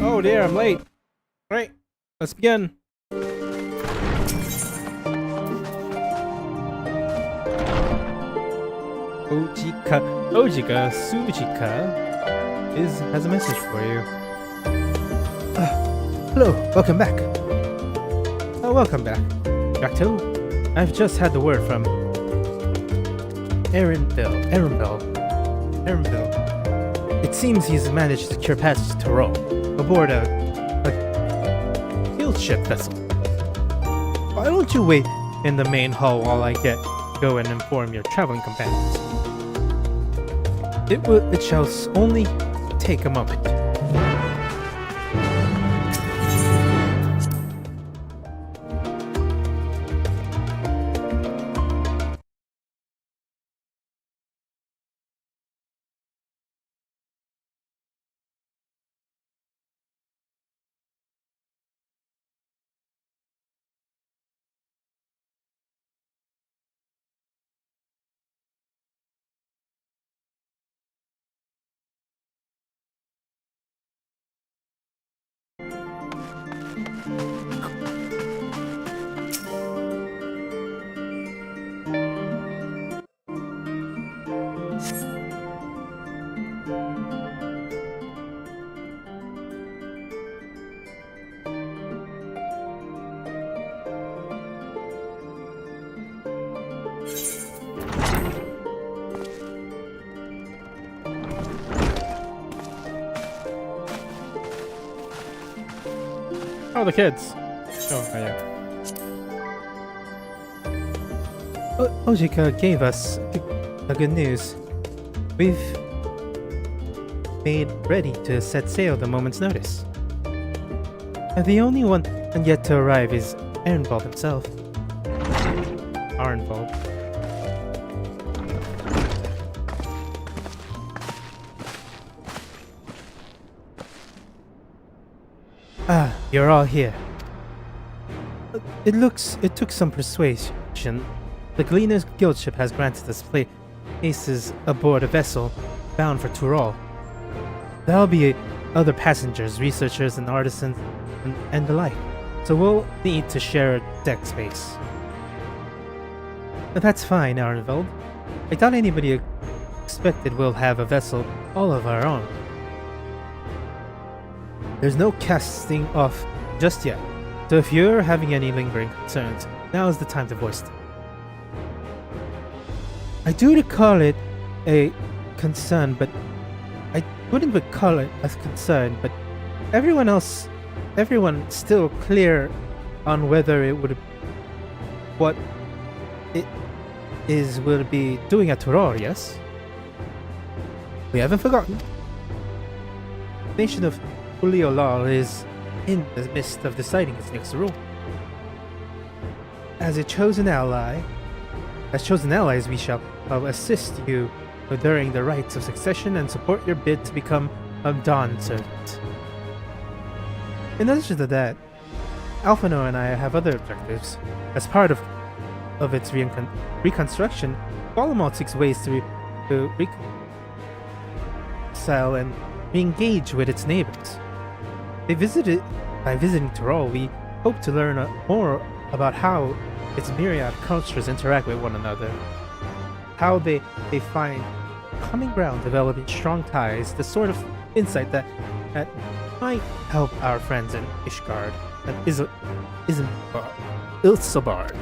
Oh dear, I'm late. Alright, let's begin. Ojika Sujika has a message for you. Hello, welcome back. Welcome back, Drac'to. I've just had the word from Aaronville. It seems he's managed to secure passage to Tyrol aboard a guild ship vessel. Why don't you wait in the main hall while I go and inform your traveling companions? It shall only take a moment. Oh, the kids. Oh, yeah. Ojika gave us the good news. We've made ready to set sail the moment's notice. The only one yet to arrive is Arenvald himself. Arenvald. Ah, you're all here. It took some persuasion. The Gleaner's guild ship has granted us places aboard a vessel bound for Tyrol. There'll be other passengers, researchers, and artisans, and the like, so we'll need to share deck space. But that's fine, Arnveld. I doubt anybody expected we'll have a vessel all of our own. There's no casting off just yet, so if you're having any lingering concerns, now is the time to voice them. I do call it a concern, but I wouldn't call it a concern, but everyone's still clear on whether what it is will be doing at Tyrol, yes? We haven't forgotten. The nation of Uliolal is in the midst of deciding its next rule. As chosen allies, we shall assist you during the rites of succession and support your bid to become a Dawn servant. In addition to that, Alphino and I have other objectives. As part of its reconstruction, Ballamalt seeks ways to reconcile and re-engage with its neighbors. By visiting Tyrol, we hope to learn more about how its myriad cultures interact with one another, how they find common ground, developing strong ties, the sort of insight that might help our friends in Ishgard and Ilsabard.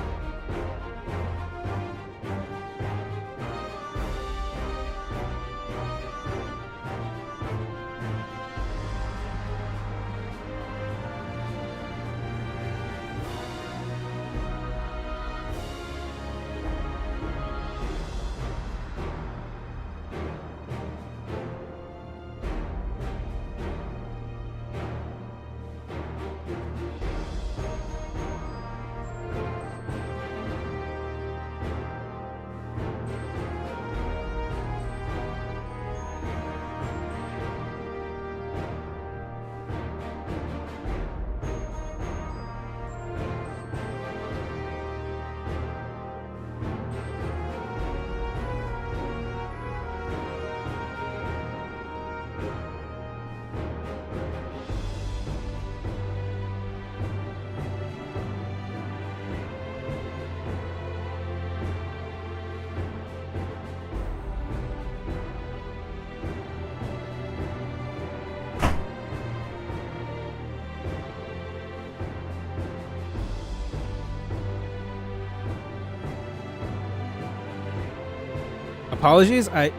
apologies. I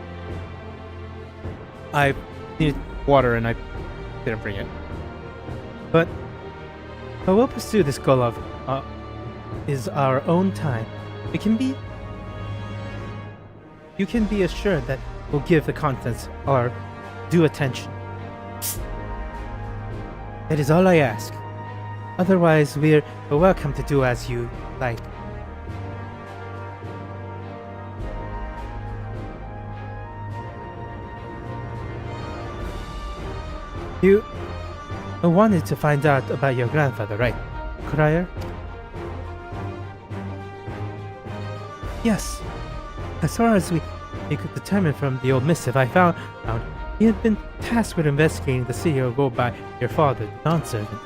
needed water and I didn't bring it. But we'll pursue this goal of is our own time. You can be assured that we'll give the contents our due attention. That is all I ask. Otherwise, we're welcome to do as you like. You wanted to find out about your grandfather, right, Crier? Yes. As far as we could determine from the old missive I found out, he had been tasked with investigating the city of gold by your father, the Dawnservant.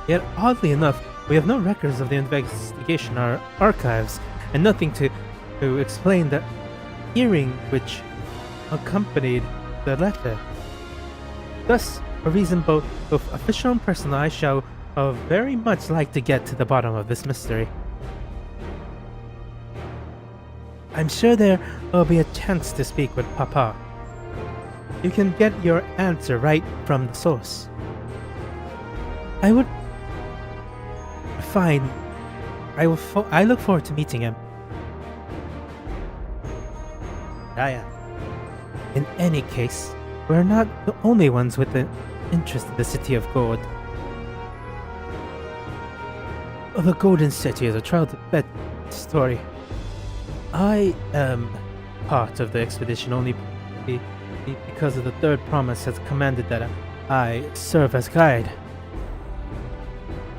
Yet, oddly enough, we have no records of the investigation in our archives, and nothing to explain the hearing which accompanied the letter. Thus, for reason both official and personal, I shall very much like to get to the bottom of this mystery. I'm sure there will be a chance to speak with Papa. You can get your answer right from the source. I look forward to meeting him. In any case, we're not the only ones with an interest in the City of Gold. The Golden City is a childhood story. I am part of the expedition only because of the third promise has commanded that I serve as guide.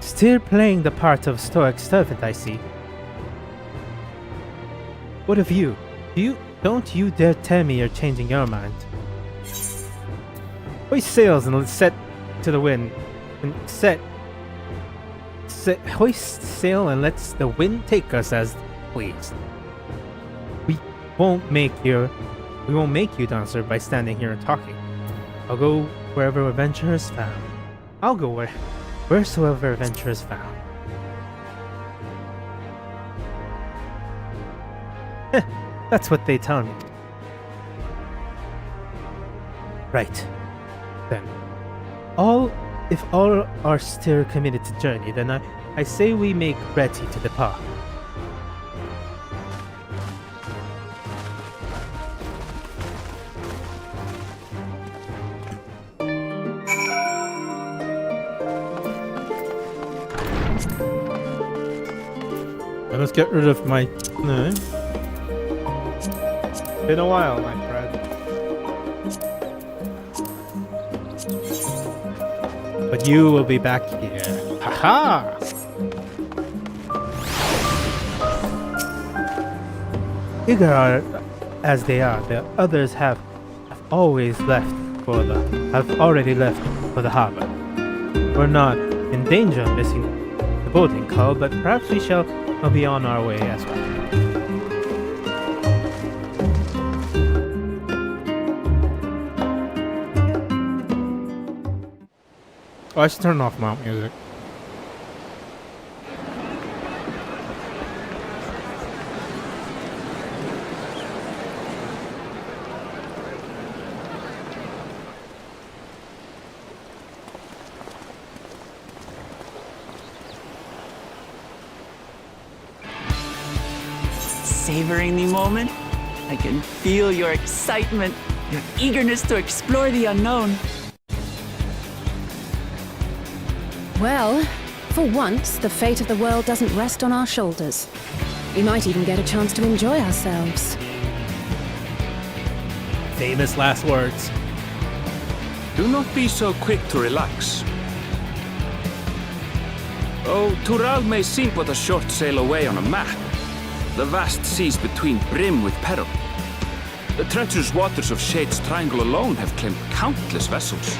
Still playing the part of Tsohg's servant, I see. What of you? Don't you dare tell me you're changing your mind. Hoist sails and let's set to the wind. And hoist sail and let's the wind take us as pleased. We won't make you dancer by standing here and talking. I'll go wherever adventure is found. I'll go wheresoever adventure is found. That's what they tell me. Right. Then, if all are still committed to journey, then I say we make ready to depart. I must get rid of my... No. Been a while, my friend. But you will be back here. Haha! Eager as they are, the others have already left for the harbor. We're not in danger of missing the boating call, but perhaps we shall be on our way as well. Oh, I should turn off mount music. Savoring the moment? I can feel your excitement, your eagerness to explore the unknown. Well, for once, the fate of the world doesn't rest on our shoulders. We might even get a chance to enjoy ourselves. Famous last words. Do not be so quick to relax. Oh, Tural may seem but a short sail away on a map. The vast seas between brim with peril. The treacherous waters of Shade's Triangle alone have claimed countless vessels.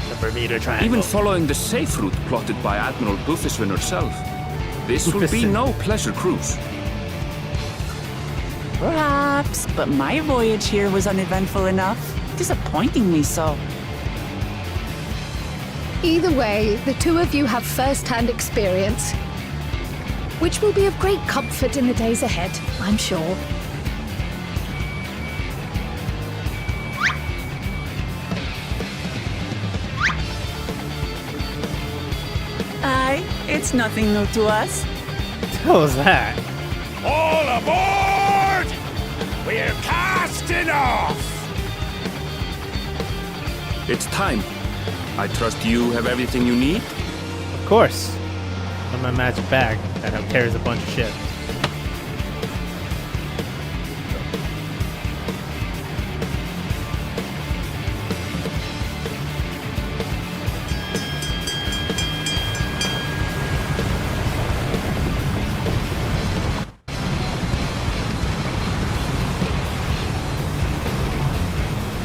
The Bermuda Triangle. Even following the safe route plotted by Admiral Bufiswin herself, this will be no pleasure cruise. Perhaps, but my voyage here was uneventful enough. Disappointingly so. Either way, the two of you have first-hand experience, which will be of great comfort in the days ahead, I'm sure. It's nothing new to us. What was that? All aboard! We're casting off! It's time. I trust you have everything you need? Of course. On my magic bag that carries a bunch of shit.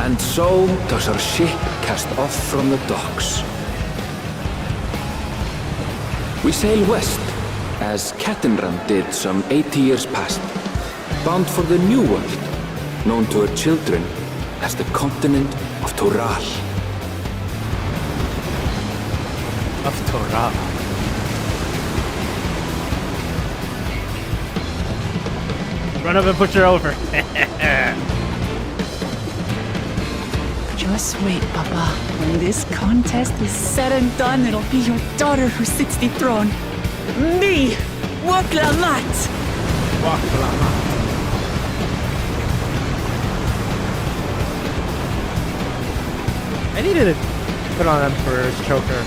And so does our ship cast off from the docks. We sail west, as Cattenram did some 80 years past, bound for the New World, known to her children as the continent of Toral. Of Torah. Run up and push her over. Just wait, Papa. When this contest is said and done, it'll be your daughter who sits the throne. Me! Waklamat! I needed to put on Emperor's choker.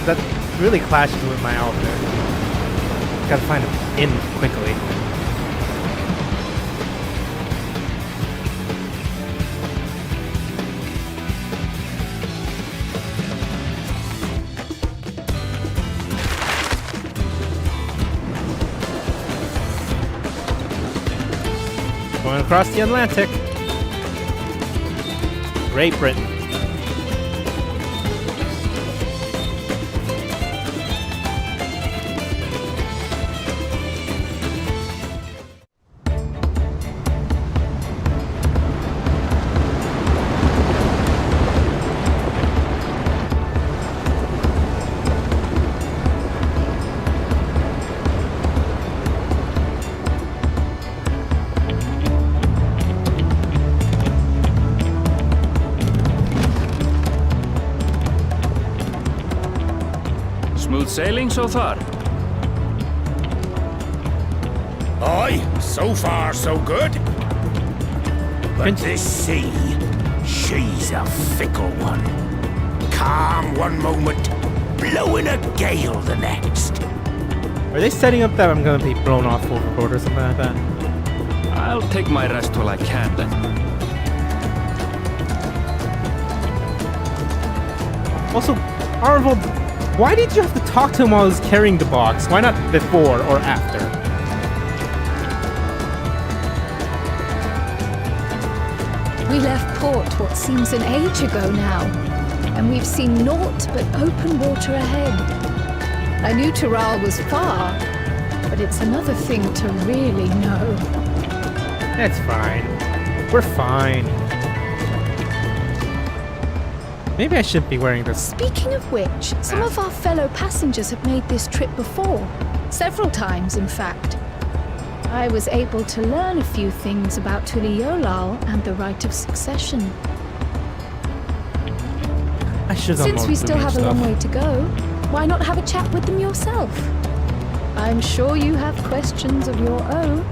That really clashes with my outfit. Gotta find it in quickly. Going across the Atlantic. Great Britain. Smooth sailing so far? Aye, so far so good. But this sea, she's a fickle one. Calm one moment, blowing a gale the next. Are they setting up that I'm gonna be blown off overboard or something like that? I'll take my rest while I can then. Also, Arvold, why did you have to talk to him while he was carrying the box? Why not before or after? We left port what seems an age ago now, and we've seen naught but open water ahead. I knew Toral was far, but it's another thing to really know. That's fine. We're fine. Maybe I shouldn't be wearing this. Speaking of which, some of our fellow passengers have made this trip before. Several times, in fact. I was able to learn a few things about Tuliolal and the right of succession. I should Since unload we the still beach have a stuff. long way to go, why not have a chat with them yourself? I'm sure you have questions of your own.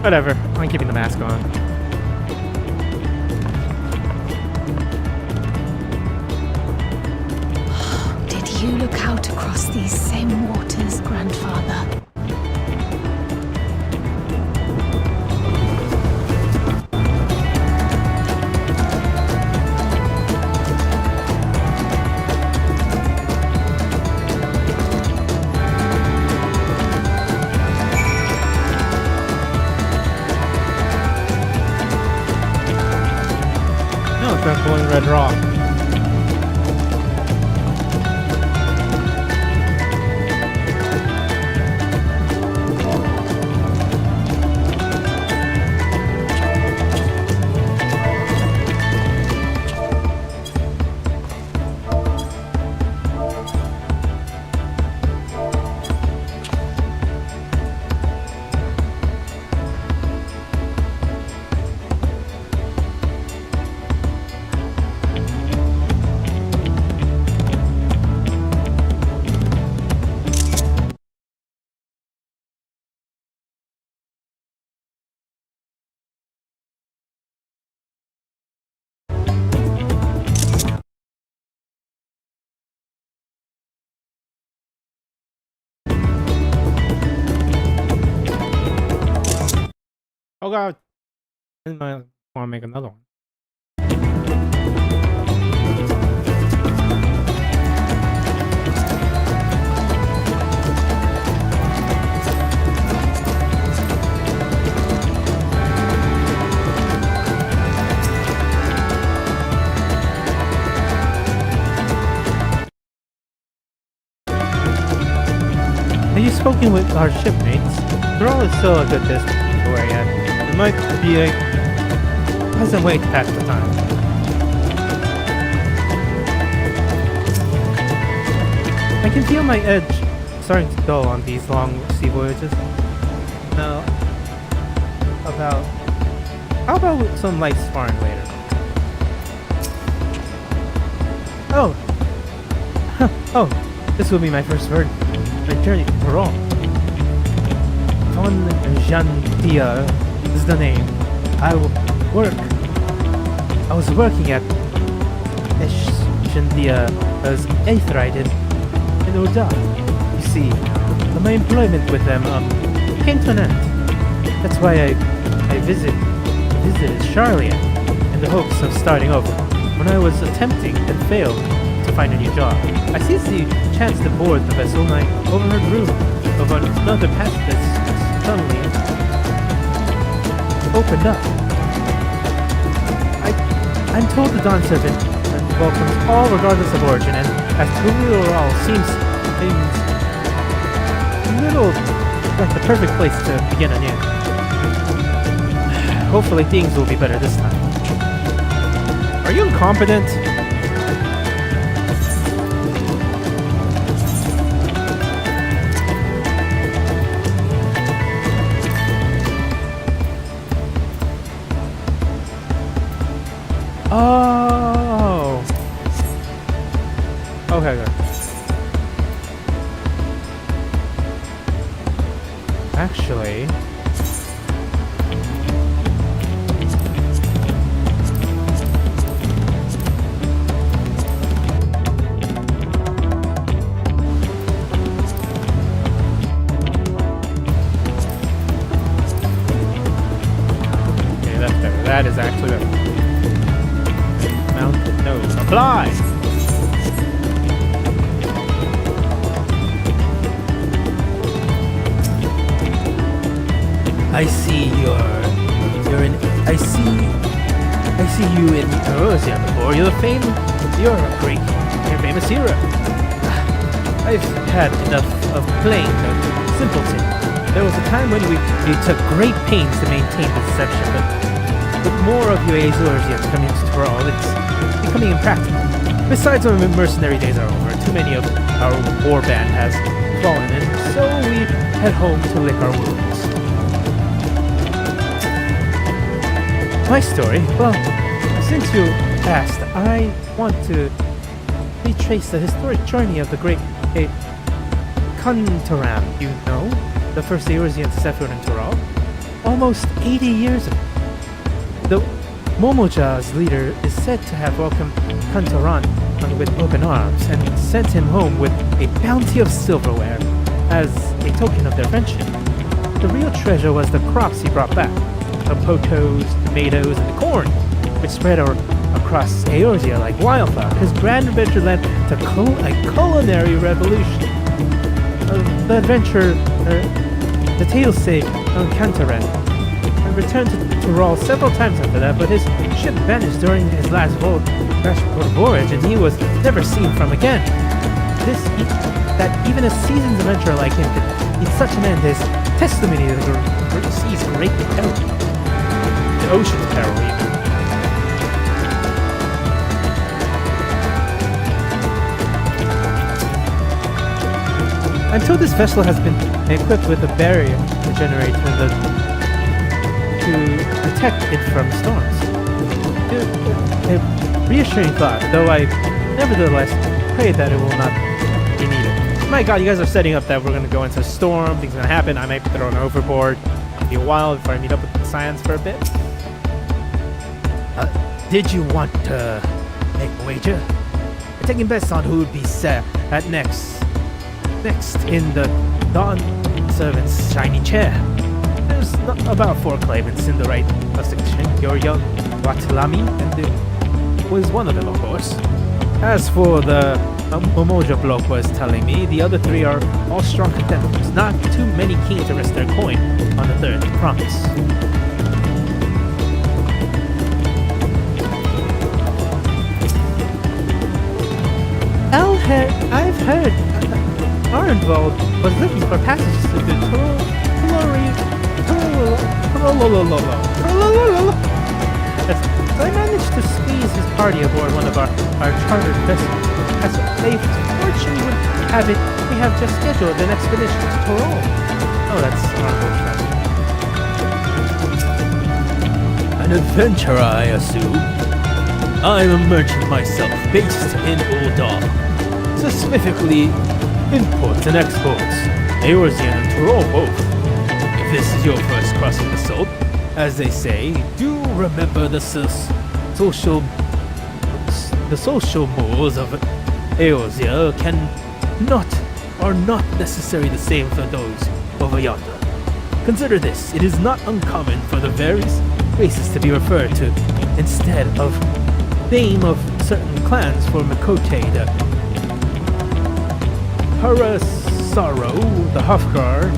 Whatever. I'm keeping the mask on. Did you look out across these same waters, Grandfather? No, it's not going red rock. god! I want to make another one. Have you spoken with our shipmates? Thrall is still a good distance from where yet. It might be a pleasant way to pass the time. I can feel my edge starting to dull on these long sea voyages. Now, how about some light sparring later? Oh! Oh, this will be my first word. My journey to Tsohg. Ton Jantia is the name. I was working at Shandia as Aetherite in Oda. You see, my employment with them came to an end. That's why I visited Charlia in the hopes of starting over. When I was attempting and failed to find a new job, I seized the chance to board the vessel and I overheard rumors of another passage that suddenly opened up. I'm told the Dawn Servant welcomes all regardless of origin, and as Tsohg seems a little like the perfect place to begin anew. Hopefully things will be better this time. Are you incompetent? Oh. Okay, good. Actually, okay, that's better. That is actually better. Mounted nose. Apply! I see you in Erosia before. You're a famous hero. I've had enough of playing the simpleton. There was a time when we took great pains to maintain the deception, but with more of you Azorians coming to Tsohg, it's becoming impractical. Besides, our mercenary days are over. Too many of our war band has fallen, and so we head home to lick our wounds. My story? Well, since you asked, I want to retrace the historic journey of the great Kantaram, you know? The first Eorzean settler in Tsohg. Almost 80 years ago. The Momoja's leader is said to have welcomed Kantaran with open arms and sent him home with a bounty of silverware as a token of their friendship. The real treasure was the crops he brought back. The potatoes, tomatoes, and the corn, which spread across Eorzea like wildfire. His grand adventure led to a culinary revolution. The adventure, the tales say, Kantaran returned to Tsohg several times after that, but his ship vanished during his last voyage, and he was never seen from again. That even a seasoned adventurer like him could meet such an end is testimony to the sea's great peril. The ocean's peril, even. Until this vessel has been equipped with a barrier generator to protect it from storms. A reassuring thought, though I nevertheless pray that it will not be needed. My god, you guys are setting up that we're going to go into a storm, things are going to happen, I might be thrown overboard. It'll be a while before I meet up with the science for a bit. Did you want to make a wager? I'm taking bets on who would be set at next in the Dawn Servant's shiny chair. There's about 4 claimants in the right of succession. Your young Watlami, and was one of them, of course. As for the Umoja bloke was telling me, the other 3 are all strong contenders. Not too many keen to risk their coin on the 3rd, I promise. I've heard Arnvold was looking for passages to the I managed to squeeze his party aboard one of our chartered vessels. As they fortunately would have it, we have just scheduled an expedition to Torol. Oh, that's Arnvold's. An adventurer, I assume. I'm a merchant myself, based in Uldal. Specifically, imports and exports. Eorzea and Torol both. If this is your first crossing the Salt, as they say, do remember the social mores of Eorzea are not necessarily the same for those over yonder. Consider this, it is not uncommon for the various races to be referred to instead of name of certain clans for Makote, the Harasaro, the Hrothgar,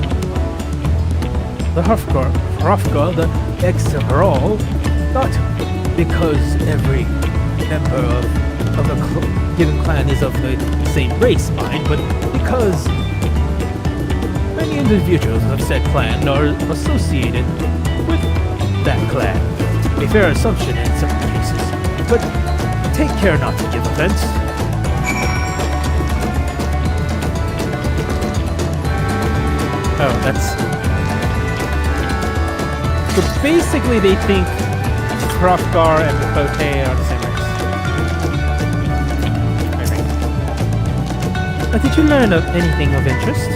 the XIV, not because every member of a given clan is of the same race, mind, but because many individuals of said clan are associated with that clan. A fair assumption in some cases, but take care not to give offense. Oh, that's... So basically they think Hrothgar and Makote are the same race. I think. But did you learn of anything of interest?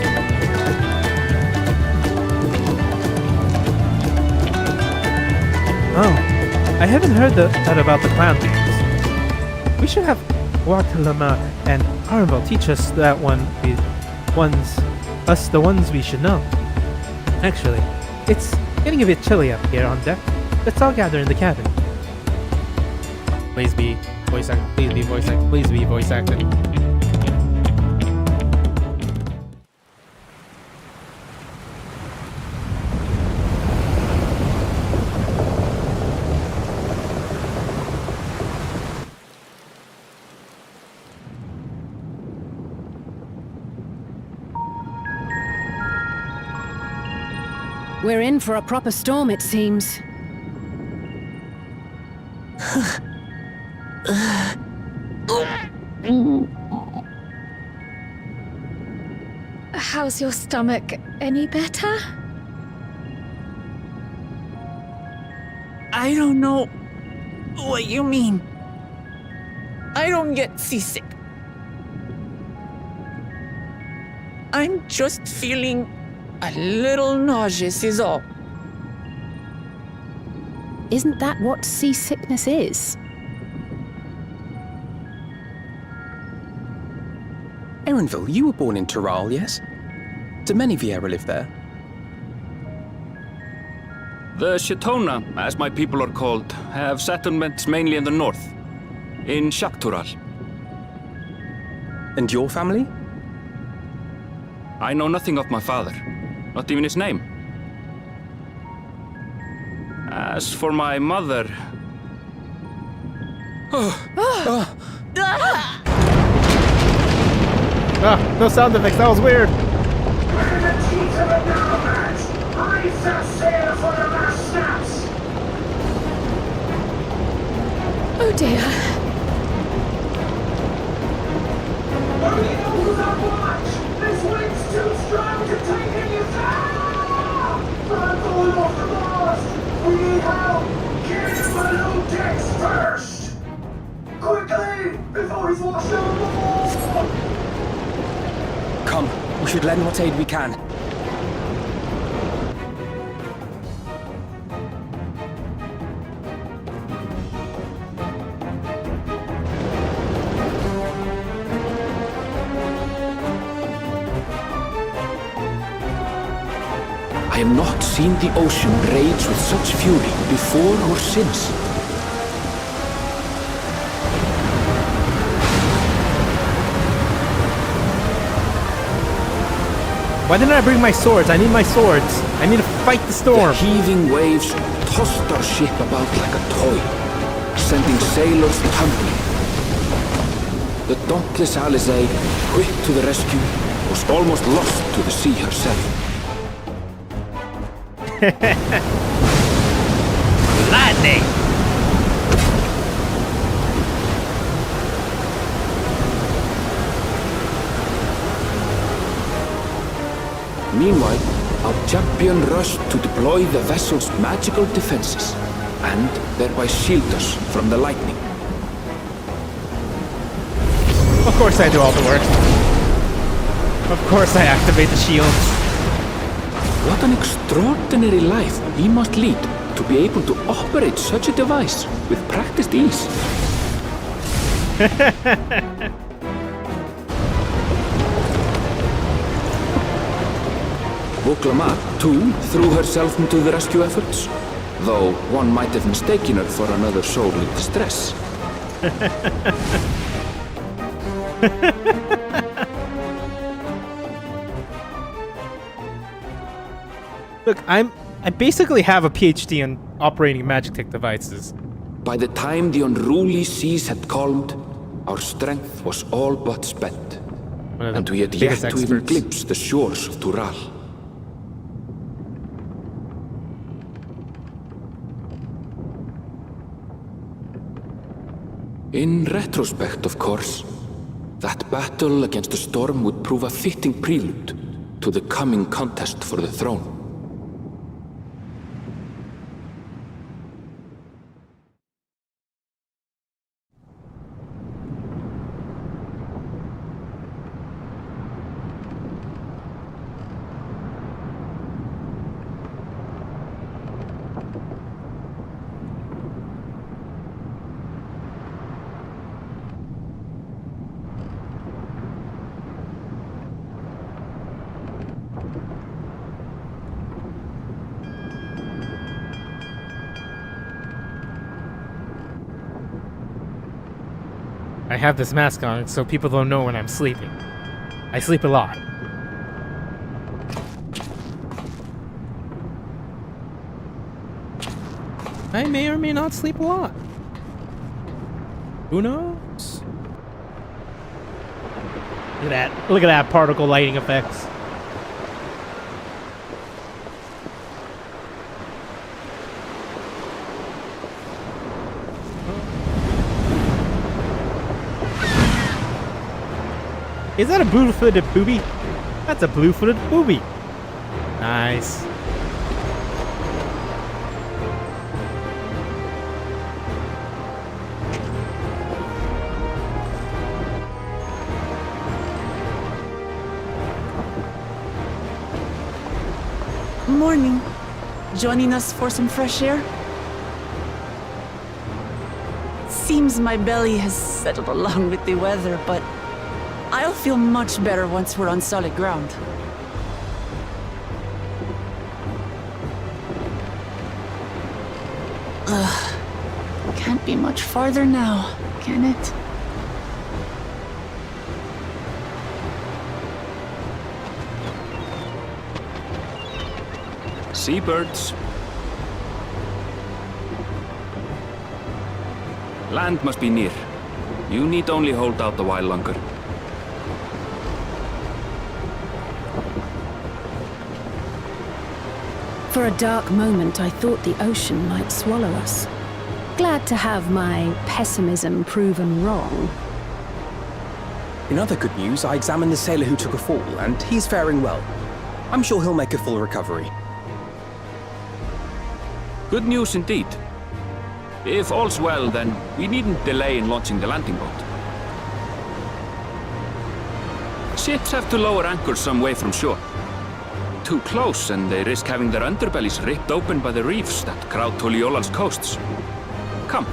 Oh, I haven't heard that about the clan leaders. We should have Watalama and Arnvold teach us the ones we should know. Actually, it's getting a bit chilly up here on deck. Let's all gather in the cabin. Please be voice acting. Please be voice acting. Please be voice acting. We're in for a proper storm, it seems. How's your stomach? Any better? I don't know what you mean. I don't get seasick. I'm just feeling a little nauseous is all. Isn't that what seasickness is? Erenville, you were born in Tural, yes? Do many Vieira live there? The Shatona, as my people are called, have settlements mainly in the north, in Shaktural. And your family? I know nothing of my father, not even his name. As for my mother... No sound effects, that was weird. We're the teeth of a nomad! I set sail for the last snaps! Oh dear. Oh, you know who's on watch? This wind's too strong to take any sound! I'm going off the mast! We need help! Get him below decks first! Quickly! Before he's washed overboard! Come, we should lend what aid we can. I have not seen the ocean rage with such fury before or since. Why didn't I bring my swords? I need my swords. I need to fight the storm. The heaving waves tossed our ship about like a toy, sending sailors tumbling. The dauntless Alizé, quick to the rescue, was almost lost to the sea herself. Lightning! Meanwhile, our champion rushed to deploy the vessel's magical defenses, and thereby shield us from the lightning. Of course I do all the work. Of course I activate the shields. What an extraordinary life he must lead to be able to operate such a device with practiced ease. Voklama, too, threw herself into the rescue efforts, though one might have mistaken her for another soul in distress. Look, I basically have a PhD in operating magic tech devices. By the time the unruly seas had calmed, our strength was all but spent, One of the and we had yet biggest to even experts. glimpse the shores of Tural. In retrospect, of course, that battle against the storm would prove a fitting prelude to the coming contest for the throne. I have this mask on so people don't know when I'm sleeping. I sleep a lot. I may or may not sleep a lot. Who knows? Look at that. Look at that particle lighting effects. Is that a blue-footed booby? That's a blue-footed booby. Nice. Morning. Joining us for some fresh air? Seems my belly has settled along with the weather, but I'll feel much better once we're on solid ground. Ugh. Can't be much farther now, can it? Seabirds. Land must be near. You need only hold out a while longer. For a dark moment, I thought the ocean might swallow us. Glad to have my pessimism proven wrong. In other good news, I examined the sailor who took a fall, and he's faring well. I'm sure he'll make a full recovery. Good news indeed. If all's well, then we needn't delay in launching the landing boat. Ships have to lower anchors some way from shore. Too close, and they risk having their underbellies ripped open by the reefs that crowd Toliolal's coasts. Come.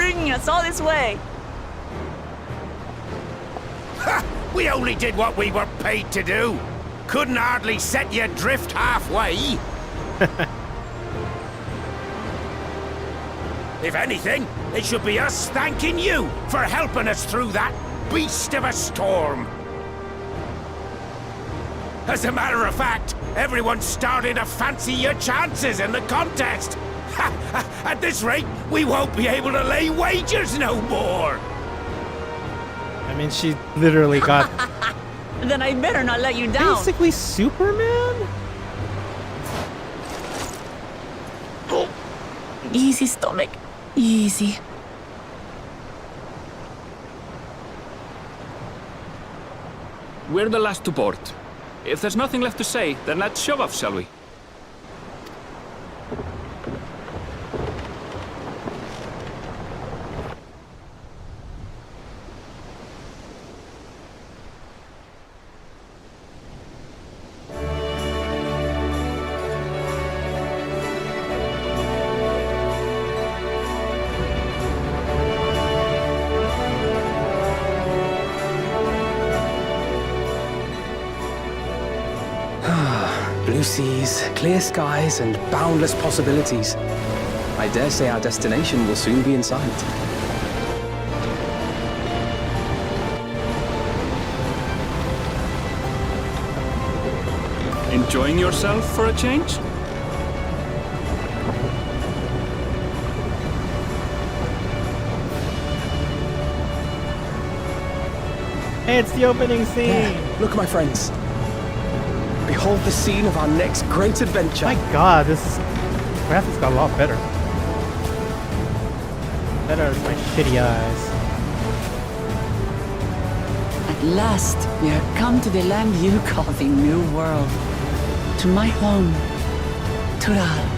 bringing us all this way. Ha! We only did what we were paid to do. Couldn't hardly set you adrift halfway. If anything, it should be us thanking you for helping us through that beast of a storm. As a matter of fact, everyone's starting to fancy your chances in the contest. At this rate, we won't be able to lay wagers no more. I mean, she literally got Then I better not let you down. basically Superman? Easy, stomach. Easy. We're the last to board. If there's nothing left to say, then let's shove off, shall we? Blue seas, clear skies, and boundless possibilities. I dare say our destination will soon be in sight. Enjoying yourself for a change? Hey, it's the opening scene! There, look, my friends. Behold the scene of our next great adventure. My god, this graphics got a lot better. Better than my shitty eyes. At last, we are come to the land you call the New World. To my home, Tural.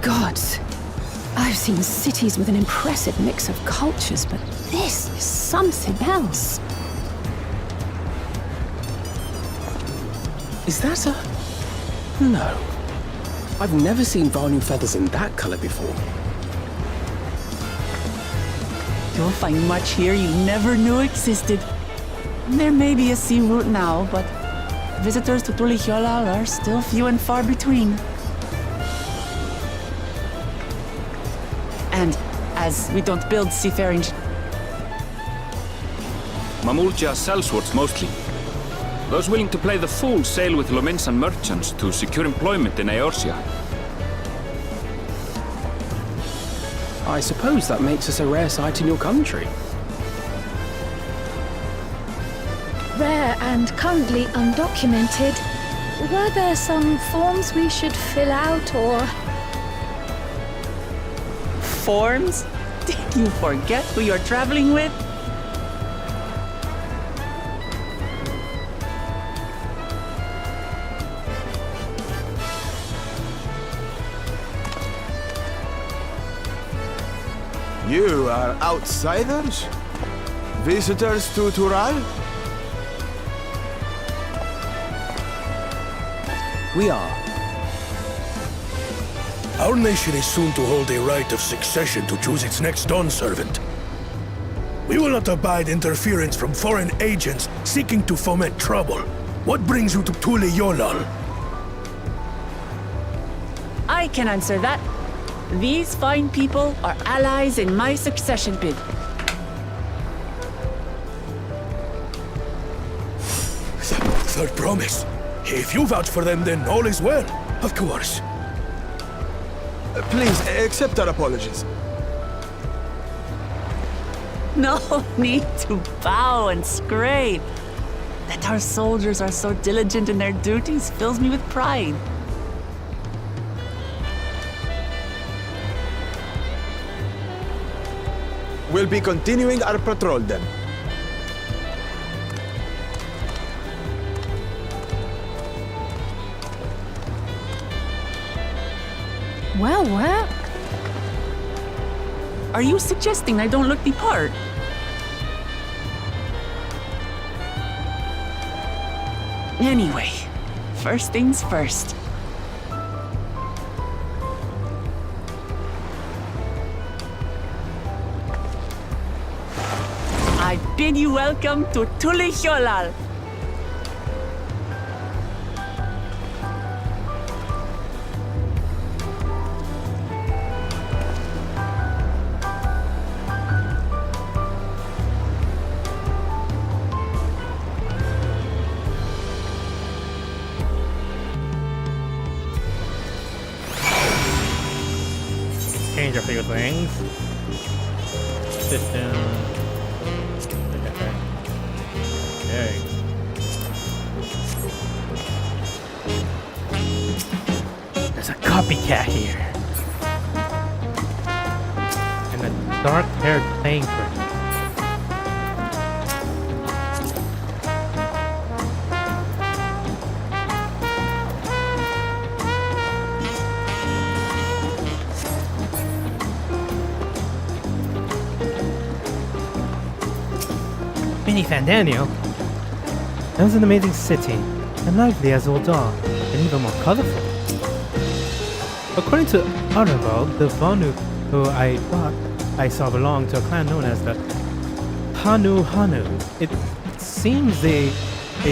Gods, I've seen cities with an impressive mix of cultures, but this is something else. Is that a... No. I've never seen Vanu feathers in that color before. You'll find much here you never knew existed. There may be a sea route now, but visitors to Tulihiola are still few and far between. And as we don't build seafaring... Mamulja sellswords mostly. Those willing to play the fool sail with Lominsan merchants to secure employment in Eorzea. I suppose that makes us a rare sight in your country. Rare and currently undocumented. Were there some forms we should fill out or... Forms? Did you forget who you're traveling with? You are outsiders? Visitors to Tural? We are. Our nation is soon to hold a right of succession to choose its next Dawn servant. We will not abide interference from foreign agents seeking to foment trouble. What brings you to Tule Yolal? I can answer that. These fine people are allies in my succession bid. Third promise. If you vouch for them, then all is well. Of course. Please, accept our apologies. No need to bow and scrape. That our soldiers are so diligent in their duties fills me with pride. We'll be continuing our patrol then. Well, well. Are you suggesting I don't look the part? Anyway, first things first. I bid you welcome to Tule Yolal. Change a few things. System. Okay. There's a copycat here. And a dark-haired playing friend. Daniel. That was an amazing city, and lively as old dawn, and even more colorful. According to Arabal, the Hanu who I thought I saw belonged to a clan known as the Hanu. It seems they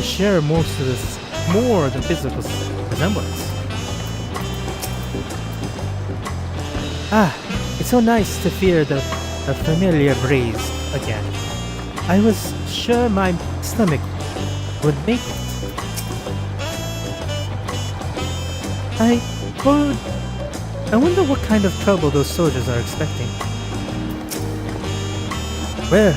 share most of this more than physical resemblance. It's so nice to feel the familiar breeze again. I was sure my stomach would make it. I wonder what kind of trouble those soldiers are expecting. Well,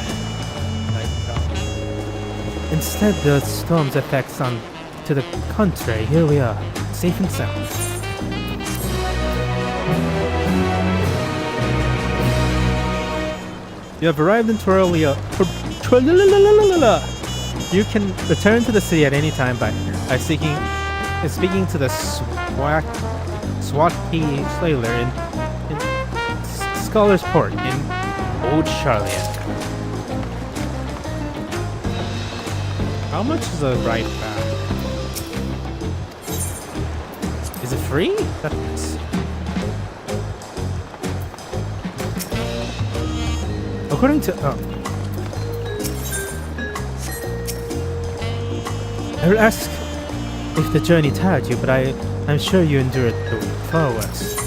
instead the storm's effects on to the contrary, here we are, safe and sound. You have arrived in Tsohg. You can return to the city at any time by speaking to the Swati sailor in Scholar's Port in Old Charlotte. How much is a ride back? Is it free? That's... According to... I will ask if the journey tired you, but I'm sure you endured the far worse.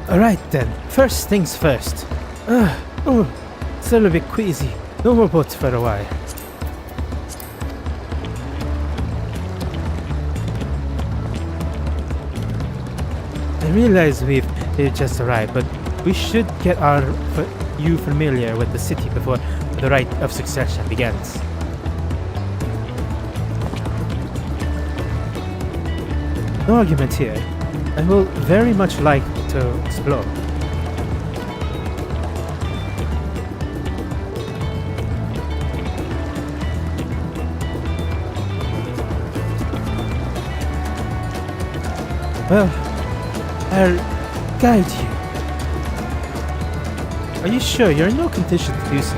Alright then, first things first. It's a little bit queasy. No more boats for a while. I realize we've just arrived, but we should get you familiar with the city before the rite of succession begins. No argument here. I will very much like to explore. Well, I'll guide you. Are you sure you're in no condition to do so?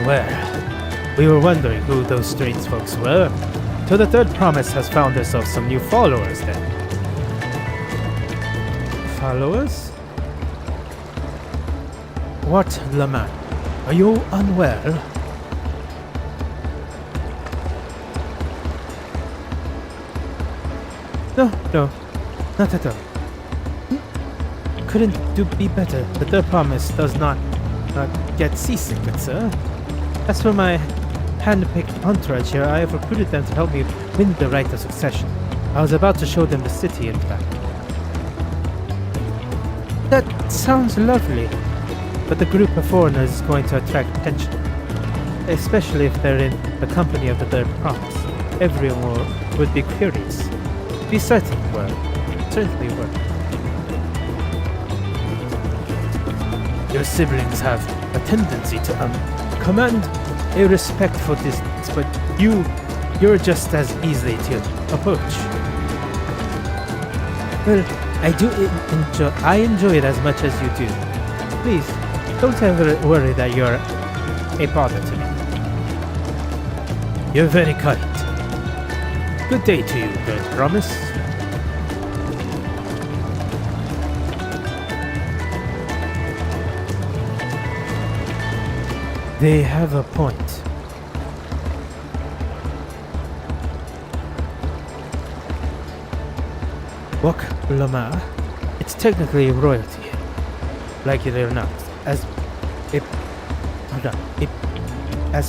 Well, we were wondering who those strange folks were. So the third promise has found herself some new followers then. Followers? What, Laman? Are you unwell? No, not at all. Couldn't be better. The third promise does not get seasick, good sir. As for my hand-picked entourage here, I have recruited them to help me win the right of succession. I was about to show them the city, in fact. That sounds lovely, but the group of foreigners is going to attract attention, especially if they're in the company of the third promise. Everyone would be curious. Be certain, certainly were. Your siblings have a tendency to command a respectful distance, but you're just as easy to approach. Well, I enjoy it as much as you do. Please, don't ever worry that you're a bother to me. You're very kind. Good day to you, Third Promise. They have a point. Wok Lama, it's technically royalty, like it or not. As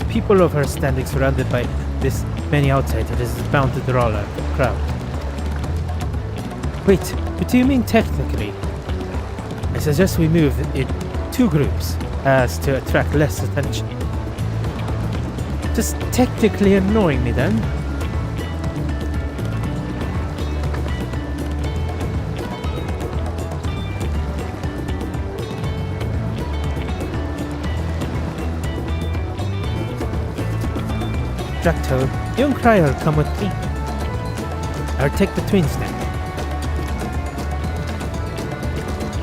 people of her standing surrounded by this many outsiders is bound to draw a crowd. Wait, what do you mean technically? I suggest we move in two groups as to attract less attention. Just technically annoying me then. Drac'to, you and Cry will come with me. I'll take the twins then.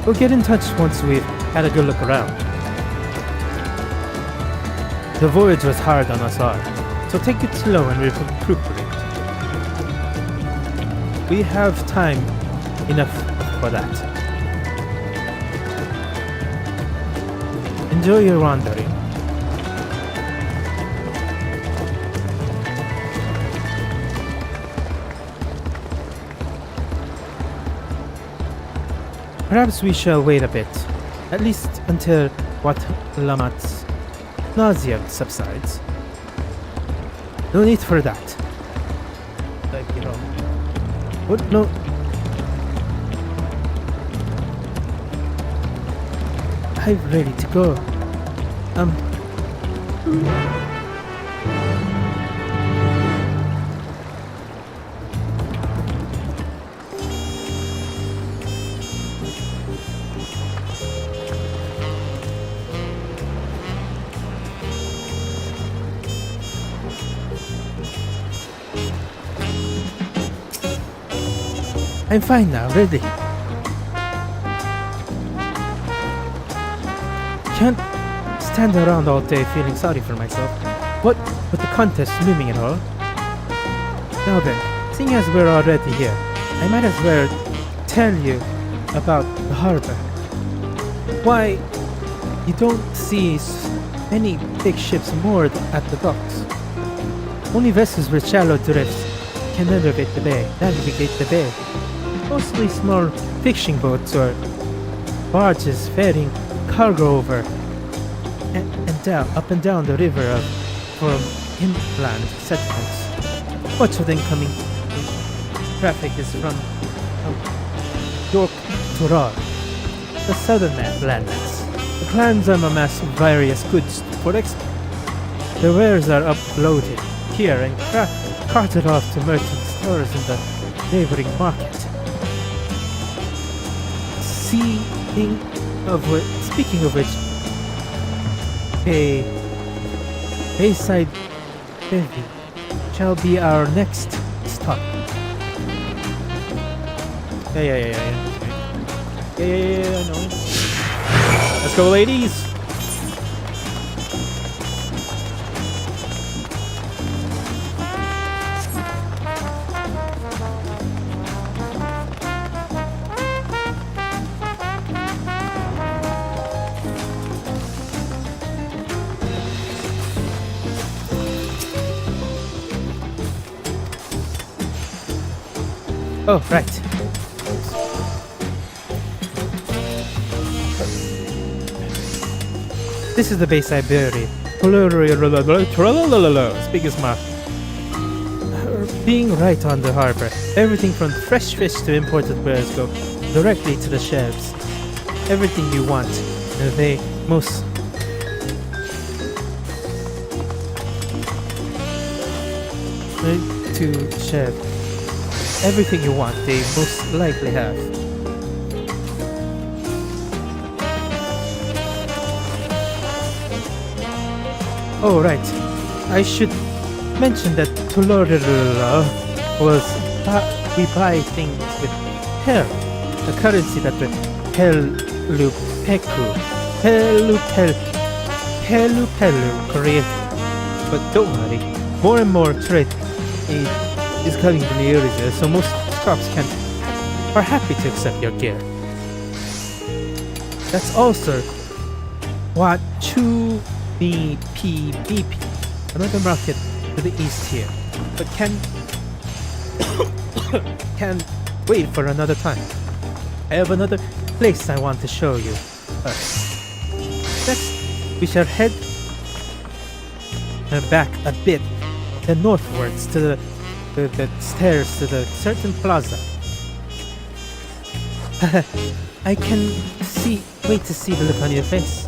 We'll get in touch once we've had a good look around. The voyage was hard on us all, so take it slow and recuperate. We have time enough for that. Enjoy your wandering. Perhaps we shall wait a bit, at least until what Lamat's nausea subsides. No need for that. Like, you know. What? No. I'm ready to go. I'm fine now, ready. Can't stand around all day feeling sorry for myself. What with the contest looming and all. Now then, seeing as we're already here, I might as well tell you about the harbor. Why, you don't see any big ships moored at the docks. Only vessels with shallow drifts can navigate the bay. Mostly small fishing boats or barges ferrying cargo over and down, up and down the river from inland settlements. Much of the incoming traffic is from York to Rod, the southern landmass. The clans amass various goods for export. The wares are uploaded here and carted off to merchant stores in the neighboring market. Speaking of which, a Bayside Bevy shall be our next stop. Yeah, I know. Let's go, ladies! Oh, right. This is the Bayside Brewery. Speak smart. Being right on the harbor, everything from fresh fish to imported wares go directly to the shelves. Everything you want, they most to shelf. Everything you want, they most likely have. Oh, right. I should mention that Tulorilla was we buy things with hell, the currency that the Helupelu created. But don't worry, more and more trade is coming from the area, so most shops are happy to accept your gear. That's also what BP, another market to the east here, but can wait for another time. I have another place I want to show you first. Next, we shall head back a bit, then northwards to the stairs to the certain plaza. I can wait to see the look on your face.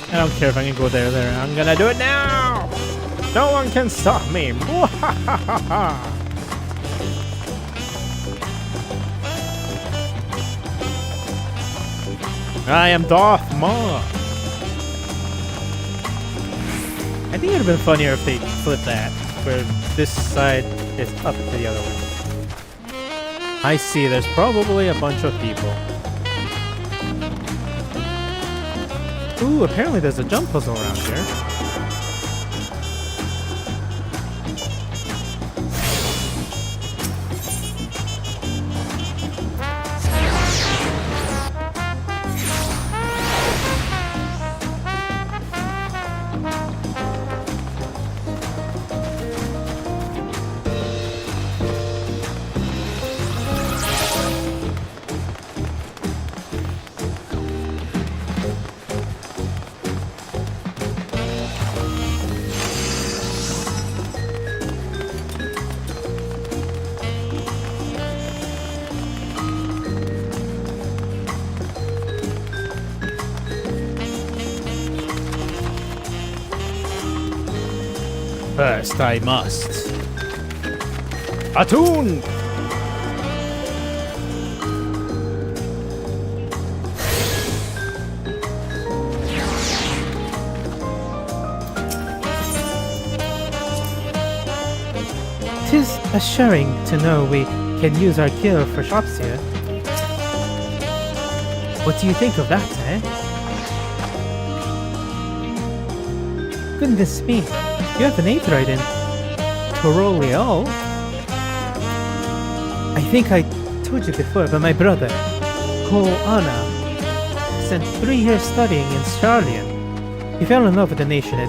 I don't care if I can go there. I'm gonna do it now! No one can stop me! I am Darth Maul! I think it would have been funnier if they flipped that, where this side is up to the other way. I see, there's probably a bunch of people. Ooh, apparently there's a jump puzzle around here. First, I must attune. Tis assuring to know we can use our gear for shops here. What do you think of that, eh? Goodness me. You have an 8th right in Torolial. I think I told you before, but my brother, Koana spent 3 years studying in Charlian. He fell in love with the nation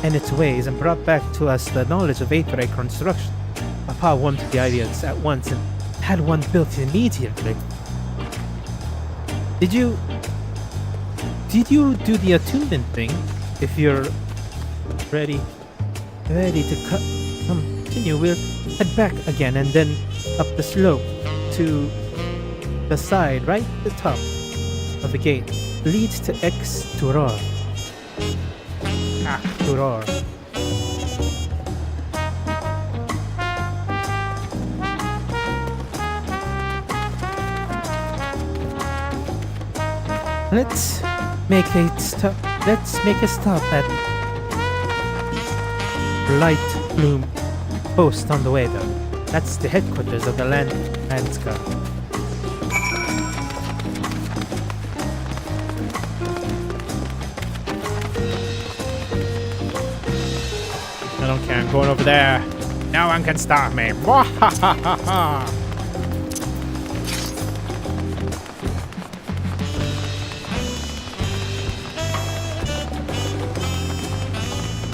and its ways and brought back to us the knowledge of 8-ray construction. Papa wanted the ideas at once and had one built immediately. Did you do the attunement thing? If you're ready to continue, we'll head back again and then up the slope to the side, right at the top of the gate, leads to X-Turor. Turor. Let's make a stop at Light Bloom Post on the way though. That's the headquarters of the Landsguard. I don't care, I'm going over there. No one can stop me.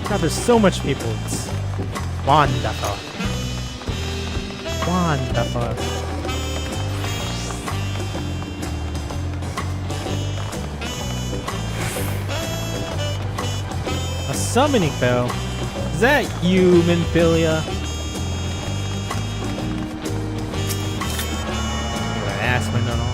God, there's so much people. It's wonderful. Wonderful. A summoning bell? Is that you, Minfilia? You're an ass man and all.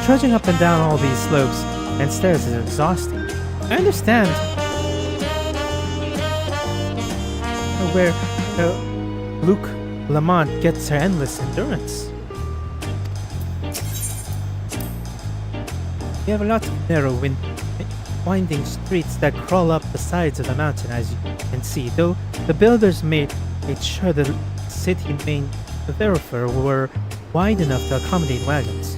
Trudging up and down all these slopes and stairs is exhausting. I understand where Luke Lamont gets her endless endurance. You have a lot of narrow, winding streets that crawl up the sides of the mountain, as you can see, though the builders made sure the city main thoroughfare were wide enough to accommodate wagons.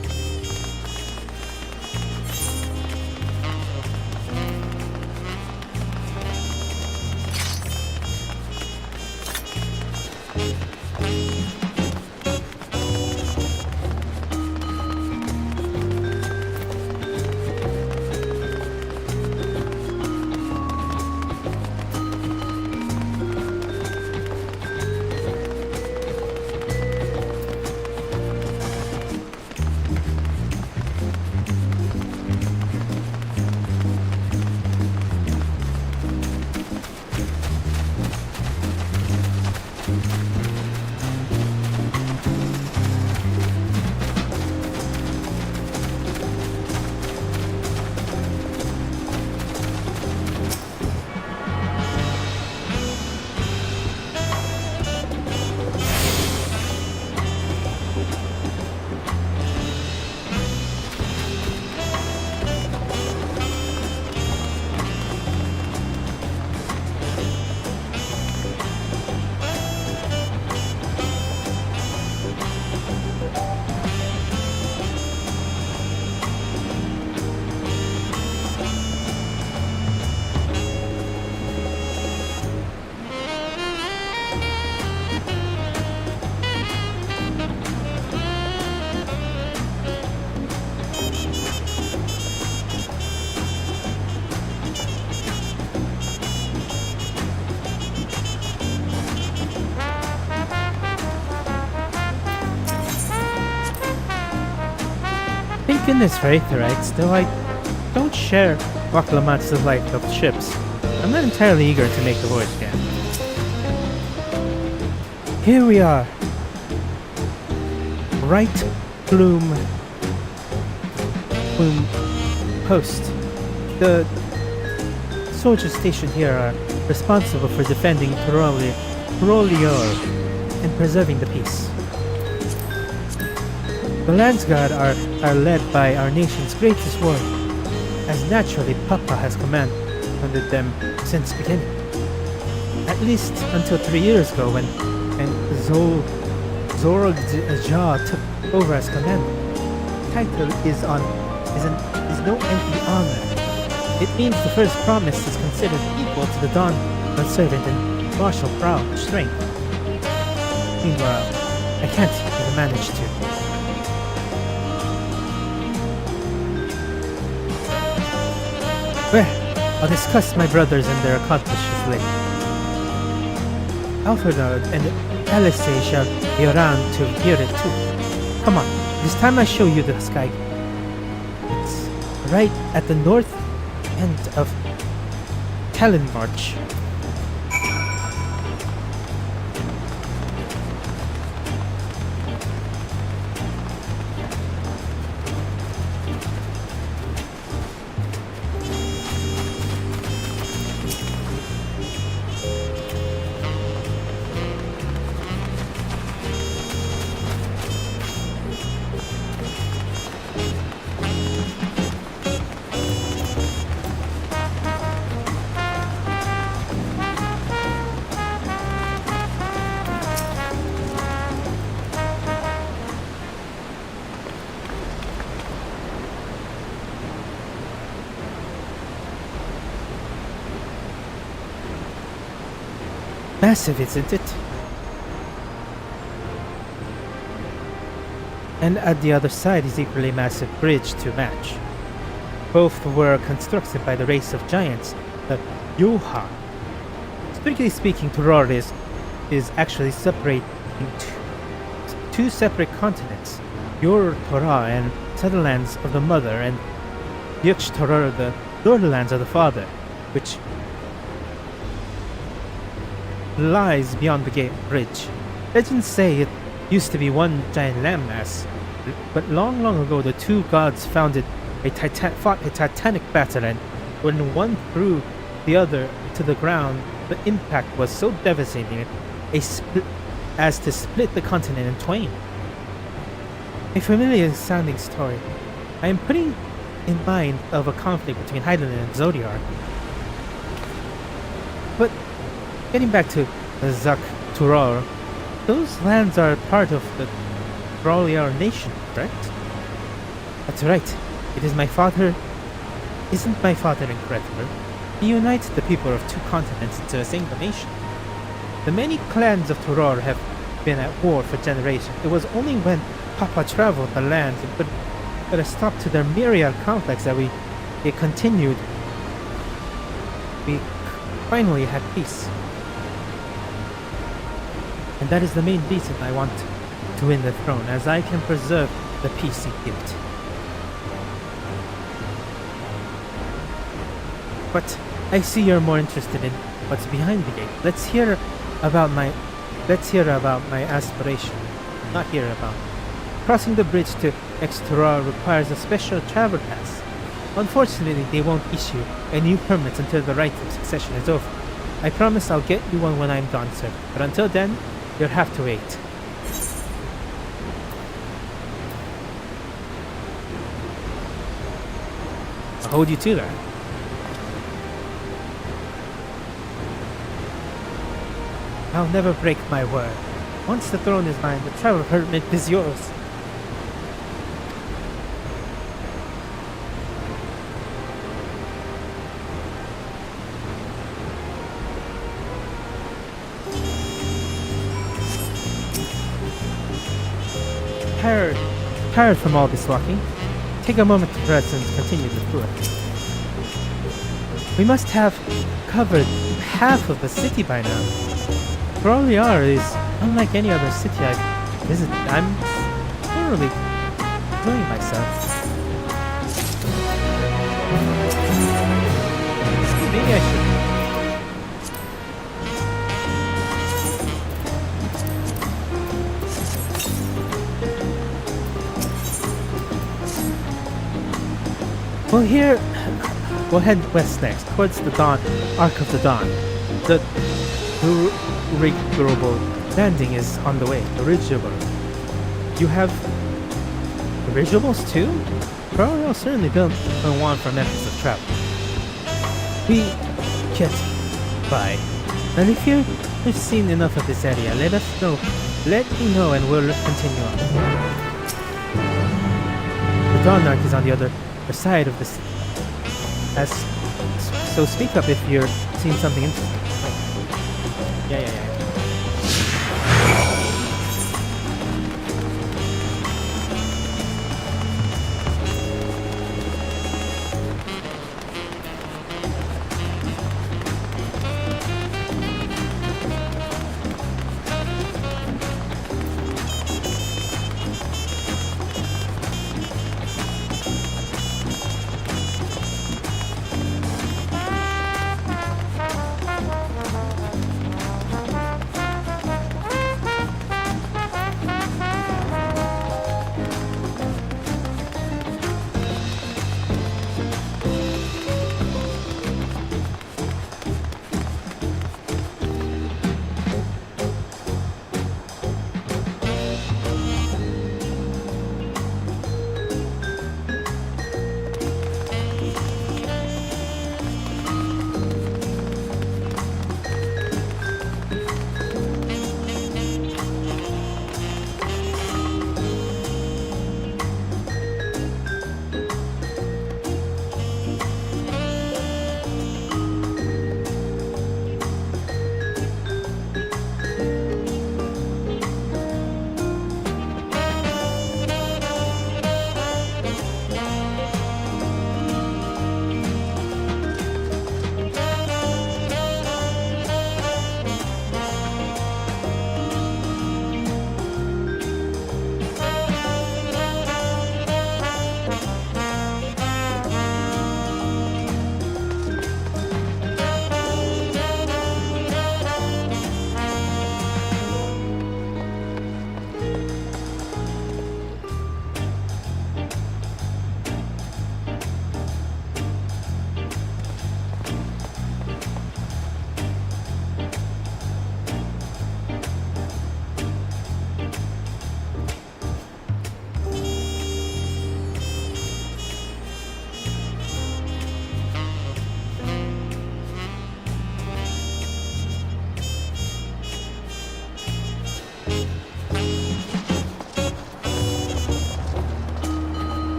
goodness for Aetherites, though I don't share Wakalamat's dislike of ships, I'm not entirely eager to make the voyage again. Here we are. Right Plume Post. The soldiers stationed here are responsible for defending Tyrolior and preserving the peace. The Landsguard are led by our nation's greatest warrior, as naturally Papa has commanded them since beginning. At least until 3 years ago when Tsohg took over as commander. The title is no empty honor. It means the first promise is considered equal to the Dawn servant in martial strength. Meanwhile, I can't even manage to. Well, I'll discuss my brothers and their accomplishments later. Alfredard and Alice shall be around to hear it too. Come on, this time I show you the sky. It's right at the north end of Talonmarch. Massive, isn't it? And at the other side is equally massive bridge to match. Both were constructed by the race of giants, the Yoha. Strictly speaking, Toror is actually separated into two separate continents, Yor Torah and Southernlands of the Mother, and Yuksh Toror, the Northernlands of the Father, which lies beyond the gate bridge. Legends say it used to be one giant landmass, but long ago the two gods fought a titanic battle, and when one threw the other to the ground, the impact was so devastating as to split the continent in twain. A familiar sounding story. I am putting in mind of a conflict between Hydaelyn and Zodiac. But getting back to Zak Turor, those lands are part of the Tyroliar nation, correct? That's right. It is my father. Isn't my father incredible? He unites the people of two continents into a single nation. The many clans of Turor have been at war for generations. It was only when Papa traveled the lands and put a stop to their myriad conflicts that we finally had peace. And that is the main reason I want to win the throne, as I can preserve the peace it gives. But I see you're more interested in what's behind the gate. Let's hear about my aspiration. Not hear about. Crossing the bridge to Extora requires a special travel pass. Unfortunately, they won't issue a new permit until the right of succession is over. I promise I'll get you one when I'm done, sir. But until then, you'll have to wait. I'll hold you to that. I'll never break my word. Once the throne is mine, the travel permit is yours. Tired from all this walking, take a moment to rest and continue the tour. We must have covered half of the city by now. Tyroliar is unlike any other city I've visited. I'm thoroughly enjoying myself. Maybe I should. Well, here we'll head west next, towards the Dawn, Arc of the Dawn. The dirigible landing is on the way. Dirigible. You have dirigibles too? Prorial certainly built one for methods of travel. We get by. And if you've seen enough of this area, let us know. Let me know and we'll continue on. The Dawn Arc is on the other side of the city. So speak up if you're seeing something interesting. Yeah.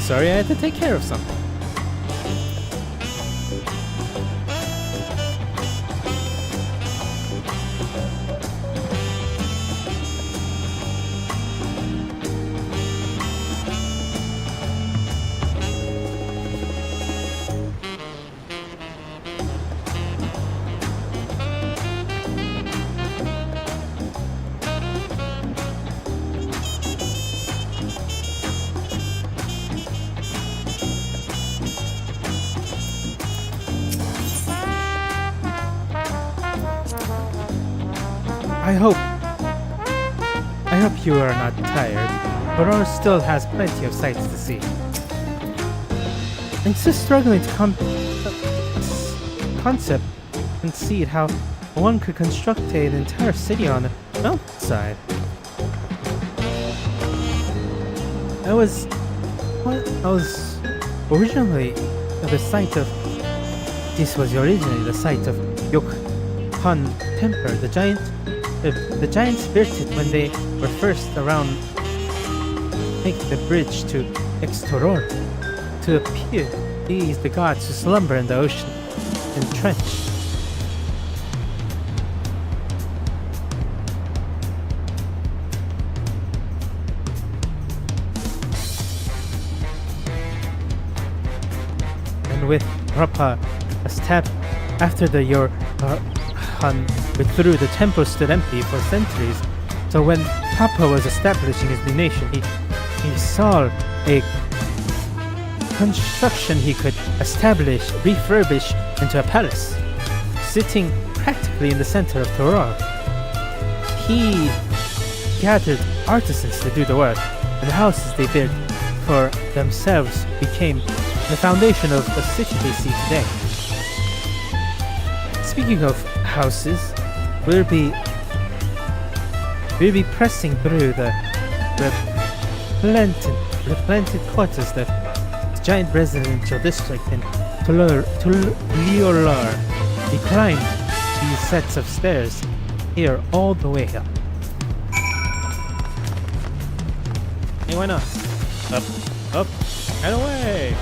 sorry, I had to take care of something. I hope you are not tired. Aurora still has plenty of sights to see. I'm still struggling to conceive how one could construct an entire city on a mountainside. I was originally the site of. This was originally the site of Yokhan Temple. The giants built it when they were first around make the bridge to XIV. To appear, these the gods who slumber in the ocean entrenched. And with Rapa a step after the Han withdrew, the temple stood empty for centuries. So when Papa was establishing his new nation, he saw a construction he could refurbish into a palace, sitting practically in the center of Torah. He gathered artisans to do the work, and the houses they built for themselves became the foundation of the city they see today. Speaking of houses, we'll be pressing through the replanted quarters, the giant residential district in Tuliolar. We climbed these sets of stairs here all the way up. Hey, why not? Up, and away!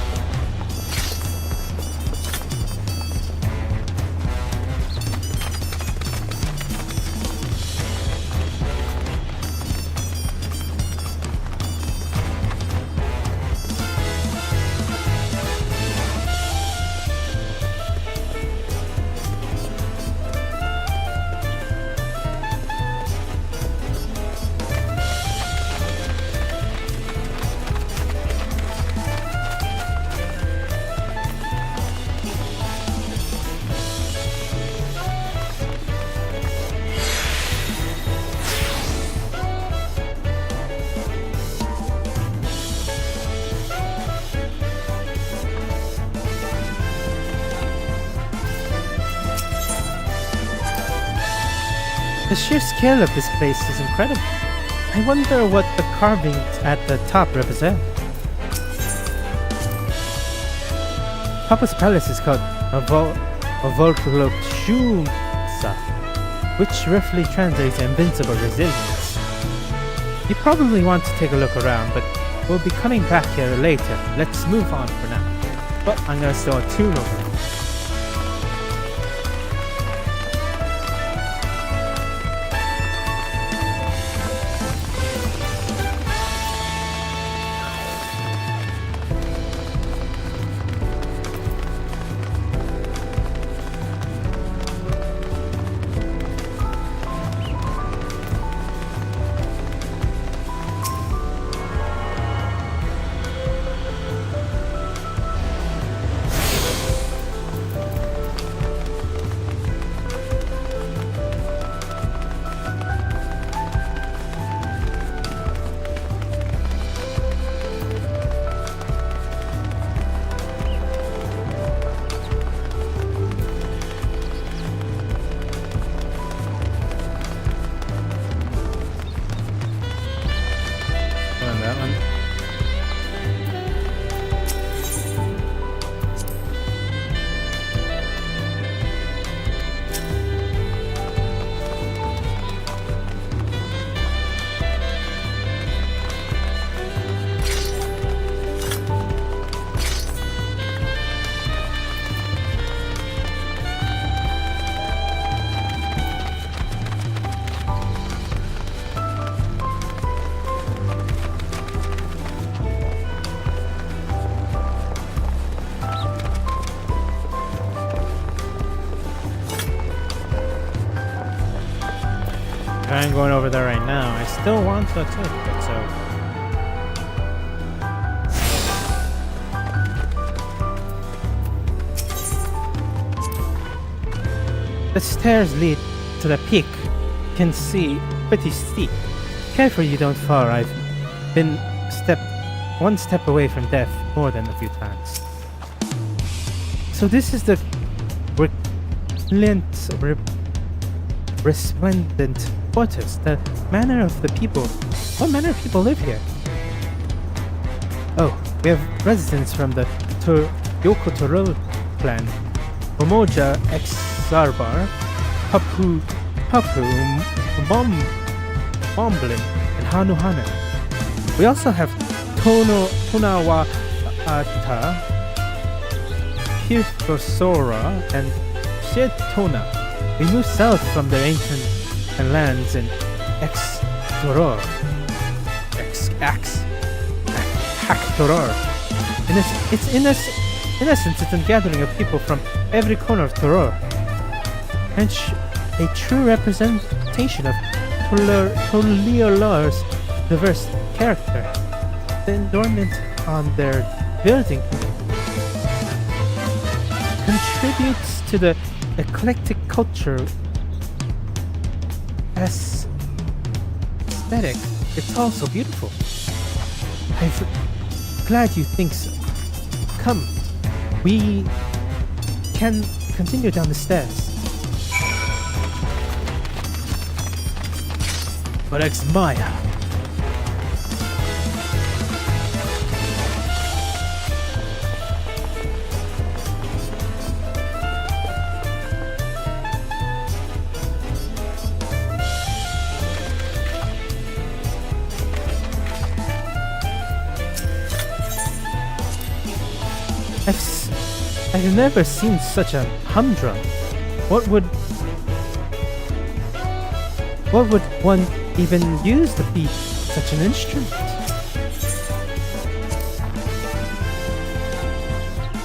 The sheer scale of this place is incredible. I wonder what the carvings at the top represent. Papa's palace is called Volkloksumsa, which roughly translates to invincible resilience. You probably want to take a look around, but we'll be coming back here later. Let's move on for now. But I'm gonna still tune over. mind going over there right now. I still want to attack it, so. The stairs lead to the peak. You can see pretty steep. Careful you don't fall. I've been one step away from death more than a few times. So this is the resplendent quarters, the manner of the people. What manner of people live here? Oh, we have residents from the Yoko clan, Momoja Exarbar, Papu, Bomblin, and Hanu. We also have Tunawata, Hirosora, and Shetona. We moved south from the ancient lands in Xtoror. In essence, it's a gathering of people from every corner of Toror. And a true representation of Toliolor's diverse character. The adornment on their building contributes to the eclectic culture aesthetic. It's also beautiful. I'm glad you think so. Come, we can continue down the stairs. Codex Maya. I've never seen such a humdrum. What would one even use to beat such an instrument?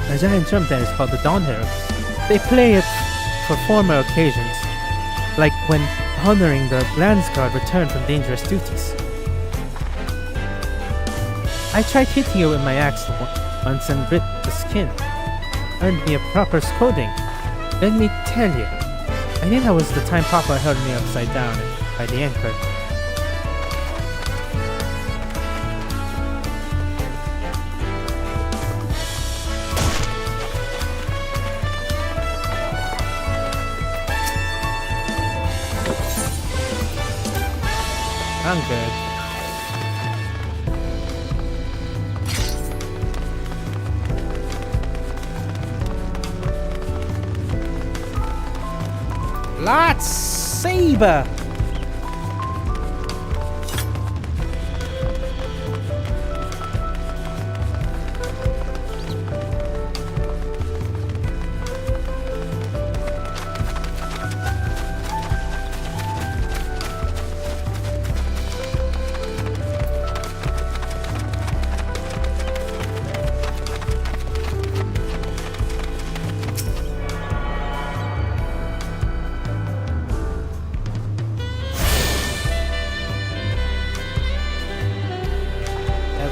A giant drum band is called the Dawntrail. They play it for formal occasions, like when honoring the Landsguard returned from dangerous duties. I tried hitting it with my axe once and ripped the skin. Earned me a proper scolding. Let me tell you, I think that was the time Papa held me upside down by the anchor. I'm good. Lightsaber!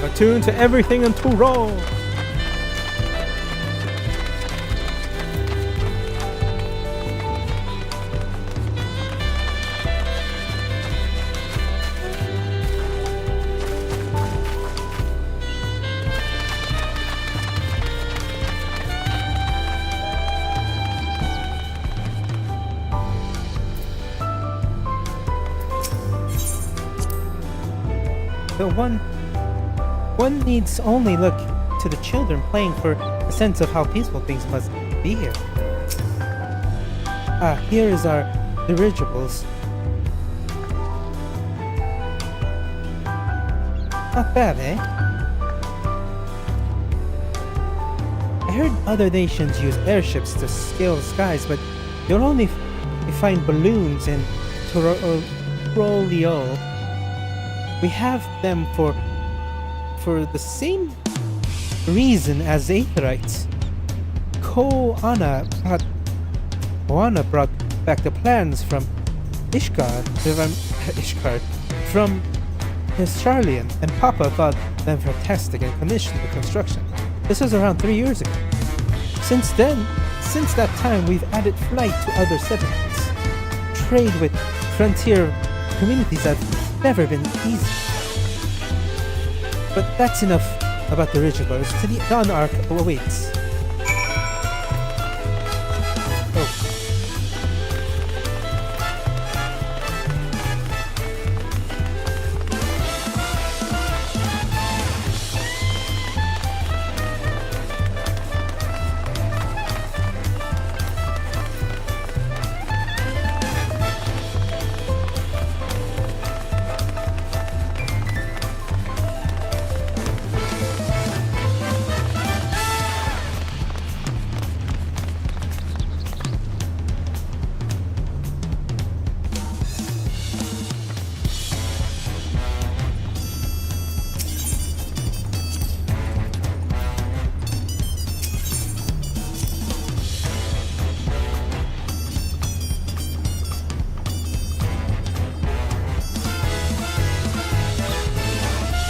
Attuned to everything in Toror. The one needs only look to the children playing for a sense of how peaceful things must be here. Here is our dirigibles. Not bad, eh? I heard other nations use airships to scale the skies, but you'll only find balloons in Trolio. We have them for the same reason as Aetherites. Koana brought back the plans from Ishgard. Ishgard from his Charlie, and Papa thought them fantastic and commissioned the construction. This was around 3 years ago. Since that time, we've added flight to other settlements. Trade with frontier communities have never been easy. But that's enough about the Ridgeabows. To the Dawn Arc awaits. Oh.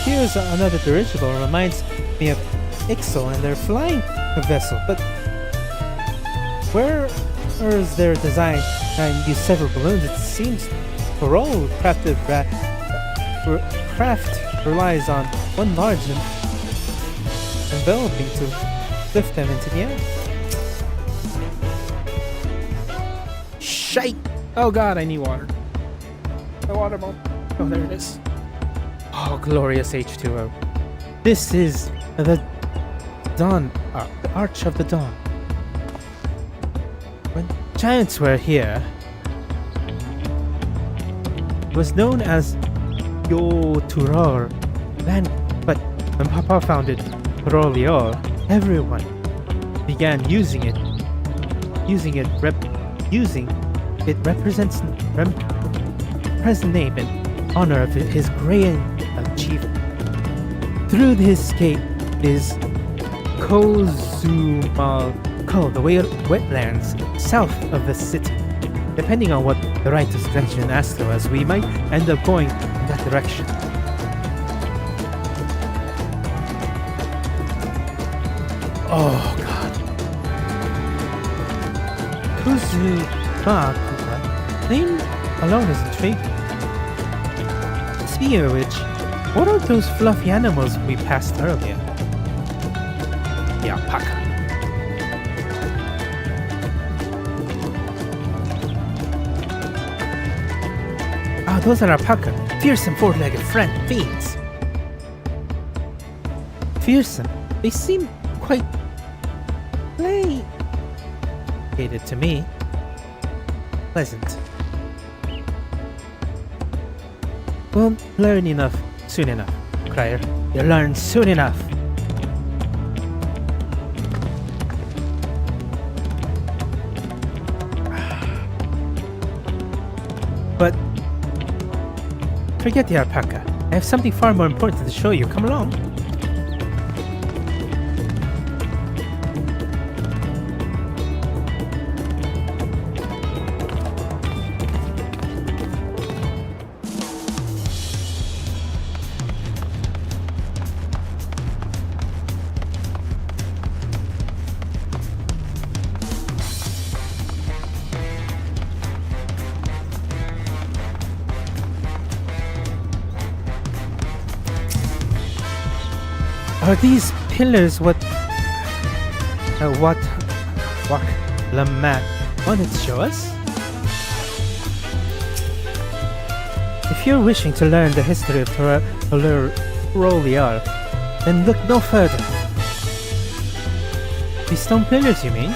Here's another dirigible. Reminds me of XIV and their flying vessel, but where is their design and use several balloons? It seems Parole craft relies on one large enveloping to lift them into the air. Shite! Oh god, I need water. The water bottle. Oh, there it is. Oh, glorious H2O. This is the Dawn, the Arch of the Dawn. When giants were here, it was known as Yo-Turor land, but when Papa founded Rolior, everyone began using it represents present name in honor of his great achievement. Through his gate is Kozumal-ko, the wetlands south of the city. Depending on what the right extension asks of us, we might end up going in that direction. Oh god. Kozumal-ko, name alone is intriguing. Speaking of which, what are those fluffy animals we passed earlier? The alpaca. Ah, those are alpaca. Fearsome four-legged fiends. Fearsome. They seem quite hated to me. Pleasant. We'll learn enough soon enough, Crier. You'll learn soon enough. But forget the alpaca. I have something far more important to show you. Come along. Are these pillars what Lamat wanted to show us? If you're wishing to learn the history of Roliar, then look no further. These stone pillars, you mean?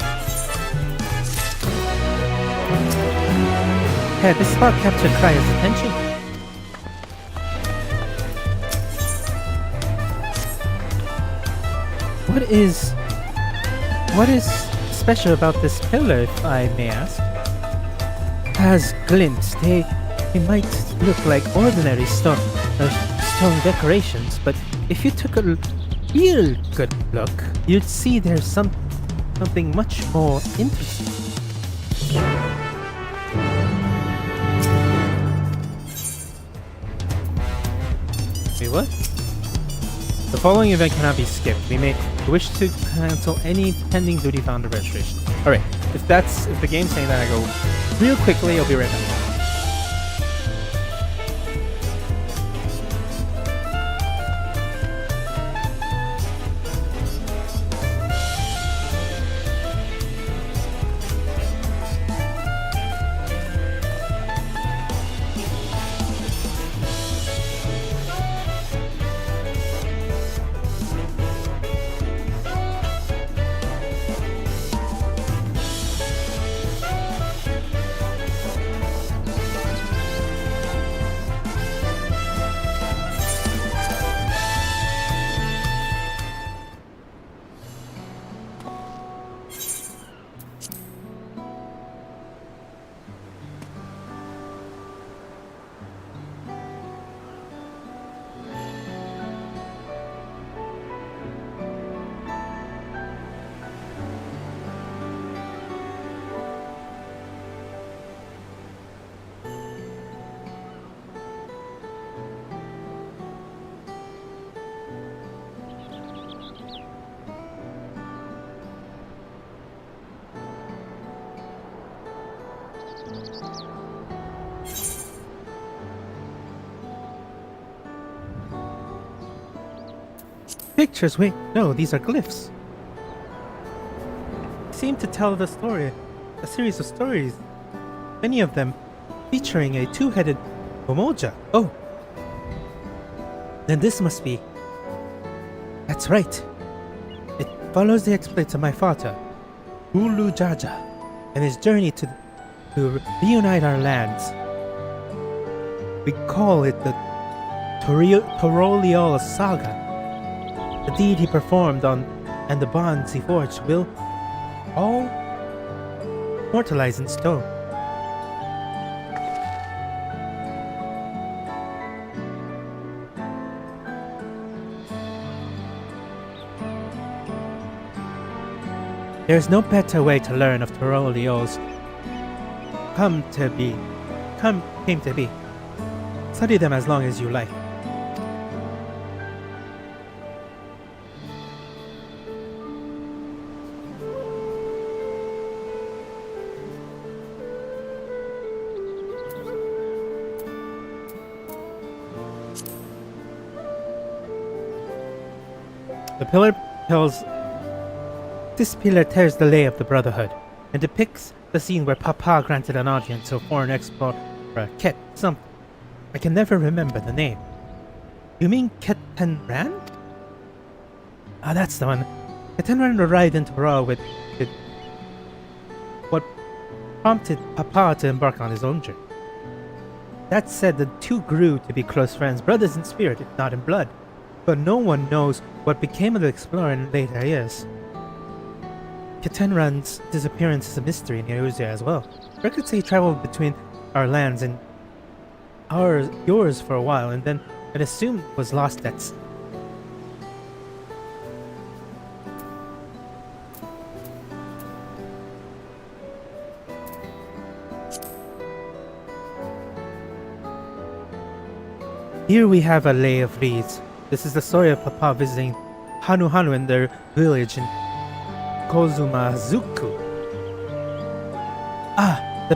Yeah, this spot captured Kaya's attention. What is special about this pillar, if I may ask? Has glints. They might look like ordinary stone decorations, but if you took a real good look, you'd see there's something much more interesting. what? The following event cannot be skipped. We may wish to cancel any pending duty found of registration. Alright, if the game's saying that, I go real quickly, I'll be right back. Pictures? Wait, no, these are glyphs. Seem to tell the story, a series of stories, many of them featuring a two-headed Umoja. Oh, then this must be. That's right. It follows the exploits of my father, Ulu Jaja, and his journey to reunite our lands. We call it the Toroliol Saga. The deed he performed and the bonds he forged will all immortalized in stone. There is no better way to learn of Toroliol's came to be. Study them as long as you like. This pillar tells the lay of the Brotherhood and depicts the scene where Papa granted an audience to a foreign explorer, Ket something. I can never remember the name. You mean Ketenran? Ah, that's the one. Ketenran arrived in Toral with what prompted Papa to embark on his own journey. That said, the two grew to be close friends, brothers in spirit, if not in blood. But no one knows what became of the explorer in later years. Ketenran's disappearance is a mystery in Eorzea as well. Records say he traveled between our lands and yours for a while, and then it assumed was lost at sea. Here we have a lay of reeds. This is the story of Papa visiting Hanu in their village in Kozumazuku. The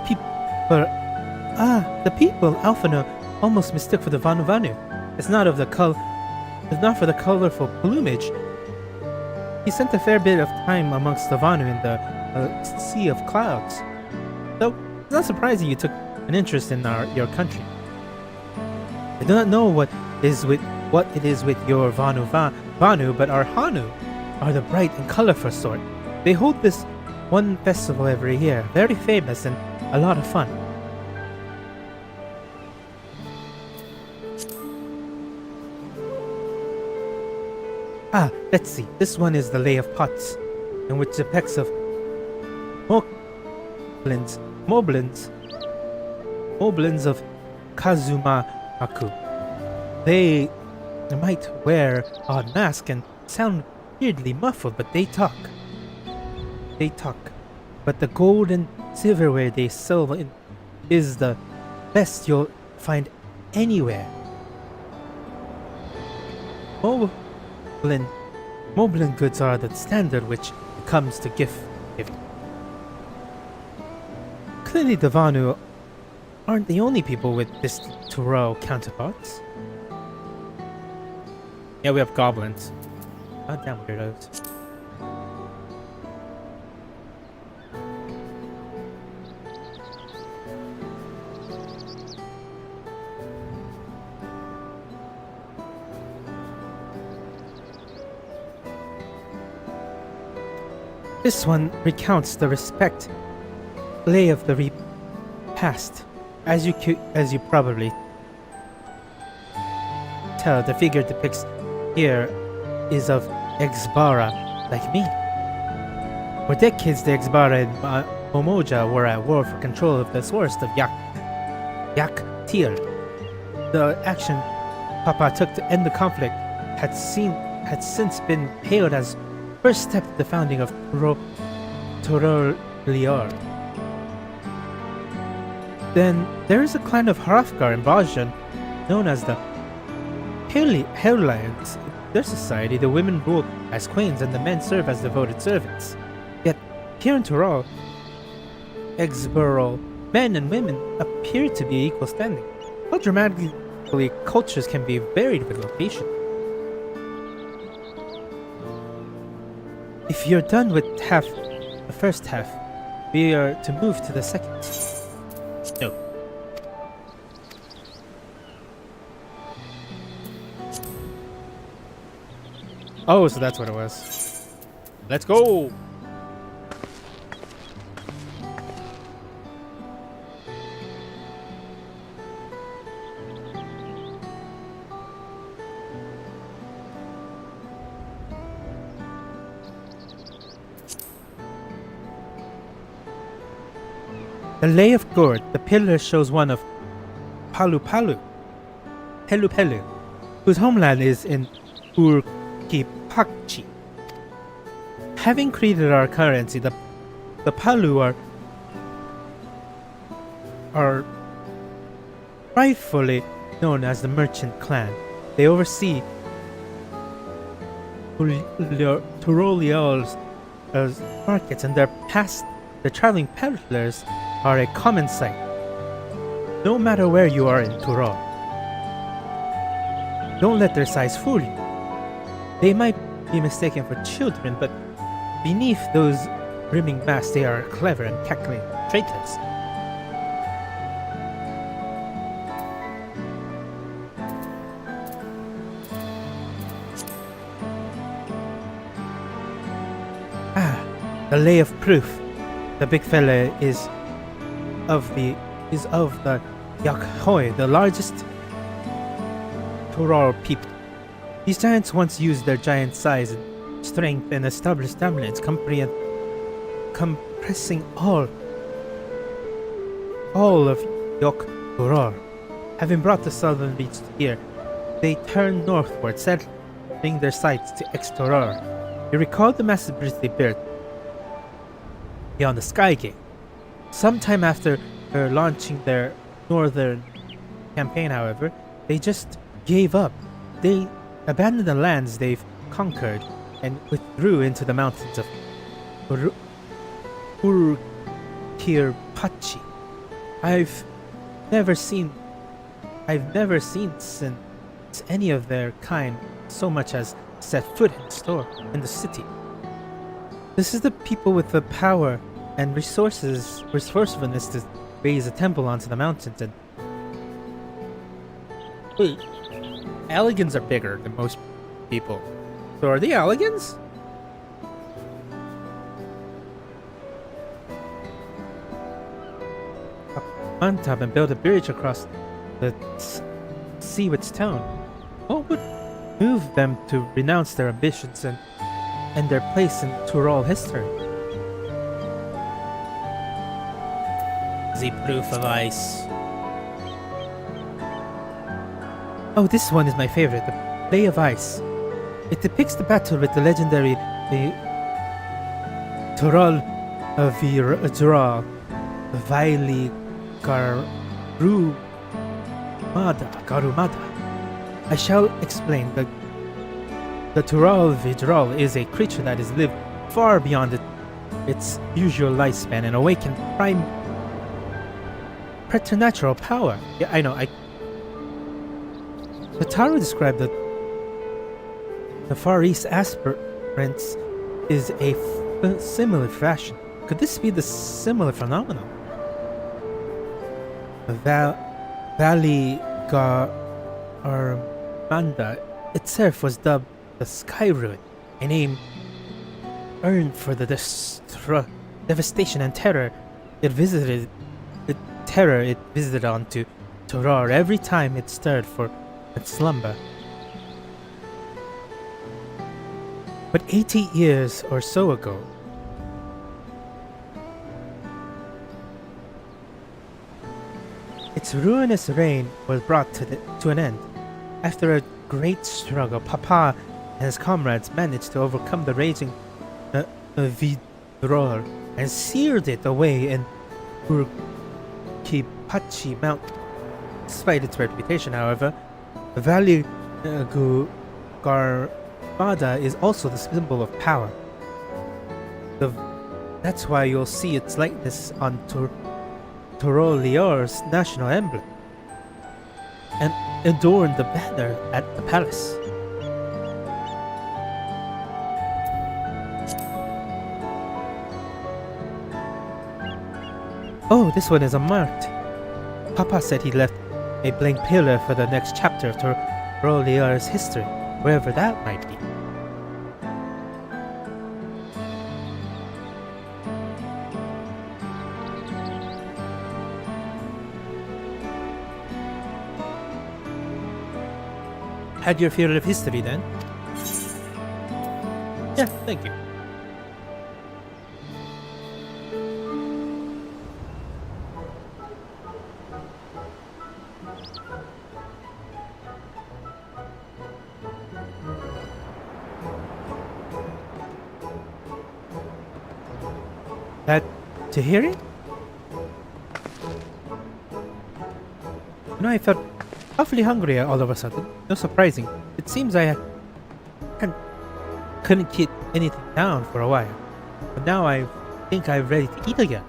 people Alphino almost mistook for the Vanu. It's not for the colorful plumage. He spent a fair bit of time amongst the Vanu in the sea of clouds. Though it's not surprising you took an interest in your country. I do not know what it is with your Vanu, but our Hanu are the bright and colorful sort. They hold this one festival every year, very famous and a lot of fun. Let's see. This one is the Lay of Pots, in which depicts of moblins of Kazuma-aku. They might wear odd masks and sound weirdly muffled, but they talk. But the gold and silverware they sell is the best you'll find anywhere. Moblin goods are the standard which comes to gift giving. Clearly the Vanu aren't the only people with this Turo counterparts. Yeah, we have goblins. Goddamn weirdos. This one recounts the respect lay of the repast. As you probably tell, the figure depicts here is of Exbara, like me. For decades, the Exbara and Momoja were at war for control of the source of Yak-Tir. The action Papa took to end the conflict had since been hailed as first step to the founding of Torolior. Then there is a clan of Harafgar in Bajan known as the Hellions. In their society, the women rule as queens and the men serve as devoted servants. Yet, here in Tural, Exburl, men and women appear to be equal standing. How dramatically cultures can be varied with location. If you're done with the first half, we are to move to the second. No. Oh, so that's what it was. Let's go! The Lay of Gord, the pillar shows one of Pelu, whose homeland is in Urkipakchi. Having created our currency, the Palu are rightfully known as the merchant clan. They oversee Turolial's markets, and their traveling peddlers are a common sight, no matter where you are in Turol. Don't let their size fool you. They might be mistaken for children, but beneath those brimming masks, they are clever and cackling traitors. The Lay of Proof. The big fella is of the Yakhoi, the largest Tural people. These giants once used their giant size and strength and established dominance, compressing all of Yok Tural. Having brought the southern reach to here, they turned northward, setting their sights to Extorar. You recall the massive bridge they built beyond the Sky Gate. Sometime after launching their northern campaign, however, they just gave up. They abandoned the lands they've conquered and withdrew into the mountains of Urkirpachi. I've never seen since any of their kind so much as set foot in the city. This is the people with the power and resourcefulness to raise a temple onto the mountains. And wait, Alligans are bigger than most people. So are they Alligans? Mantab and build a bridge across the sea with stone. What would move them to renounce their ambitions and their place in Tural history? The proof of ice. Oh, this one is my favorite, the Play of Ice. It depicts the battle with the legendary Tural Virajra Vaili Garumada. I shall explain. The The Tural Vidral is a creature that has lived far beyond its usual lifespan and awakened preternatural power. Yeah, I know. The Taro described the Far East aspirants is a similar fashion. Could this be the similar phenomenon? Valley Garmanda itself was dubbed the Sky Ruin, a name earned for the devastation and terror it visited onto Turar every time it stirred for its slumber. But 80 years or so ago, its ruinous reign was brought to an end. After a great struggle, Papa and his comrades managed to overcome the raging Vidror and seared it away in Urkipachi Mountain. Despite its reputation, however, Valley Garmada is also the symbol of power. That's why you'll see its likeness on Torolior's national emblem and adorn the banner at the palace. Oh, this one is unmarked. Papa said he left a blank pillar for the next chapter of Torolior's history, wherever that might be. Had your field of history then? Yeah, thank you. That to hear it? You know, I felt awfully hungry all of a sudden. No surprising. It seems I couldn't keep anything down for a while. But now I think I'm ready to eat again.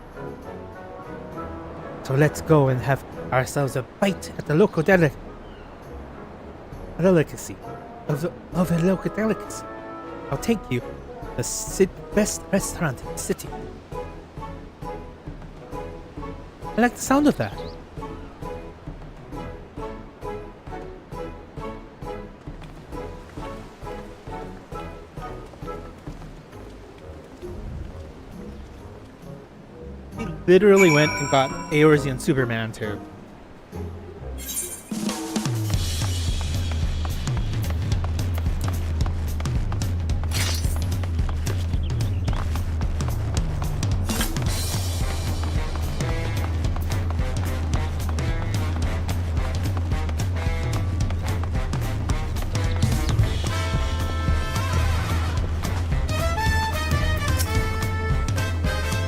So let's go and have ourselves a bite at the local delicacy. Of a local delicacy. I'll take you to the best restaurant in the city. I like the sound of that. He literally went and got Eorzean Superman too.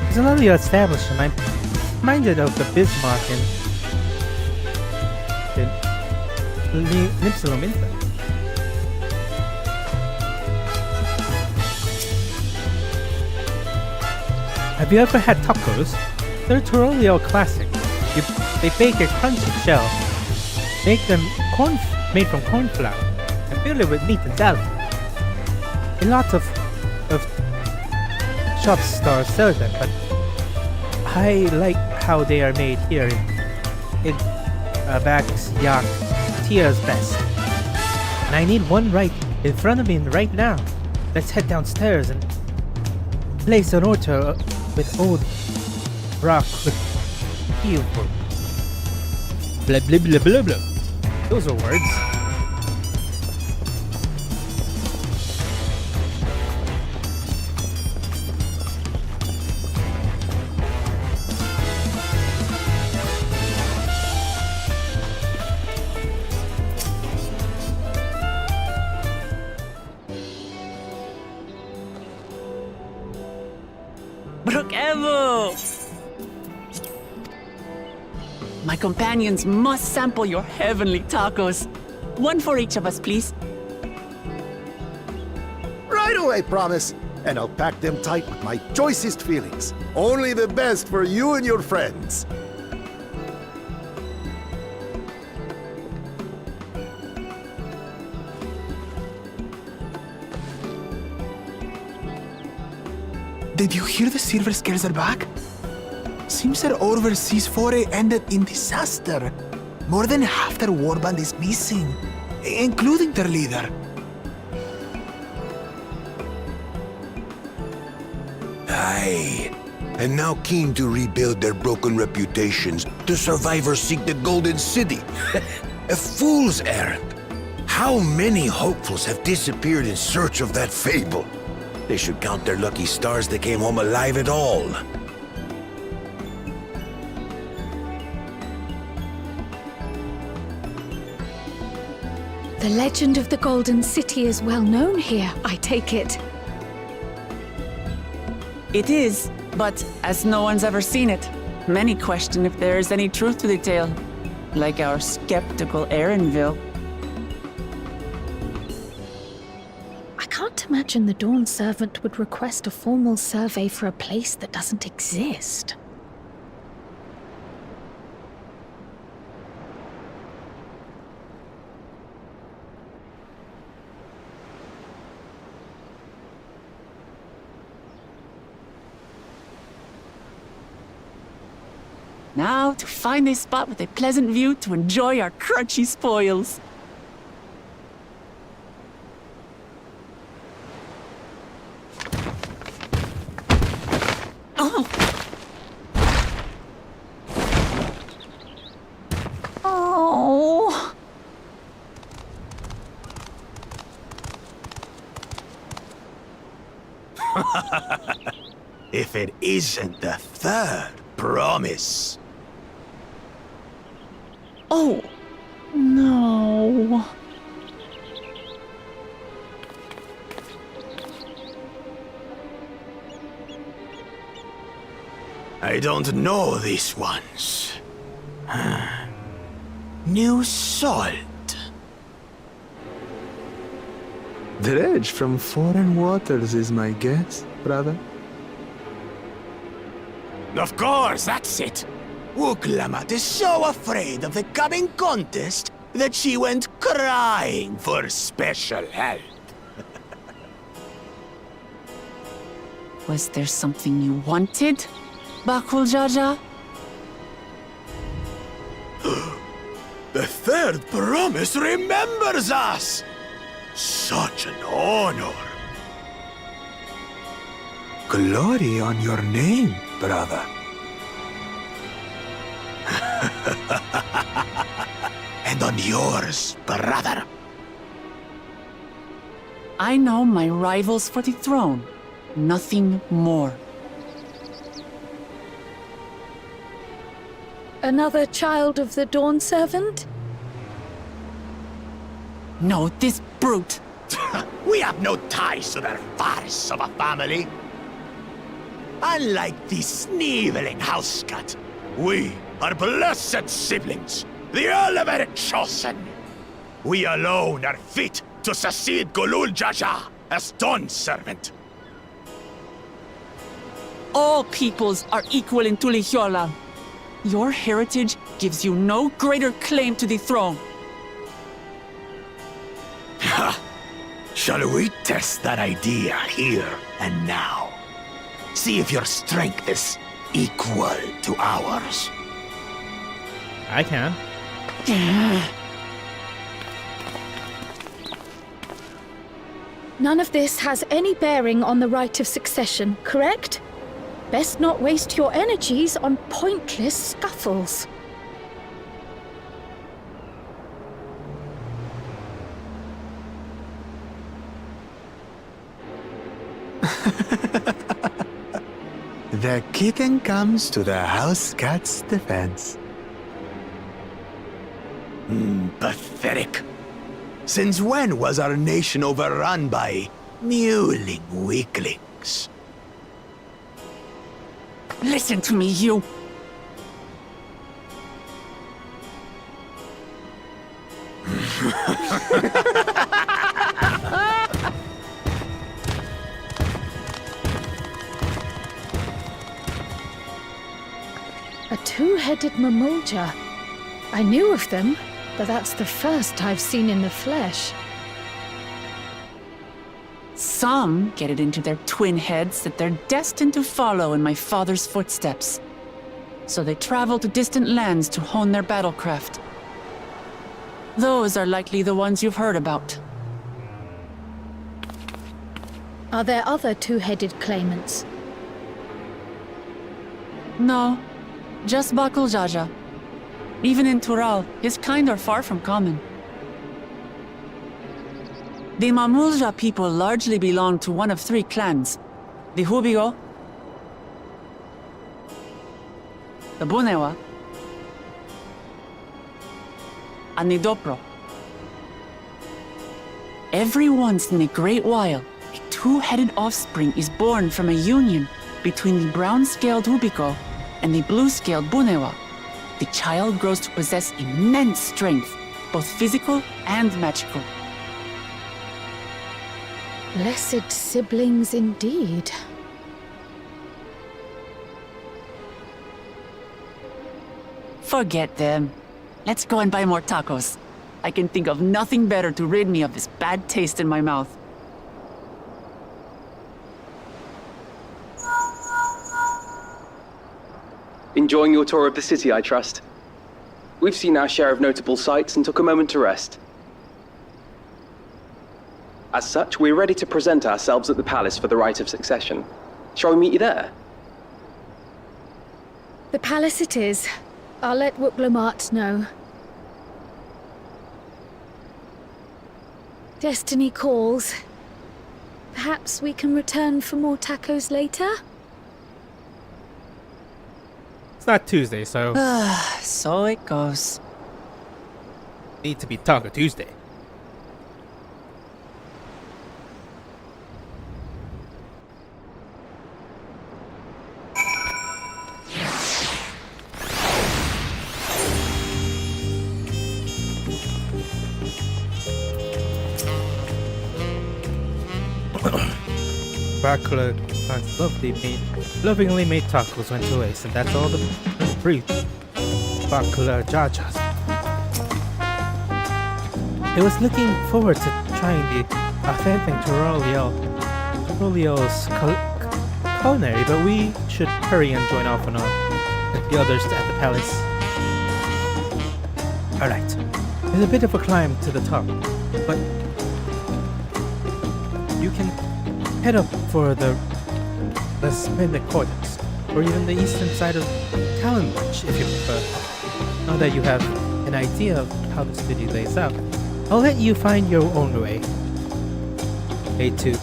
It's a lovely establishment. I'm reminded of the Bismarck in Nipsalum Infant. Have you ever had tacos? They're Torolio classic. They bake a crunchy shell, make them made from corn flour, and fill it with meat and salad. A lot of shop stores sell them, but I like how they are made here in Baxiak Tia's best. And I need one right in front of me right now. Let's head downstairs and place an order with old rock with heel for blah blah blah blah blah. Those are words. Brookevo! My companions must sample your heavenly tacos. One for each of us, please. I promise. And I'll pack them tight with my choicest feelings. Only the best for you and your friends. Did you hear the Silver Scales are back? Seems their overseas foray ended in disaster. More than half their warband is missing, including their leader. Aye. And now keen to rebuild their broken reputations, the survivors seek the Golden City. A fool's errand. How many hopefuls have disappeared in search of that fable? They should count their lucky stars they came home alive at all. The legend of the Golden City is well known here, I take it. It is, but as no one's ever seen it, many question if there is any truth to the tale. Like our skeptical Erinville. I can't imagine the Dawn Servant would request a formal survey for a place that doesn't exist. Now to find a spot with a pleasant view to enjoy our crunchy spoils. Oh! Oh! If it isn't the third promise. Oh, no. I don't know these ones. New salt. Dredge from foreign waters is my guess, brother. Of course, that's it. Wuklamat is so afraid of the coming contest that she went crying for special help. Was there something you wanted, Bakul Jaja? The third promise remembers us! Such an honor! Glory on your name, brother. And on yours, brother. I know my rivals for the throne. Nothing more. Another child of the Dawn Servant? No, this brute. We have no ties to their farce of a family. Unlike the sneeveling housecut, we are blessed siblings, the elevated chosen. We alone are fit to succeed Golul Jaja as Dawn Servant. All peoples are equal in Tulihiola. Your heritage gives you no greater claim to the throne. Ha! Shall we test that idea here and now? See if your strength is equal to ours. I can. None of this has any bearing on the right of succession, correct? Best not waste your energies on pointless scuffles. The kitten comes to the house cat's defense. Pathetic. Since when was our nation overrun by mewling weaklings? Listen to me, you. A two-headed Mamulja. I knew of them, but that's the first I've seen in the flesh. Some get it into their twin heads that they're destined to follow in my father's footsteps. So they travel to distant lands to hone their battlecraft. Those are likely the ones you've heard about. Are there other two-headed claimants? No, just Bakul Jaja. Even in Tural, his kind are far from common. The Mamulja people largely belong to one of three clans. The Hubigo, the Bunewa, and the Dopro. Every once in a great while, a two-headed offspring is born from a union between the brown-scaled Hubigo and the blue-scaled Bunewa. The child grows to possess immense strength, both physical and magical. Blessed siblings indeed. Forget them. Let's go and buy more tacos. I can think of nothing better to rid me of this bad taste in my mouth. Enjoying your tour of the city, I trust. We've seen our share of notable sights and took a moment to rest. As such, we're ready to present ourselves at the palace for the rite of succession. Shall we meet you there? The palace it is. I'll let Wuklamart know. Destiny calls. Perhaps we can return for more tacos later? It's not Tuesday, so So it goes. need to be Taco Tuesday. Bakula lovingly made tacos went to waste, and that's all the fruit. Bakula Jajas. I was looking forward to trying the authentic Turolial's culinary, but we should hurry and join off on the others at the palace. Alright, there's a bit of a climb to the top, but you can head up for the splendid quarters, or even the eastern side of Talonbridge if you prefer. Now that you have an idea of how the city lays out, I'll let you find your own way. A2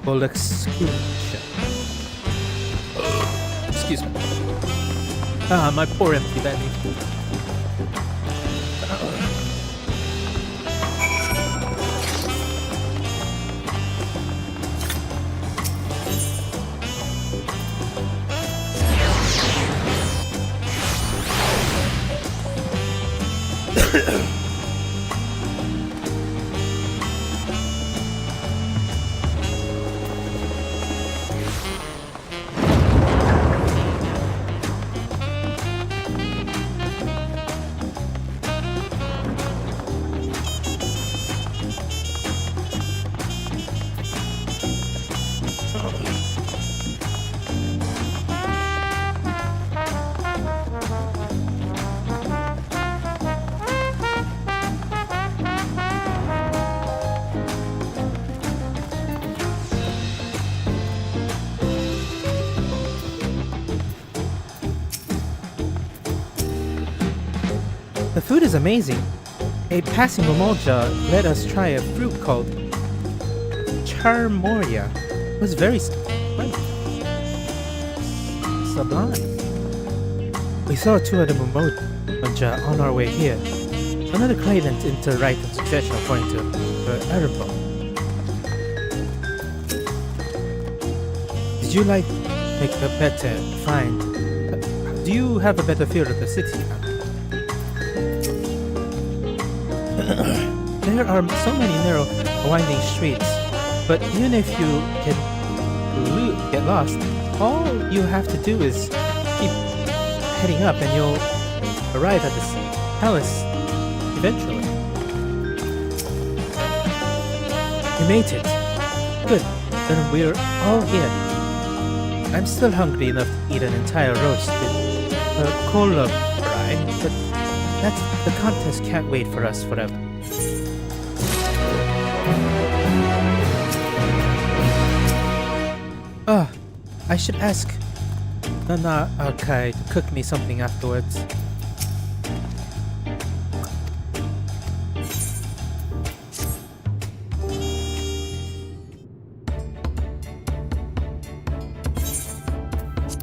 full exclusion. Excuse me. Ah, my poor empty belly. The food is amazing. A passing Momolja let us try a fruit called Charmoria. It was very sublime. We saw two other Momolja on our way here. Another claimant into right of succession according to the article. Did you make a better find? Do you have a better feel of the city now? There are so many narrow, winding streets, but even if you get lost, all you have to do is keep heading up and you'll arrive at this palace eventually. You made it. Good. Then we're all here. I'm still hungry enough to eat an entire roasted kola fry, but the contest can't wait for us forever. I should ask Nana Arkai to cook me something afterwards.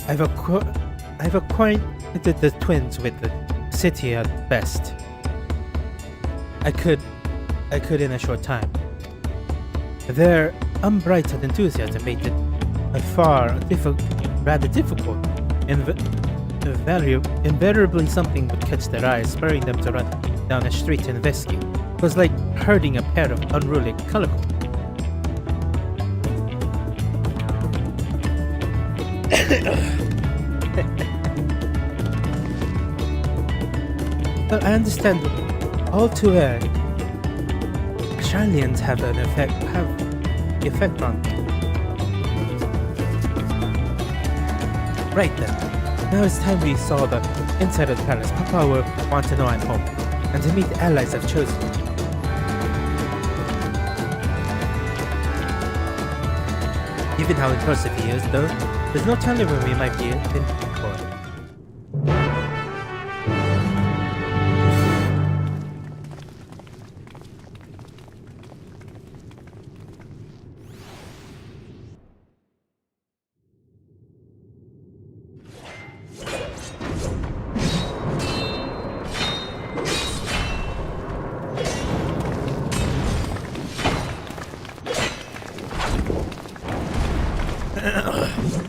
I've acquainted the twins with the city at best. I could in a short time. Their unbridled enthusiasm made it rather difficult. Invariably something would catch their eyes, spurring them to run down a street to investigate. It was like herding a pair of unruly calico. But I understand all too well. Charlians have the effect on me. Right then. Now it's time we saw the inside of the palace. Papa will want to know I'm home, and to meet the allies I've chosen. Given how impulsive he is, though, there's no telling when we might be in for.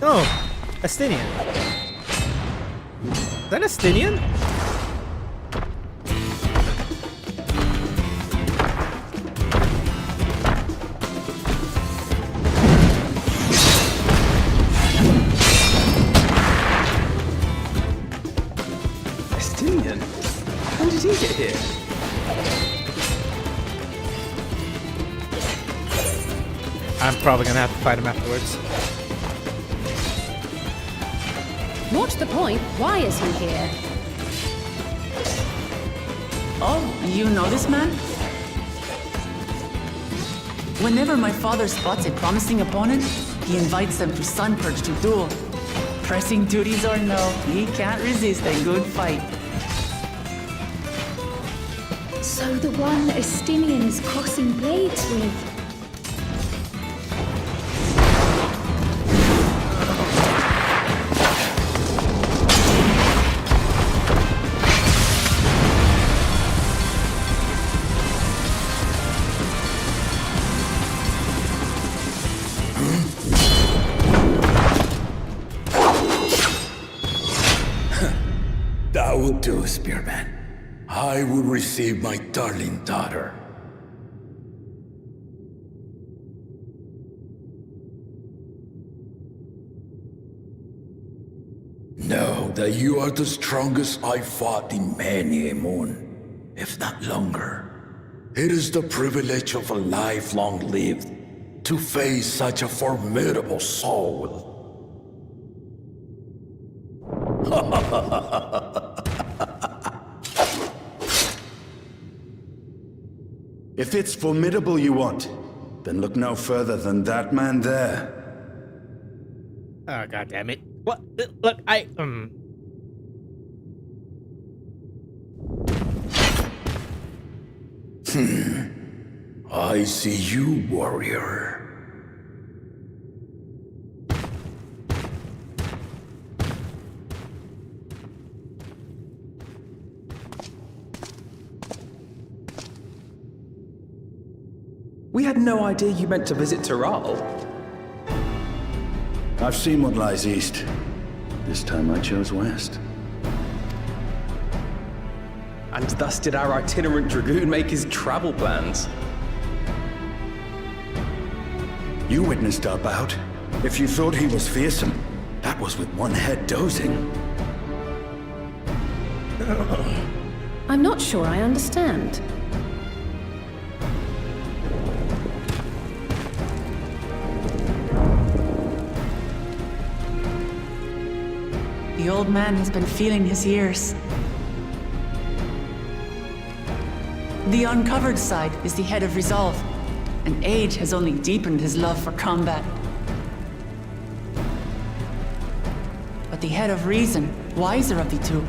Oh, Astinian. Is that Astinian? Astinian? How did he get here? I'm probably gonna have to fight him afterwards. More to the point, why is he here? Oh, you know this man? Whenever my father spots a promising opponent, he invites them to Sunpurge to duel. Pressing duties or no, he can't resist a good fight. So the one Astinian is crossing blades with. That will do, Spearman. I will receive my darling daughter. Know that you are the strongest I fought in many a moon, if not longer. It is the privilege of a life long lived to face such a formidable soul. If it's formidable you want, then look no further than that man there. Oh, god damn it. What? Look, I I see you, warrior. We had no idea you meant to visit Toral. I've seen what lies east. This time I chose west. And thus did our itinerant dragoon make his travel plans. You witnessed our bout. If you thought he was fearsome, that was with one head dozing. I'm not sure I understand. The old man has been feeling his years. The uncovered side is the head of resolve, and age has only deepened his love for combat. But the head of reason, wiser of the two,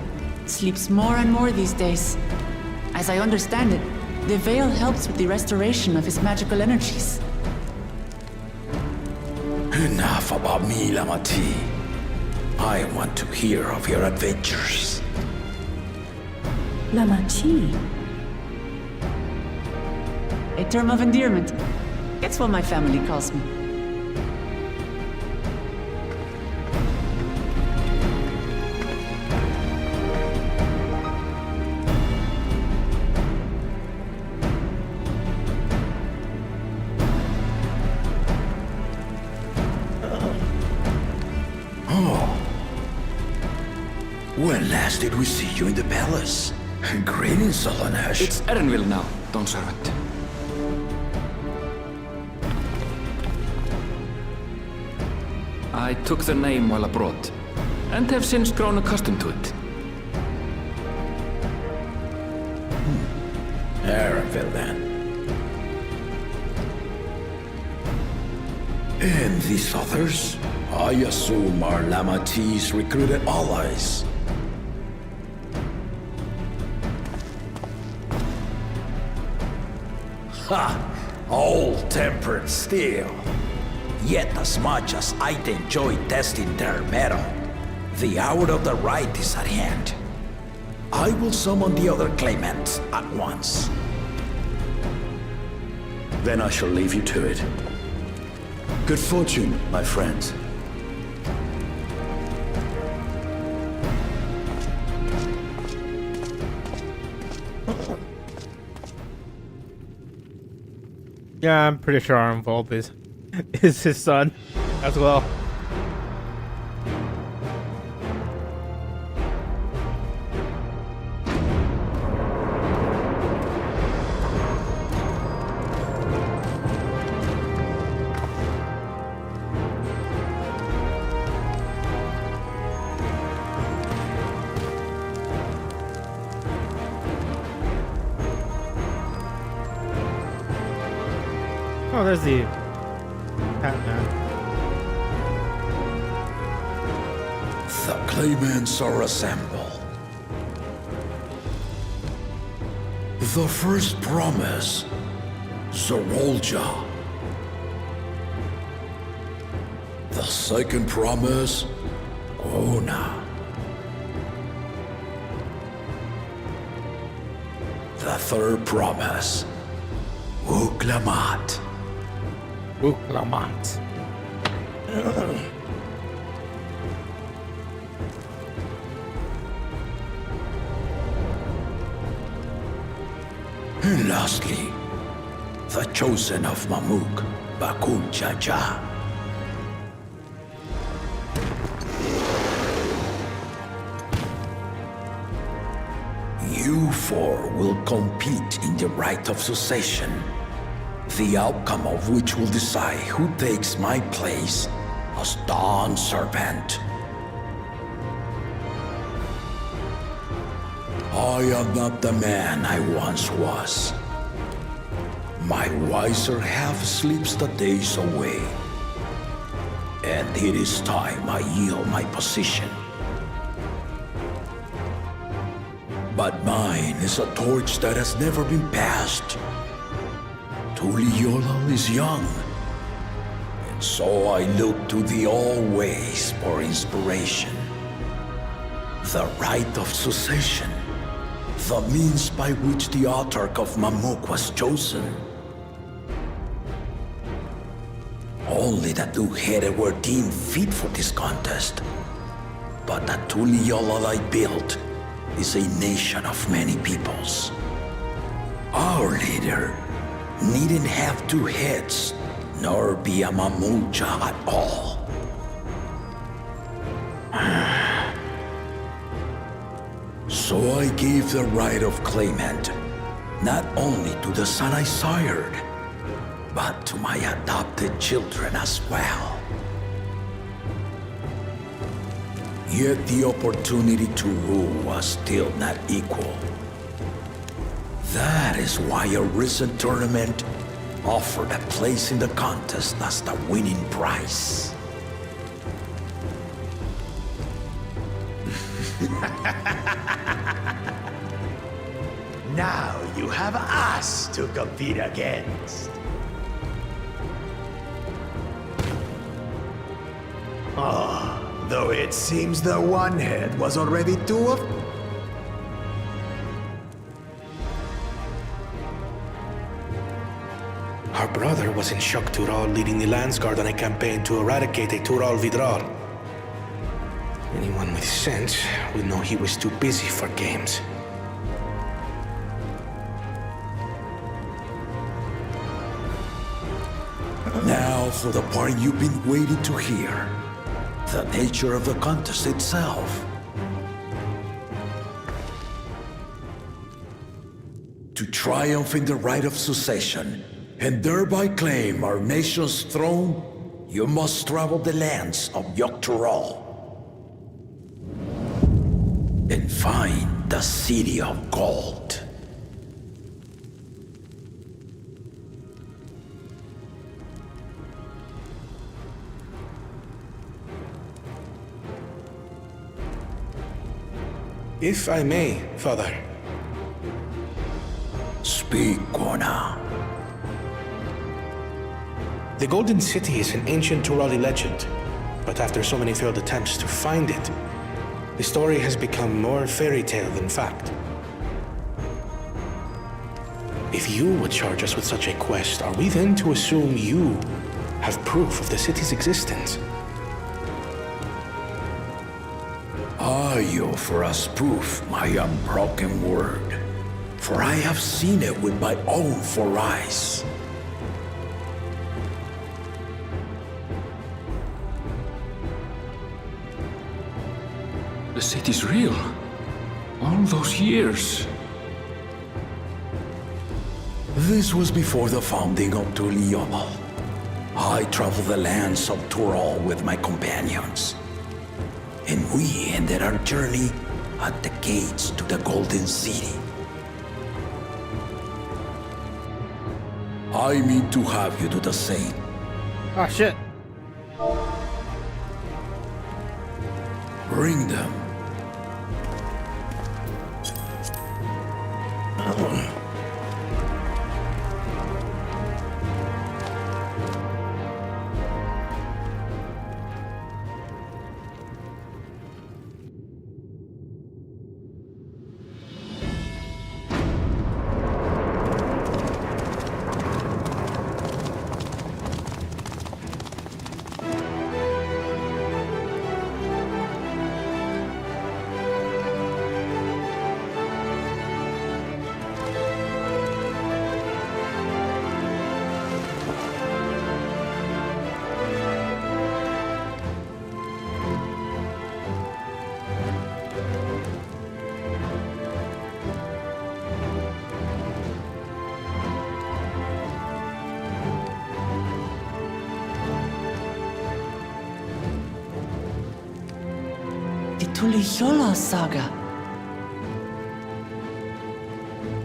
sleeps more and more these days. As I understand it, the veil helps with the restoration of his magical energies. Enough about me, Lamati. I want to hear of your adventures. Lamati. A term of endearment. It's what my family calls me. When last did we see you in the palace? Greetings, Solonesh. It's Erenville now, Dawn Servant. I took the name while abroad, and have since grown accustomed to it. Erenville, then. And these others? I assume are Lamati's recruited allies. Ha! All-tempered steel. Yet as much as I'd enjoy testing their metal, the hour of the right is at hand. I will summon the other claimants at once. Then I shall leave you to it. Good fortune, my friends. Yeah, I'm pretty sure Armvolb is his son as well. Oh, there's the Batman. The claimants are assembled. The first promise, Zorolja. The second promise, Ona. The third promise, Uklamat. Uklamat. And lastly, the chosen of Mamuk, Bakun Jaja. You four will compete in the rite of succession, the outcome of which will decide who takes my place as Dawn Servant. I am not the man I once was. My wiser half sleeps the days away, and it is time I yield my position. But mine is a torch that has never been passed. Tuliyola is young, and so I look to the always for inspiration. The rite of succession, the means by which the autarch of Mamuk was chosen. Only the two-headed were deemed fit for this contest, but the Tuliyola I built is a nation of many peoples. Our leader needn't have two heads, nor be a Mamulja at all. So I gave the right of claimant, not only to the son I sired, but to my adopted children as well. Yet the opportunity to rule was still not equal. That is why a recent tournament offered a place in the contest as the winning prize. Now you have us to compete against. Though it seems the one head was already two of... Our brother was in Shok Tural leading the Landsguard on a campaign to eradicate a Tural Vidral. Anyone with sense would know he was too busy for games. Now for the part you've been waiting to hear. The nature of the contest itself. To triumph in the right of succession, and thereby claim our nation's throne, you must travel the lands of Yogg-Tural and find the City of Gold. If I may, Father. Speak, Kona. The Golden City is an ancient Turali legend, but after so many failed attempts to find it, the story has become more fairy tale than fact. If you would charge us with such a quest, are we then to assume you have proof of the city's existence? I offer as proof my unbroken word, for I have seen it with my own 4 eyes. The city's real. All those years. This was before the founding of Tuliyomo. I traveled the lands of Tural with my companions. And we ended our journey at the gates to the Golden City. I mean to have you do the same. Ah, shit. Bring them. Tuliyola saga.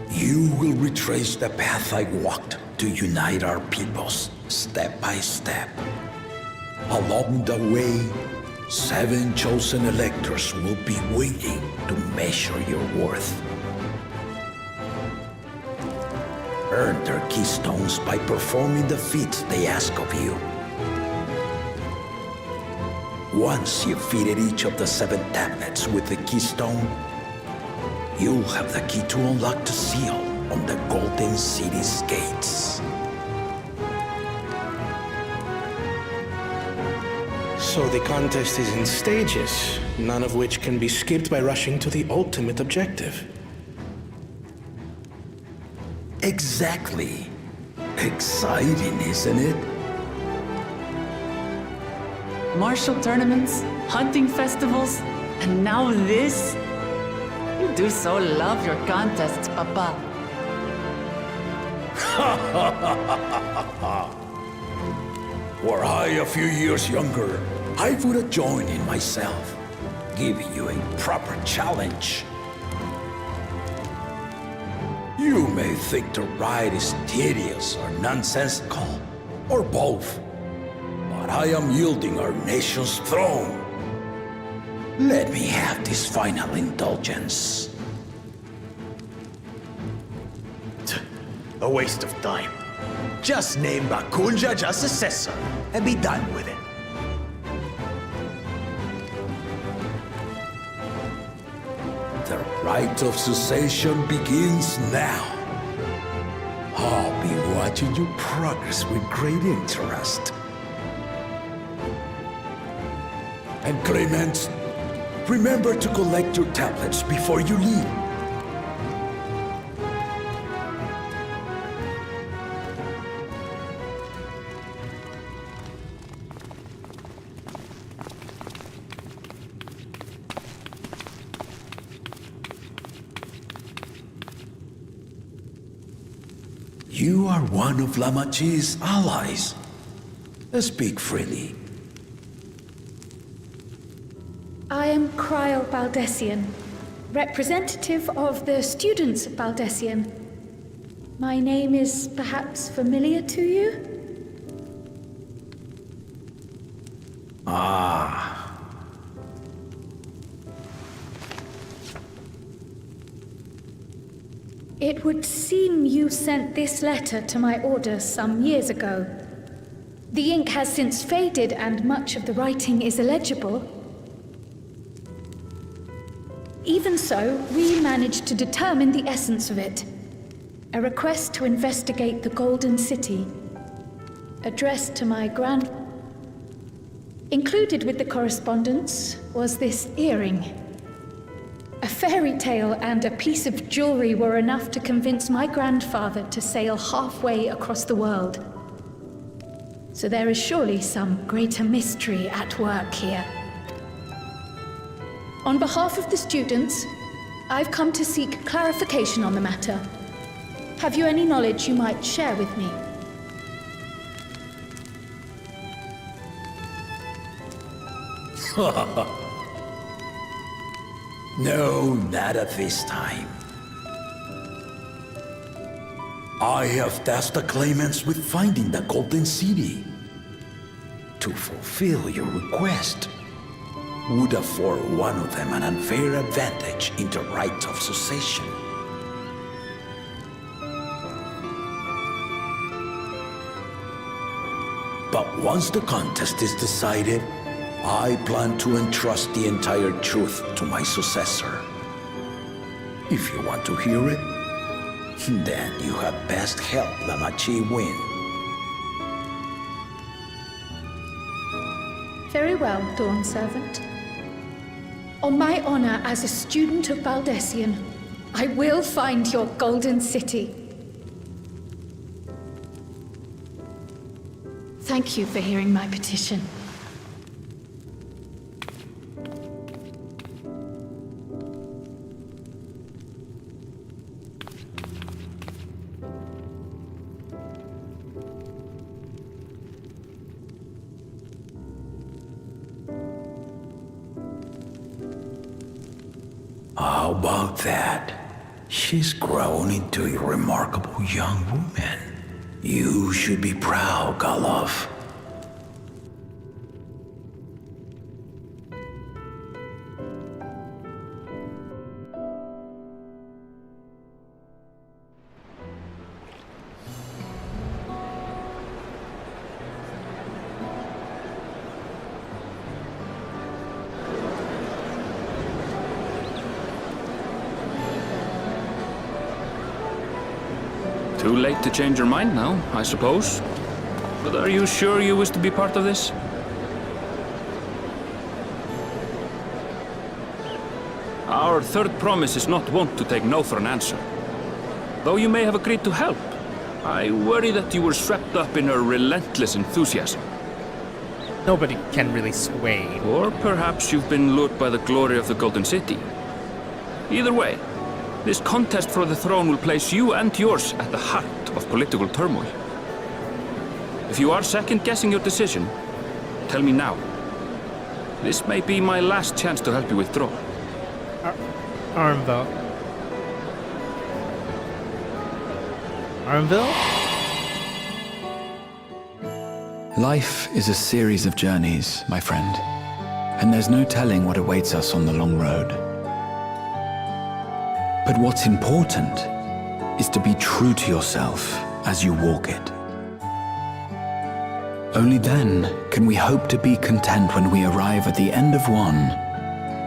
You will retrace the path I walked to unite our peoples, step by step. Along the way, 7 chosen electors will be waiting to measure your worth. Earn their keystones by performing the feats they ask of you. Once you've fitted each of the 7 tablets with the keystone, you'll have the key to unlock the seal on the Golden City's gates. So the contest is in stages, none of which can be skipped by rushing to the ultimate objective. Exactly. Exciting, isn't it? Martial tournaments, hunting festivals, and now this? You do so love your contests, Papa. Were I a few years younger, I would have joined in myself, giving you a proper challenge. You may think the ride is tedious or nonsensical, or both, but I am yielding our nation's throne. Let me have this final indulgence. A waste of time. Just name Bakunja just successor and be done with it. The rite of succession begins now. I'll be watching you progress with great interest. And Clemens, remember to collect your tablets before you leave. You are one of Lamachi's allies. Speak freely. I am Kryl Baldessian, representative of the students of Baldessian. My name is perhaps familiar to you? Ah. It would seem you sent this letter to my order some years ago. The ink has since faded and much of the writing is illegible. Even so, we managed to determine the essence of it. A request to investigate the Golden City, addressed to my grand... Included with the correspondence was this earring. A fairy tale and a piece of jewelry were enough to convince my grandfather to sail halfway across the world. So there is surely some greater mystery at work here. On behalf of the students, I've come to seek clarification on the matter. Have you any knowledge you might share with me? No, not at this time. I have tasked the claimants with finding the Golden City. To fulfill your request would afford one of them an unfair advantage in the rite of succession. But once the contest is decided, I plan to entrust the entire truth to my successor. If you want to hear it, then you had best help Lamachi win. Very well, Dawn Servant. On my honor as a student of Baldessian, I will find your Golden City. Thank you for hearing my petition. How about that? She's grown into a remarkable young woman. You should be proud, Galov. Too late to change your mind now, I suppose. But are you sure you wish to be part of this? Our third promise is not wont to take no for an answer. Though you may have agreed to help, I worry that you were swept up in her relentless enthusiasm. Nobody can really sway. Or perhaps you've been lured by the glory of the Golden City. Either way, this contest for the throne will place you and yours at the heart of political turmoil. If you are second-guessing your decision, tell me now. This may be my last chance to help you withdraw. Armville. Armville? Life is a series of journeys, my friend. And there's no telling what awaits us on the long road. But what's important is to be true to yourself as you walk it. Only then can we hope to be content when we arrive at the end of one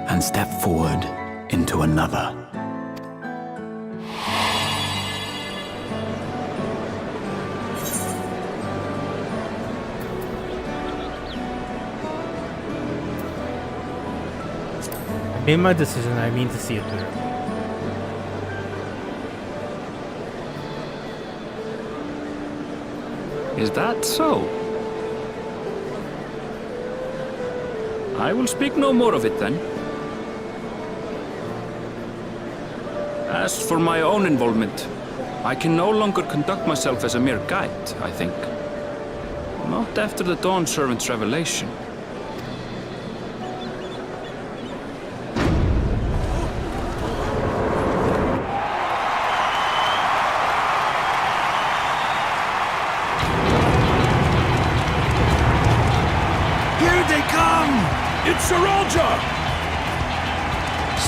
and step forward into another. I made my decision, I mean to see it through. Is that so? I will speak no more of it then. As for my own involvement, I can no longer conduct myself as a mere guide, I think. Not after the Dawn Servant's revelation. It's Saralja!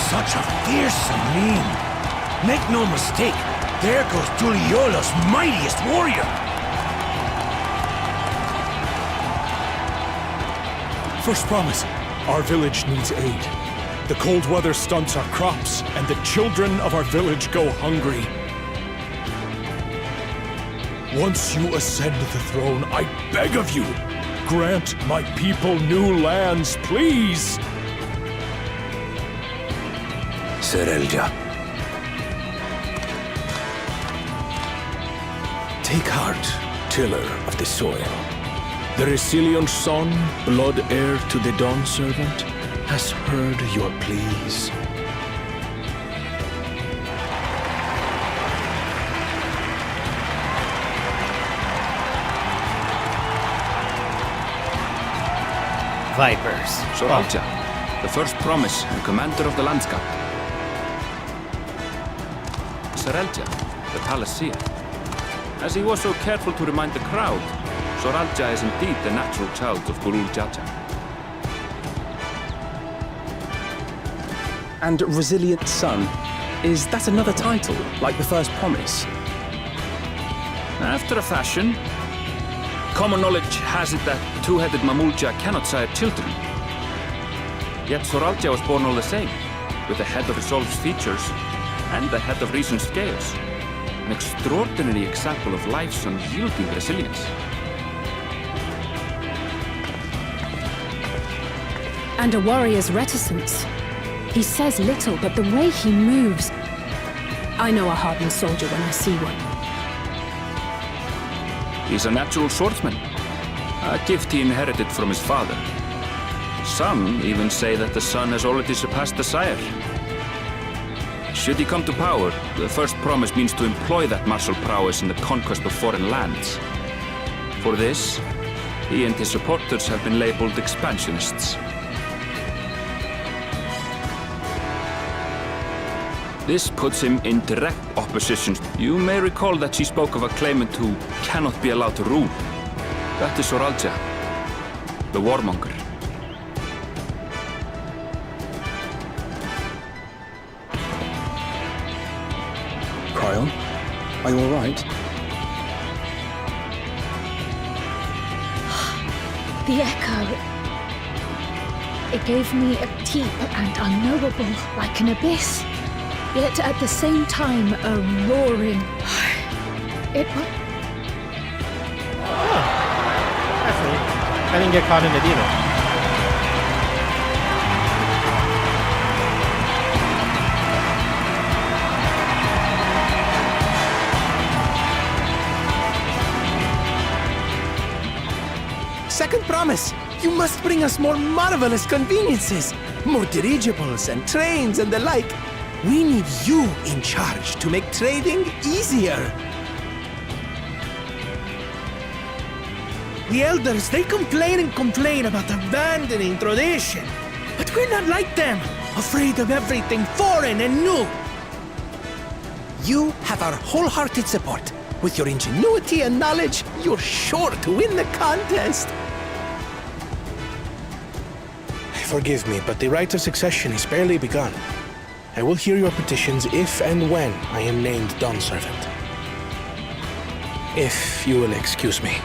Such a fearsome mien. Make no mistake, there goes Tuliola's mightiest warrior. First promise, our village needs aid. The cold weather stunts our crops, and the children of our village go hungry. Once you ascend the throne, I beg of you, grant my people new lands, please! Saralja. Take heart, tiller of the soil. The resilient son, blood heir to the Dawn Servant, has heard your pleas. Vipers. Saralja, the first promise and commander of the landscape. Saralja, the palaceer. As he was so careful to remind the crowd, Saralja is indeed the natural child of Gurul Jaja. And Resilient Son, is that another title, like the first promise? After a fashion. Common knowledge has it that two-headed Mamulja cannot sire children. Yet Saralja was born all the same, with the head of Resolve's features and the head of Reason's scales. An extraordinary example of life's unyielding resilience. And a warrior's reticence. He says little, but the way he moves... I know a hardened soldier when I see one. He's a natural swordsman, a gift he inherited from his father. Some even say that the son has already surpassed the sire. Should he come to power, the first promise means to employ that martial prowess in the conquest of foreign lands. For this, he and his supporters have been labeled expansionists. This puts him in direct opposition. You may recall that she spoke of a claimant who cannot be allowed to rule. That is Saralja, the warmonger. Cryon, are you all right? The echo. It gave me a deep and unknowable, like an abyss. Yet at the same time, a roaring. It was... Actually, I didn't get caught in it either. Second promise, you must bring us more marvelous conveniences. More dirigibles and trains and the like. We need you in charge to make trading easier. The elders, they complain and complain about abandoning tradition. But we're not like them, afraid of everything foreign and new. You have our wholehearted support. With your ingenuity and knowledge, you're sure to win the contest. Forgive me, but the rite of succession is barely begun. I will hear your petitions if and when I am named Dawn Servant. If you will excuse me.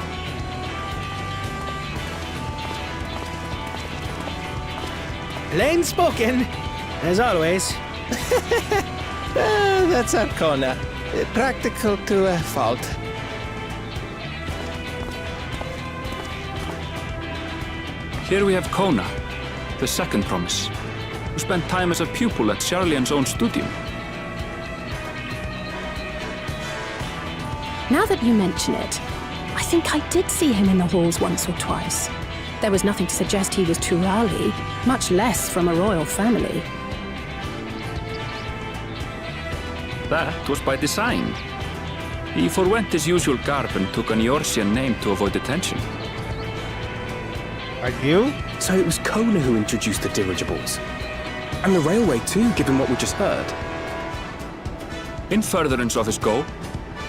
Plain spoken, as always. That's Arcona. Practical to a fault. Here we have Kona, the second promise, who spent time as a pupil at Sharlian's own studio. Now that you mention it, I think I did see him in the halls once or twice. There was nothing to suggest he was Turali, much less from a royal family. That was by design. He forwent his usual garb and took an Eorzean name to avoid attention. Like you? So it was Kona who introduced the dirigibles. And the railway too, given what we just heard. In furtherance of his goal,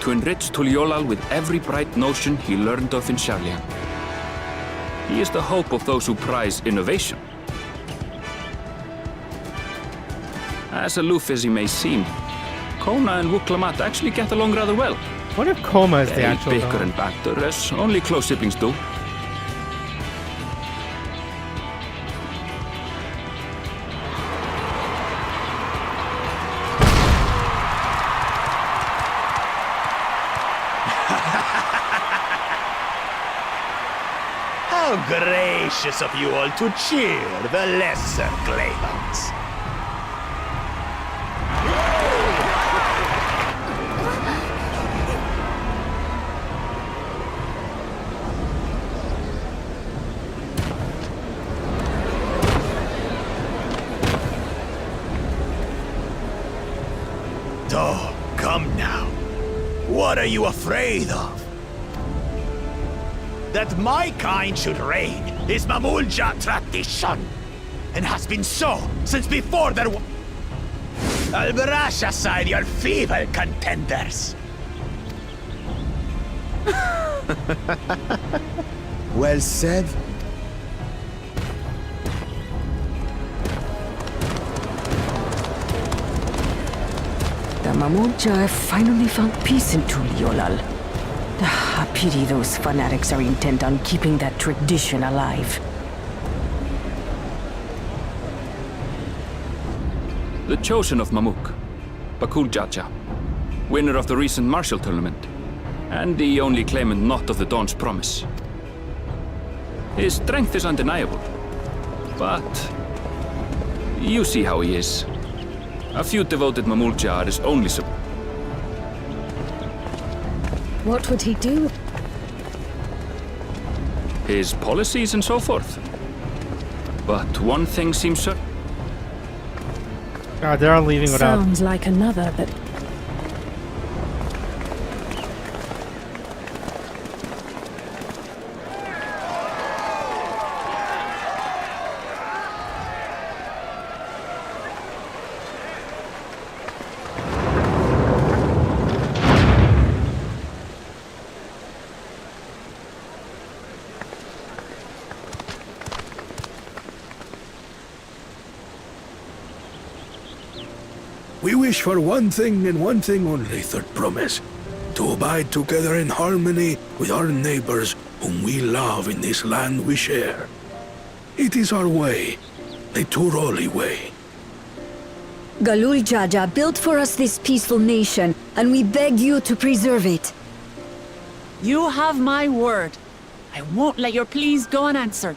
to enrich Tuliolal with every bright notion he learned of in Sharlian. He is the hope of those who prize innovation. As aloof as he may seem, Kona and Wuklamat actually get along rather well. What if Koma is the They actual bicker Dawn? and banter as only close siblings do. How gracious of you all to cheer the lesser Claymans. Oh, come now. What are you afraid of? That my kind should reign is Mamulja tradition, and has been so since before there was. I'll brush aside your feeble contenders. Well said. The Mamulja have finally found peace in Tuliolal. I pity those fanatics are intent on keeping that tradition alive. The chosen of Mamuk, Bakul Jaja, winner of the recent martial tournament, and the only claimant not of the Dawn's promise. His strength is undeniable, but you see how he is. A few devoted Mamulja are his only support. What would he do? His policies and so forth. But one thing seems certain. God, they're all leaving without. Sounds like another, but We wish for one thing and one thing only, third promise. To abide together in harmony with our neighbors whom we love in this land we share. It is our way, the Turali way. Galul Jaja built for us this peaceful nation, and we beg you to preserve it. You have my word. I won't let your pleas go unanswered.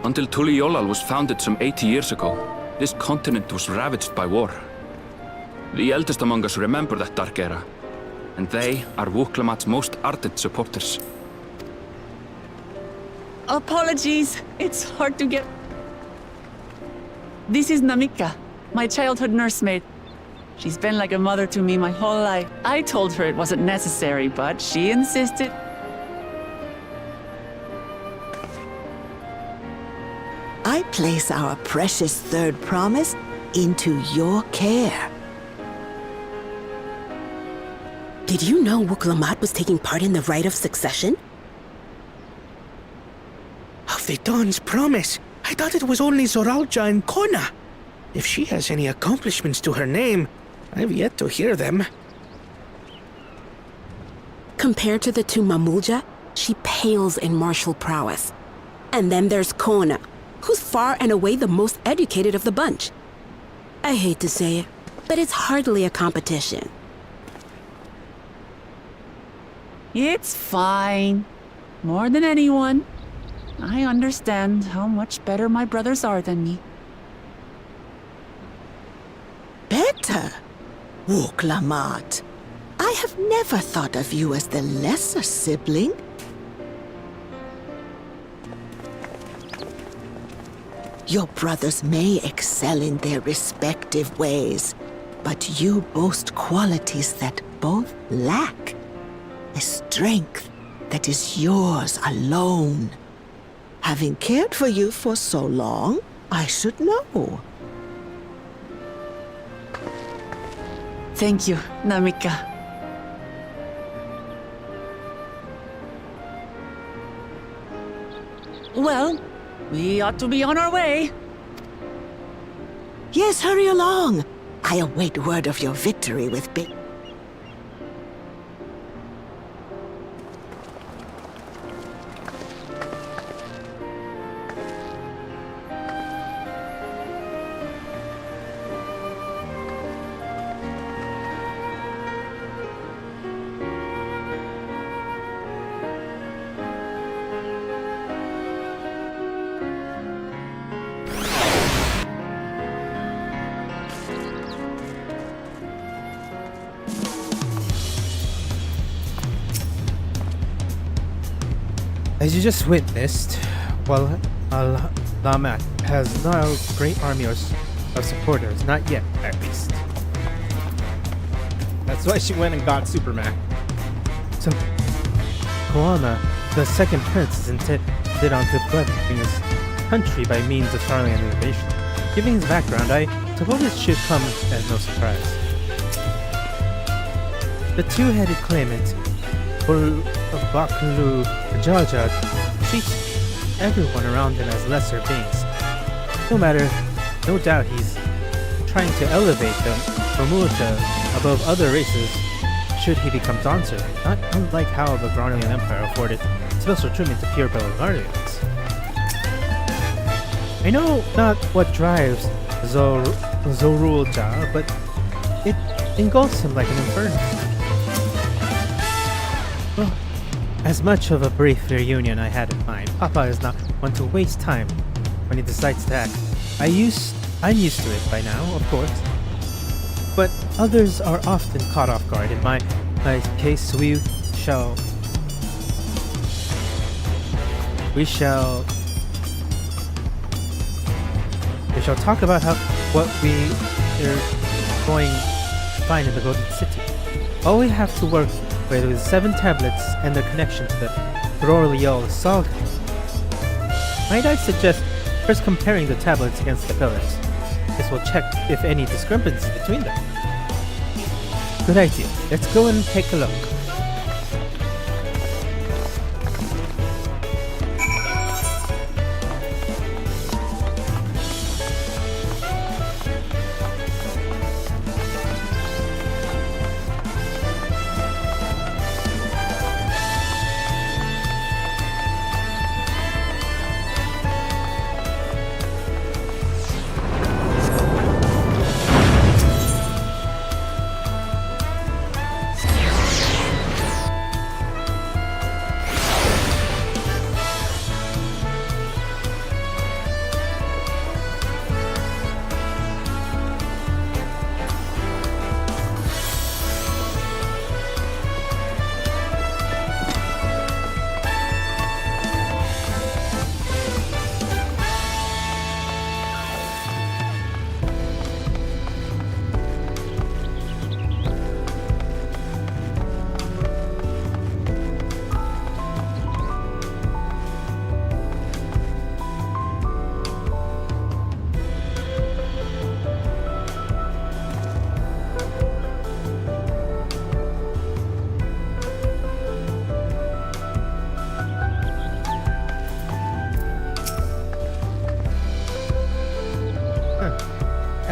Until Tuliolal was founded some 80 years ago, this continent was ravaged by war. The eldest among us remember that dark era, and they are Wuklamat's most ardent supporters. Apologies. It's hard to get... This is Namika, my childhood nursemaid. She's been like a mother to me my whole life. I told her it wasn't necessary, but she insisted. I place our precious third promise into your care. Did you know Wuklamat was taking part in the rite of succession? Of the Dawn's promise? I thought it was only Zoralja and Kona. If she has any accomplishments to her name, I've yet to hear them. Compared to the two Mamulja, she pales in martial prowess. And then there's Kona, who's far and away the most educated of the bunch. I hate to say it, but it's hardly a competition. It's fine. More than anyone. I understand how much better my brothers are than me. Better? Wuklamat, I have never thought of you as the lesser sibling. Your brothers may excel in their respective ways, but you boast qualities that both lack. A strength that is yours alone. Having cared for you for so long, I should know. Thank you, Namika. Well, we ought to be on our way. Yes, hurry along. I await word of your victory with big... As you just witnessed, while Al-Lamat has now a great army of supporters, not yet, at least. That's why she went and got Superman. So, Koana, the second prince, is intended on deploying his country by means of Charlian innovation. Given his background, I suppose it should come as no surprise. The two-headed claimant, Baklu Jaja, treats everyone around him as lesser beings. No doubt he's trying to elevate the Mamulja above other races should he become Dawntrail, not unlike how the Granian Empire afforded special treatment to pure Belgarians. I know not what drives Zorulja, but it engulfs him like an inferno. Well, as much of a brief reunion I had in mind, Papa is not one to waste time when he decides to act. I'm used to it by now, of course, but others are often caught off guard. In my case, we shall talk about what we are going to find in the Golden City. All we have to work with is 7 tablets and their connection to the Tsohg. Might I suggest first comparing the tablets against the pillars? This will check if any discrepancies between them. Good idea. Let's go and take a look.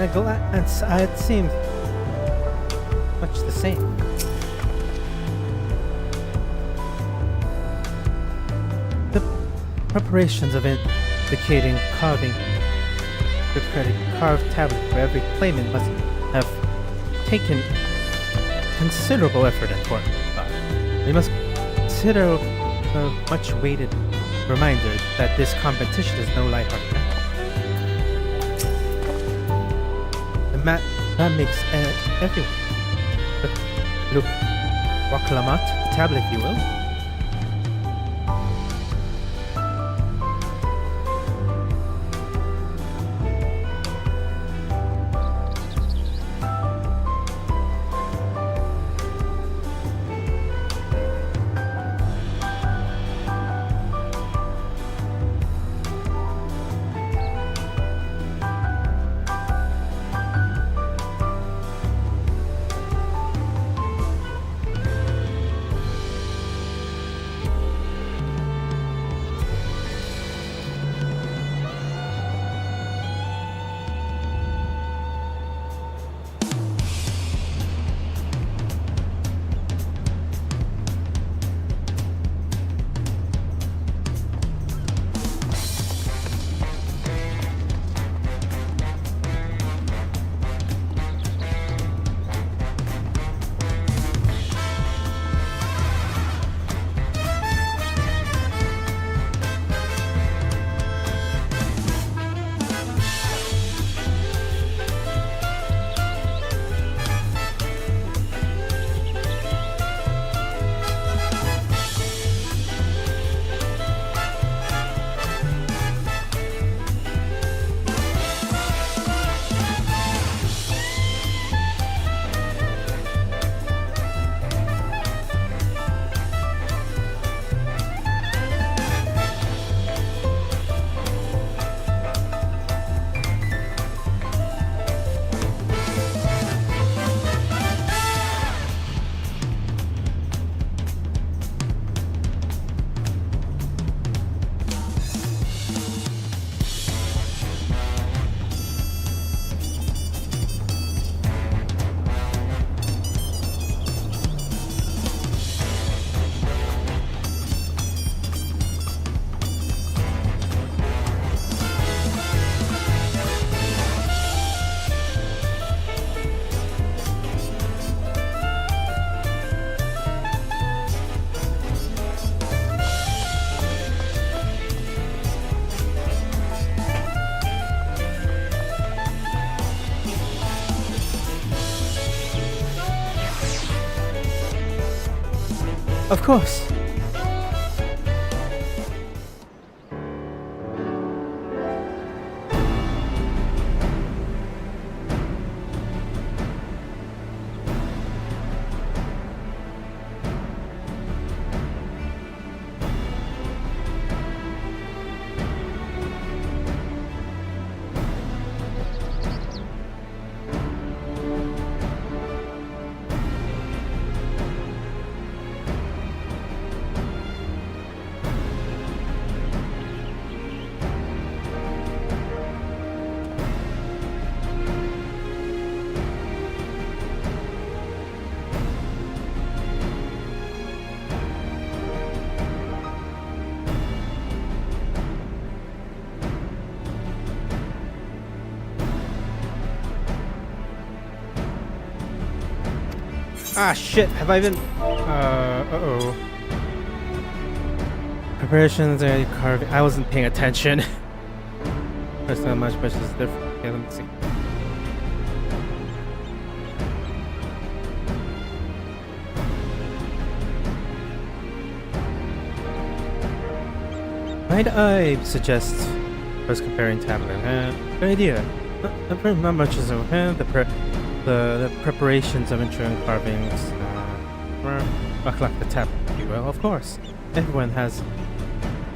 at a glance, it seems much the same. The preparations of indicating carving the carved tablet for every claimant must have taken considerable effort and work. We must consider a much weighted reminder that this competition is no lighthearted matter. That makes everyone. But look, Waklamat, the tablet, if you will. Of course. Ah, shit, have I been... uh-oh. Preparations and carving... I wasn't paying attention. There's not much is different. Okay, let me see. Might I suggest first comparing tablet? Good idea. Not much is over. The preparations of instrument carvings, like the tablet, if you will. Of course, everyone has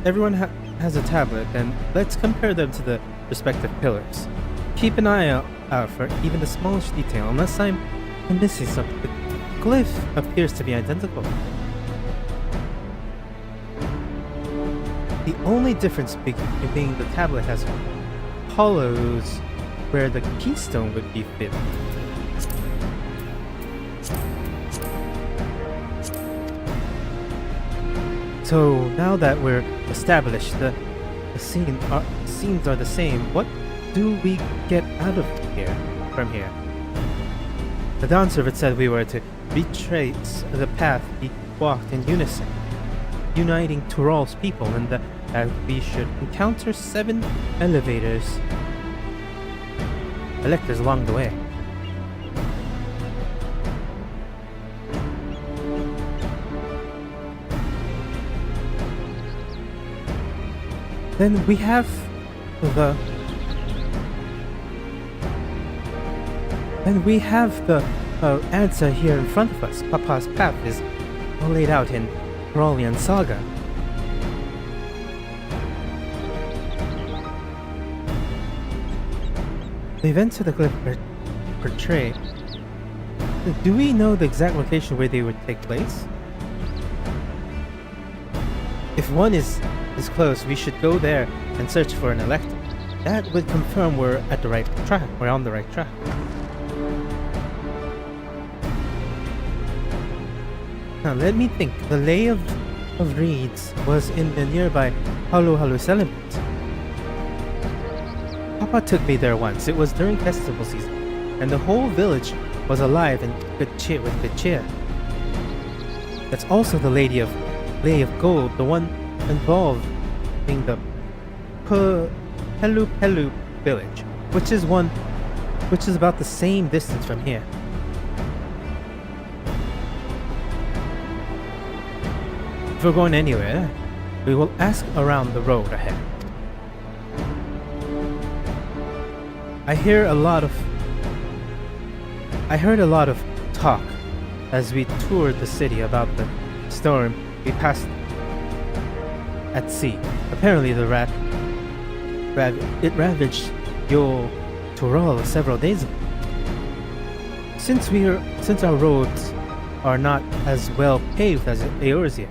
a tablet, and let's compare them to the respective pillars. Keep an eye out for even the smallest detail. Unless I'm missing something, the glyph appears to be identical. The only difference being the tablet has hollows where the keystone would be fit. So now that we're established, the scenes are the same. What do we get out of here from here? The Dawn Servant said we were to retrace the path we walked in unison, uniting Tural's people, and that we should encounter 7 elevators, electors along the way. Then we have the answer here in front of us. Papa's path is all laid out in Rolian Saga. The events of the glyph portray. Do we know the exact location where they would take place? If one is close, we should go there and search for an elector. That would confirm we're at the right track. We're on the right track. Now let me think. The Lay of Reeds was in the nearby Halu settlement. Papa took me there once. It was during festival season, and the whole village was alive and with good cheer. That's also the Lay of Gold, the one involved being the Pelu village, which is about the same distance from here. If we're going anywhere, we will ask around the road ahead. I heard a lot of talk as we toured the city about the storm we passed at sea. Apparently it ravaged Yo Tural several days ago. Since our roads are not as well paved as Eorzea,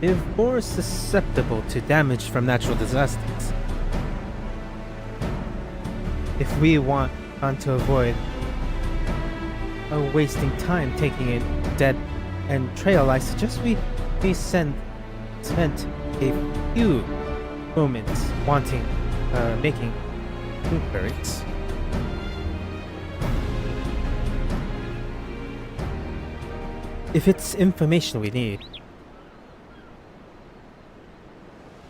they're more susceptible to damage from natural disasters. If we want to avoid wasting time taking a dead end trail, I suggest we spend a few moments making inquiries. If it's information we need,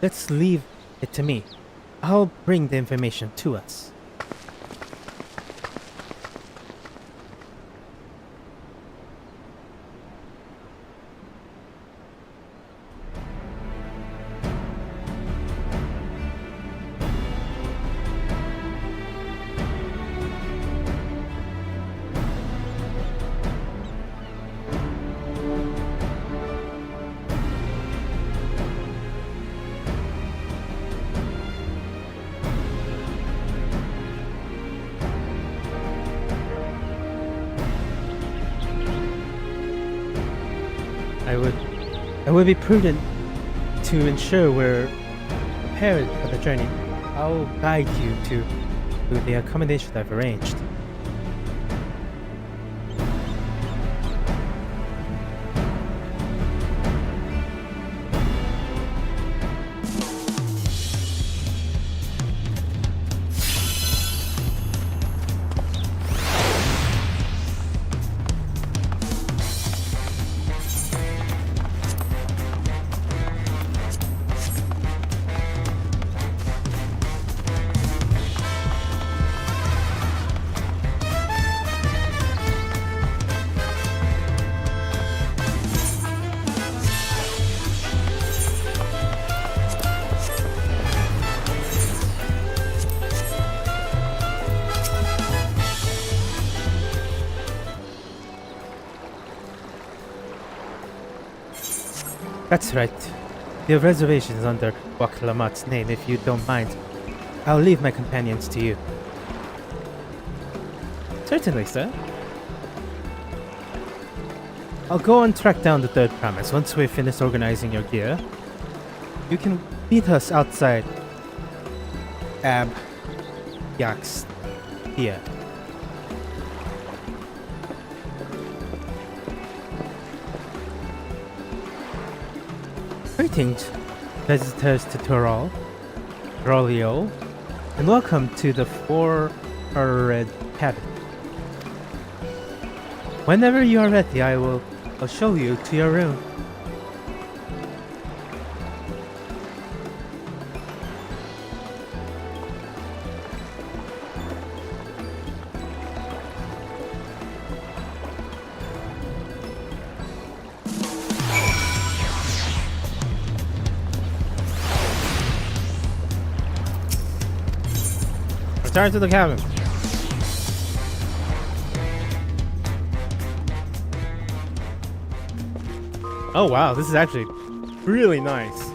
let's leave it to me. I'll bring the information to us. It would be prudent to ensure we're prepared for the journey. I'll guide you to the accommodation I've arranged. That's right. We have reservations under Waklamat's name. If you don't mind, I'll leave my companions to you. Certainly, sir. I'll go and track down the third promise. Once we've finished organizing your gear, you can meet us outside Ab Yak's here. Greetings, visitors to Torolio, and welcome to the Four-Red Cabin. Whenever you are ready, I'll show you to your room. Return to the cabin. Oh wow, this is actually really nice.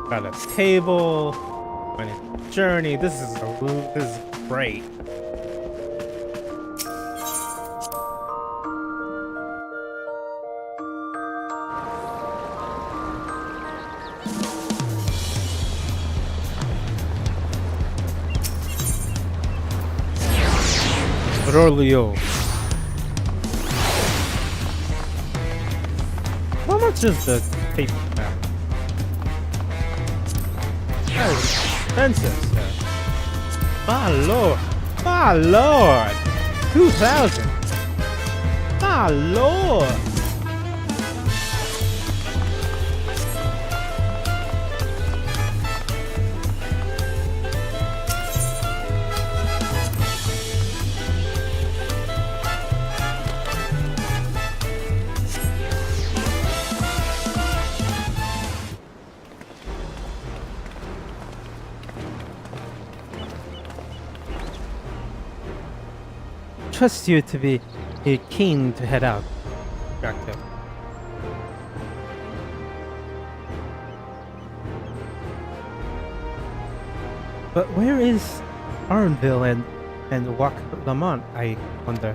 Got a table. On a journey. This is great. Rolio. How much is the paper map? Expensive, sir. My lord. My lord. 2,000. My lord. Trust you to be keen to head out, Drac'to. But where is Arnville and Wak Lamont, I wonder?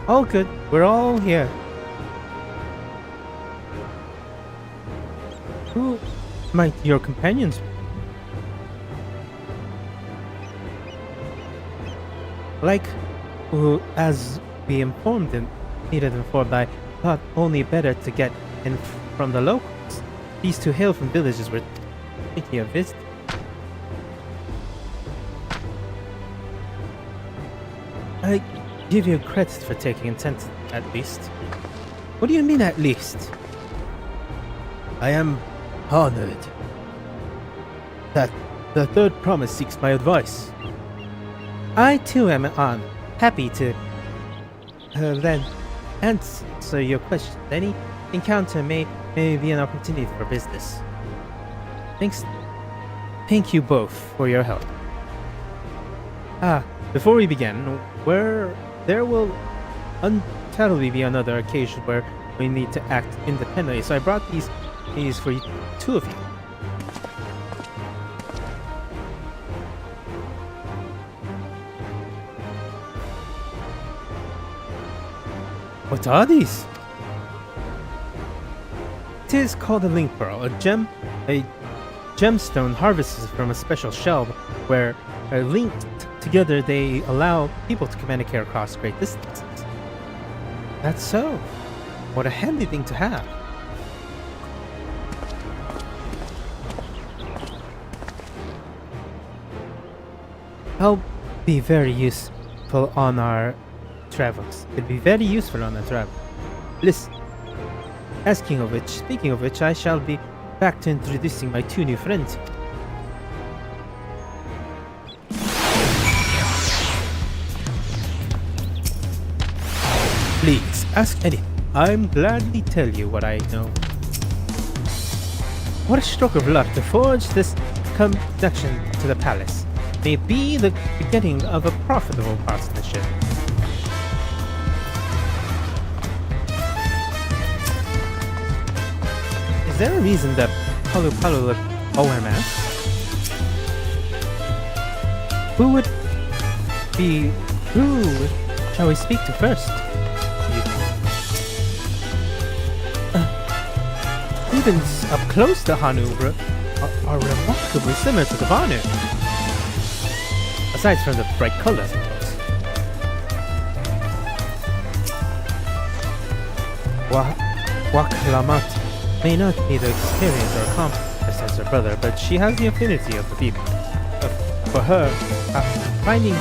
All good. We're all here. Who might your companions be? Like, as we needed informed, I thought only better to get in from the locals. These two hail from villages we're taking a visit. I give you credit for taking intent, at least. What do you mean, at least? I am honored that the third promise seeks my advice. I too am happy to then answer your question. Any encounter may be an opportunity for business. Thank you both for your help. Before we begin, there will undoubtedly be another occasion where we need to act independently, so I brought these for two of you. What are these? It is called a link pearl, a gemstone harvested from a special shell where linked together they allow people to communicate across great distances. That's so. What a handy thing to have. I'll be very useful on our travels. It'll be very useful on our travels. Listen. Speaking of which, I shall be back to introducing my two new friends. Please, ask anything. I'm gladly tell you what I know. What a stroke of luck to forge this connection to the palace. may be the beginning of a profitable partnership. Is there a reason that Palu Palu looked OMS? Who shall we speak to first? Even up close, the Hanu are remarkably similar to the Vanu. Aside from the bright colors, of course. Waklamat may not be the experience or accomplishment as her brother, but she has the affinity of the people. For her, finding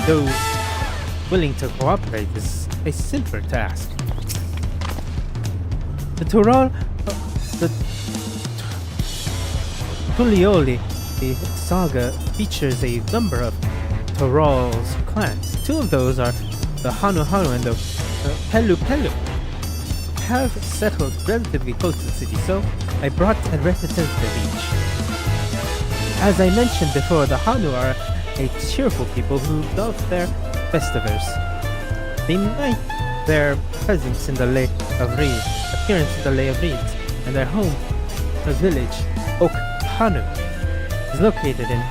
those willing to cooperate is a simpler task. The Tulioli, the saga features a number of Toral's clans. Two of those are the Hanu Hanu and the Pelu Pelu. Have settled relatively close to the city, so I brought a representative each. As I mentioned before, the Hanu are a cheerful people who love their festivals. They make their presence in the Lay of Reeds, appearance in the Lay of Reeds, and their home, the village, Ok Hanu, is located in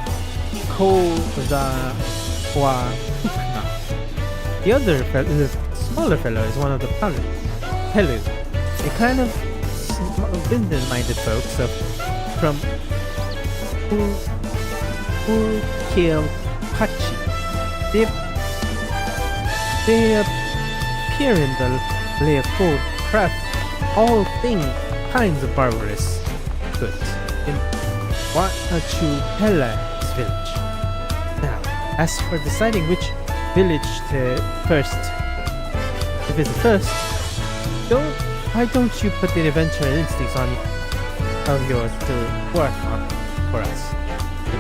Kozawahukna. The other the smaller fellow is one of the Pelu, a kind of business-minded folks from Ukilpachi. They appear in the Lay of Gold, craft all kinds of barbarous goods in Wachupela's village. Now, as for deciding which village to visit first, why don't you put the adventure instincts of yours to work on for us?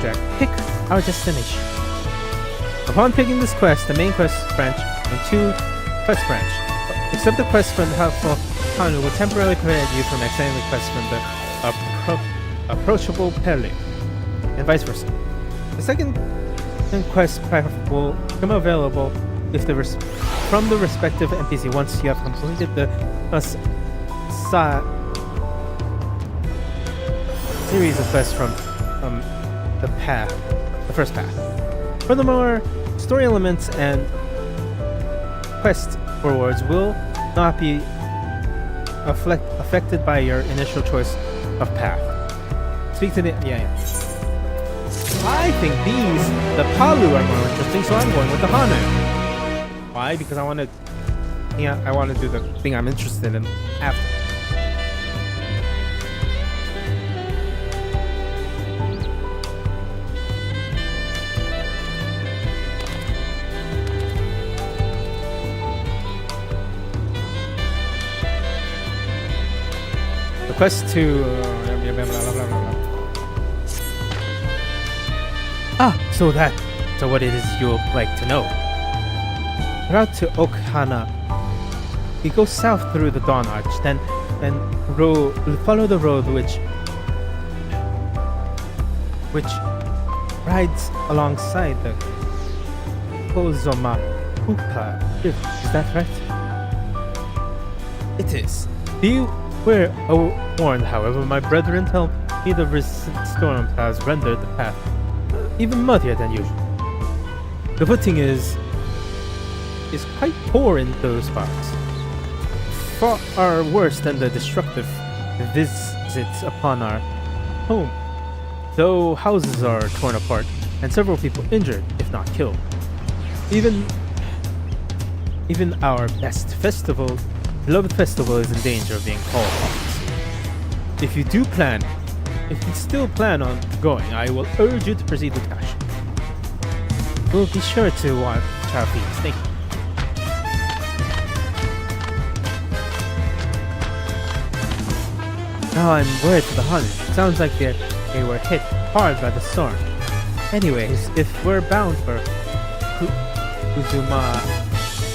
Jack, pick our destination. Upon picking this quest, the main quest branch and two quest branch. Except the quest from the helpful Hanu will temporarily prevent you from exiting the quest from the approachable Pelu, and vice versa. The second quest will become available if from the respective NPC once you have completed the series of quests from the first path. Furthermore, story elements and quest rewards will not be affected by your initial choice of path. Speak to the I think the Palu are more interesting, so I'm going with the Hanu. Why? Because I want to do the thing I'm interested in after. The quest to so what it is you'd like to know. Route to Okhana. We go south through the Dawn Arch, then follow the road which rides alongside the Kozomahuka River. Is that right? It is. You were warned, however. My brethren tell me the recent storm has rendered the path even muddier than usual. The footing is quite poor in those parts. Far worse than the destructive visits upon our home. Though houses are torn apart and several people injured, if not killed. Even our beloved festival is in danger of being called off. If you still plan on going, I will urge you to proceed with caution. We'll be sure to watch our feet. Thank you. Now I'm worried for the Hanu. Sounds like they were hit hard by the storm. Anyways, if we're bound for Uzuma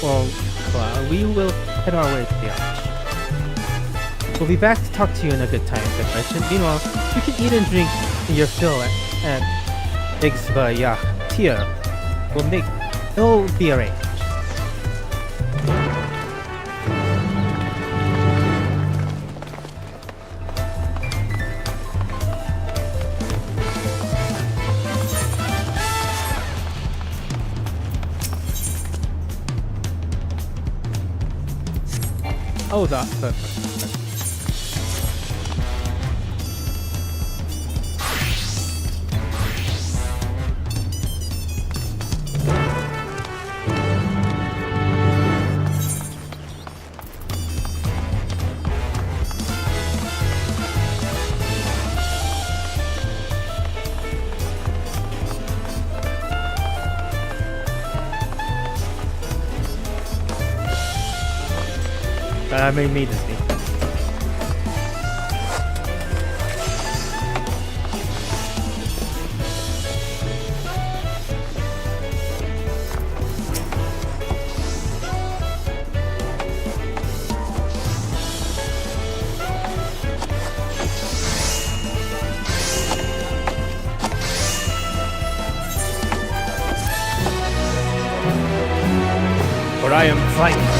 or we will head our way to the arch. We'll be back to talk to you in a good time, good merchant. Meanwhile, you can eat and drink your fill at XIV here. It'll be arranged. Oh, that's perfect. Immediately. For I am fighting.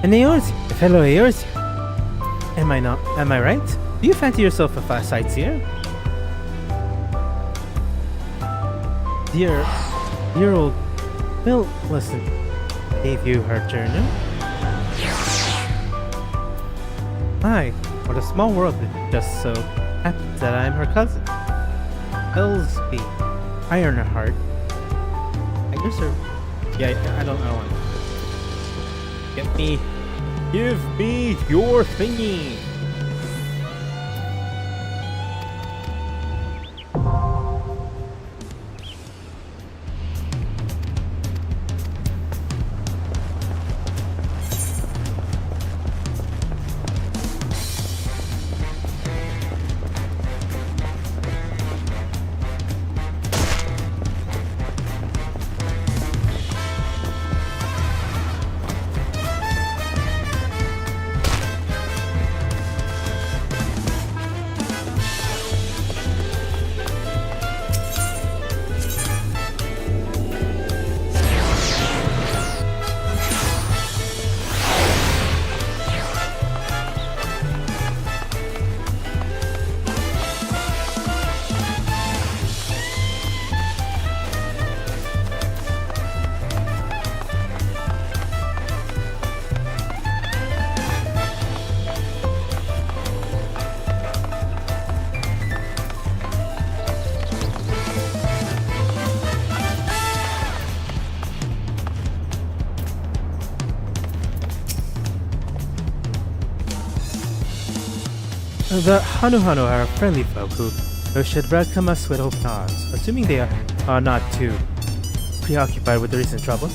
An Eorzea, a fellow Eorzea. Am I right? Do you fancy yourself a fast sightseer? Dear old... Well, listen. Gave you her journal? My, what a small world. It just so happens that I'm her cousin. Elsby. Ironheart. I guess her... Yeah, I don't know. Give me your thingy! The Hanu are friendly folk who should welcome us with open arms, assuming they are not too preoccupied with the recent troubles.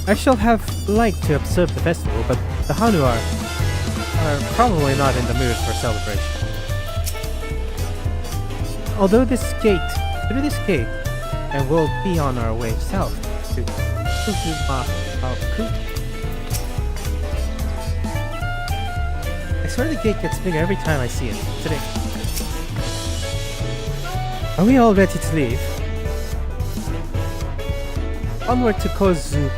I shall have liked to observe the festival, but the Hanu are probably not in the mood for celebration. Although through this gate, and we'll be on our way south to Tsohg. I swear the gate gets bigger every time I see it. Today. Are we all ready to leave? Onward to Kozumakuka.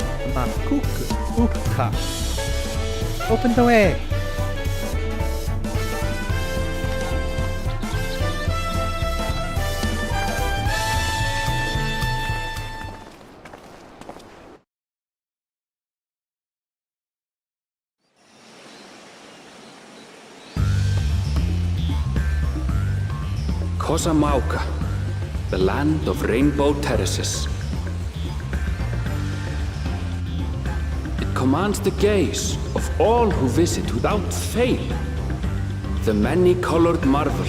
Open the way. Kosamauka, the land of rainbow terraces. It commands the gaze of all who visit without fail. The many-colored marvel.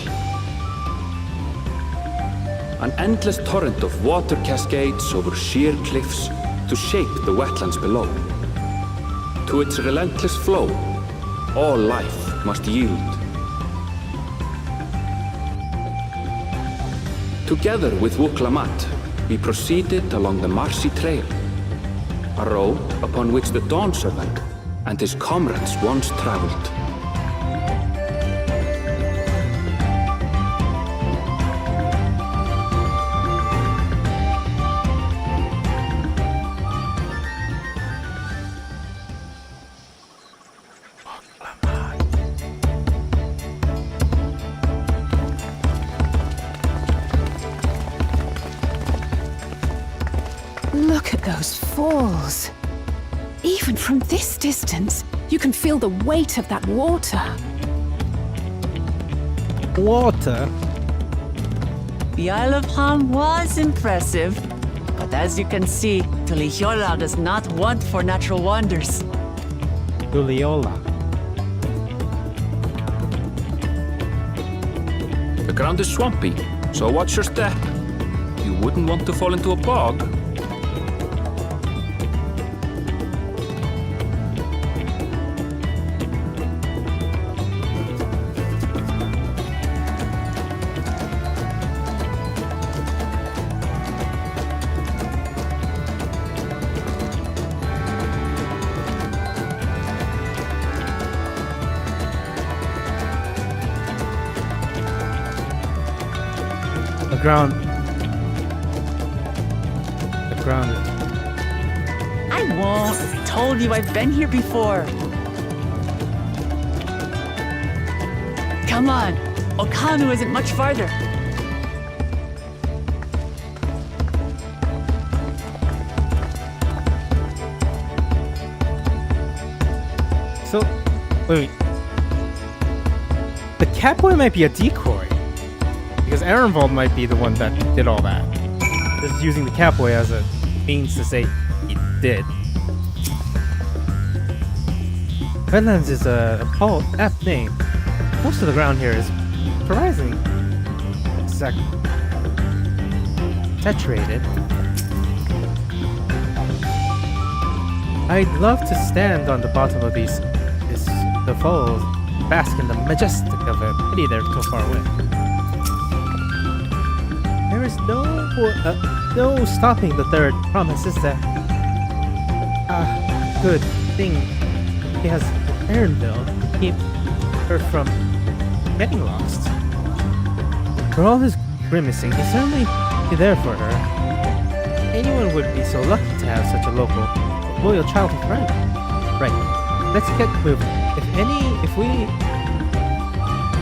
An endless torrent of water cascades over sheer cliffs to shape the wetlands below. To its relentless flow, all life must yield. Together with Wuklamat, we proceeded along the marshy trail, a road upon which the Dawn Servant and his comrades once traveled. Look at those falls. Even from this distance, you can feel the weight of that water. Water? The Isle of Han was impressive, but as you can see, Tulihiola does not want for natural wonders. Tulihiola. The ground is swampy, so watch your step. You wouldn't want to fall into a bog. The ground. I won't. I told you I've been here before. Come on. Hanu isn't much farther. So, wait. The Catboy might be a decoy. Because Ehrenwald might be the one that did all that. Just using the Catboy as a means to say he did. Redlands is a apt name. Most of the ground here is surprisingly saturated. I'd love to stand on the bottom of the falls, bask in the majestic of it. Pity they're so far away. There is no stopping the third promise, is there? Good thing he has Aaronville to keep her from getting lost. For all his grimacing, he'll certainly be there for her. Anyone would be so lucky to have such a loyal childhood friend. Right, let's get moving. If we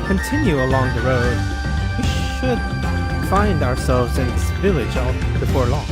continue along the road, we should find ourselves in this village all before long.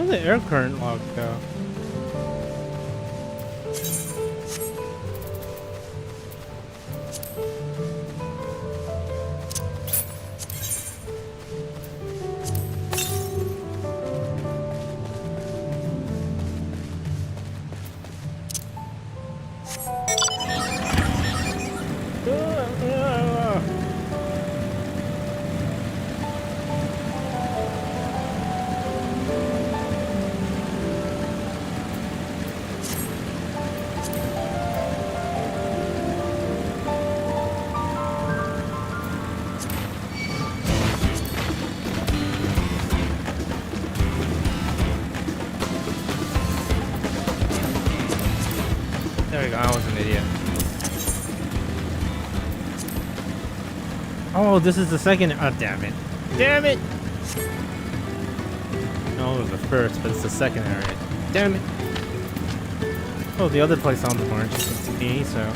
Where'd the air current log go? There we go, I was an idiot. Oh, this is the second. Oh, damn it. Damn it! No, it was the first, but it's the second area. Damn it! Oh, the other place sounds more interesting to me, so.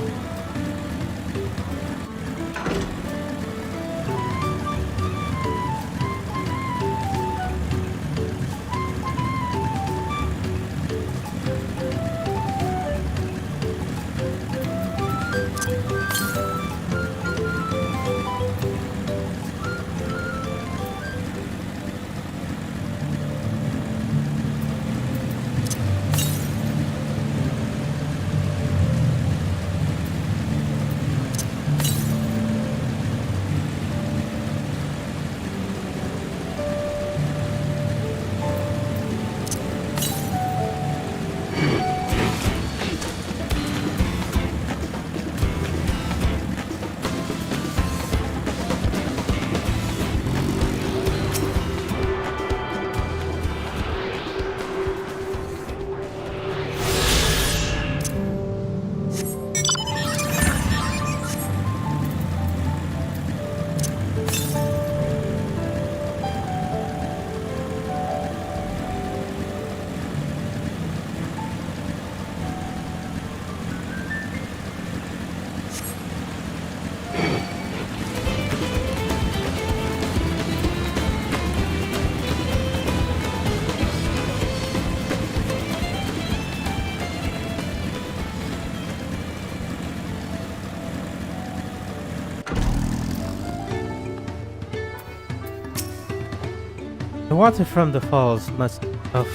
The water from the falls must have...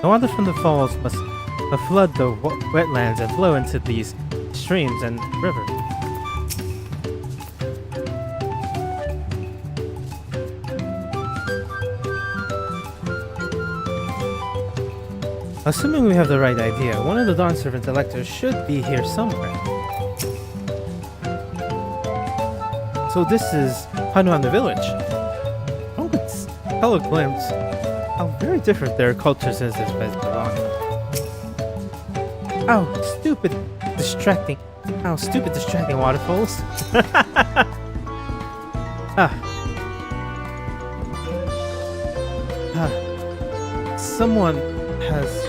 The water from the falls must have flood the wetlands and flow into these streams and rivers. Assuming we have the right idea, one of the Dawn Servant electors should be here somewhere. So this is Hanu and the village. One could tell a glimpse how very different their cultures is as belong. Oh, stupid distracting waterfalls. Someone has...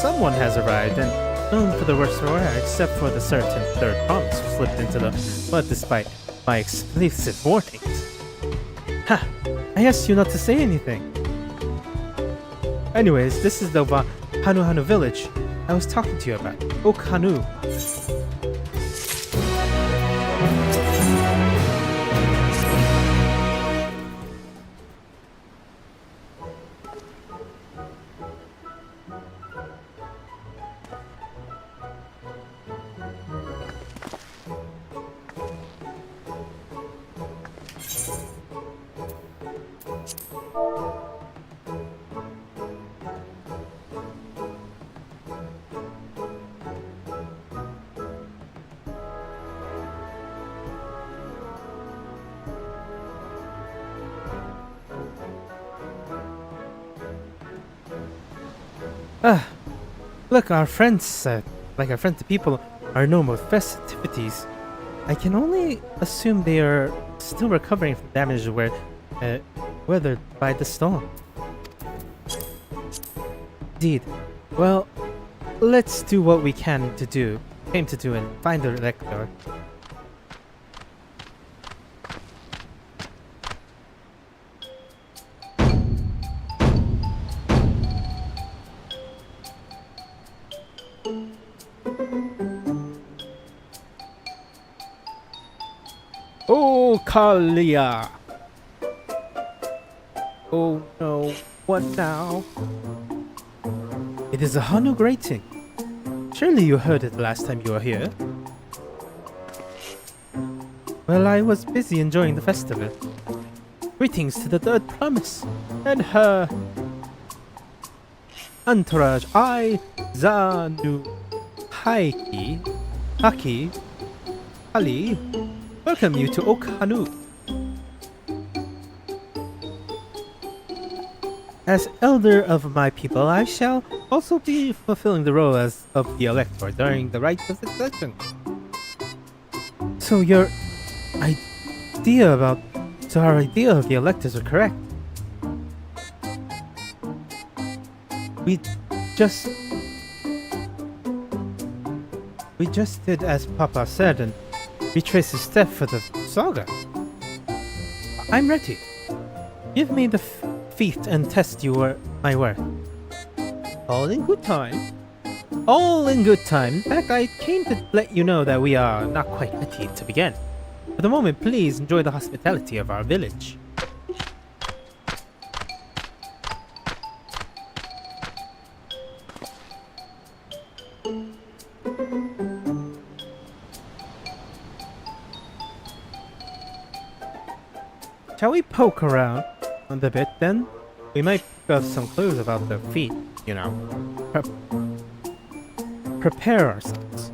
Someone has arrived, and none for the worse for wear, except for the certain third promise who slipped into the mud despite my explicit warnings. Ha! I asked you not to say anything. Anyways, this is the Hanu village I was talking to you about. Oak Hanu. Look, our friends, the people, are no more festivities. I can only assume they are still recovering from damage weathered by the storm. Indeed, Well, let's do what we came to do and find the Elector. Oh, Kalia! Oh no, what now? It is a Hanu grating. Surely you heard it last time you were here. Well, I was busy enjoying the festival. Greetings to the third promise and her entourage. I, Zanu, Haki, Ali, welcome you to Oak Hanu. As elder of my people, I shall also be fulfilling the role of the Elector during the rites of succession. So our idea of the Electors are correct. We just did as Papa said and retraced his step for the saga. I'm ready. Give me the feat and test my worth. All in good time. All in good time. In fact, I came to let you know that we are not quite ready to begin. For the moment, please enjoy the hospitality of our village. Shall we poke around on the bit then? We might have some clues about the feat, you know. Prepare ourselves.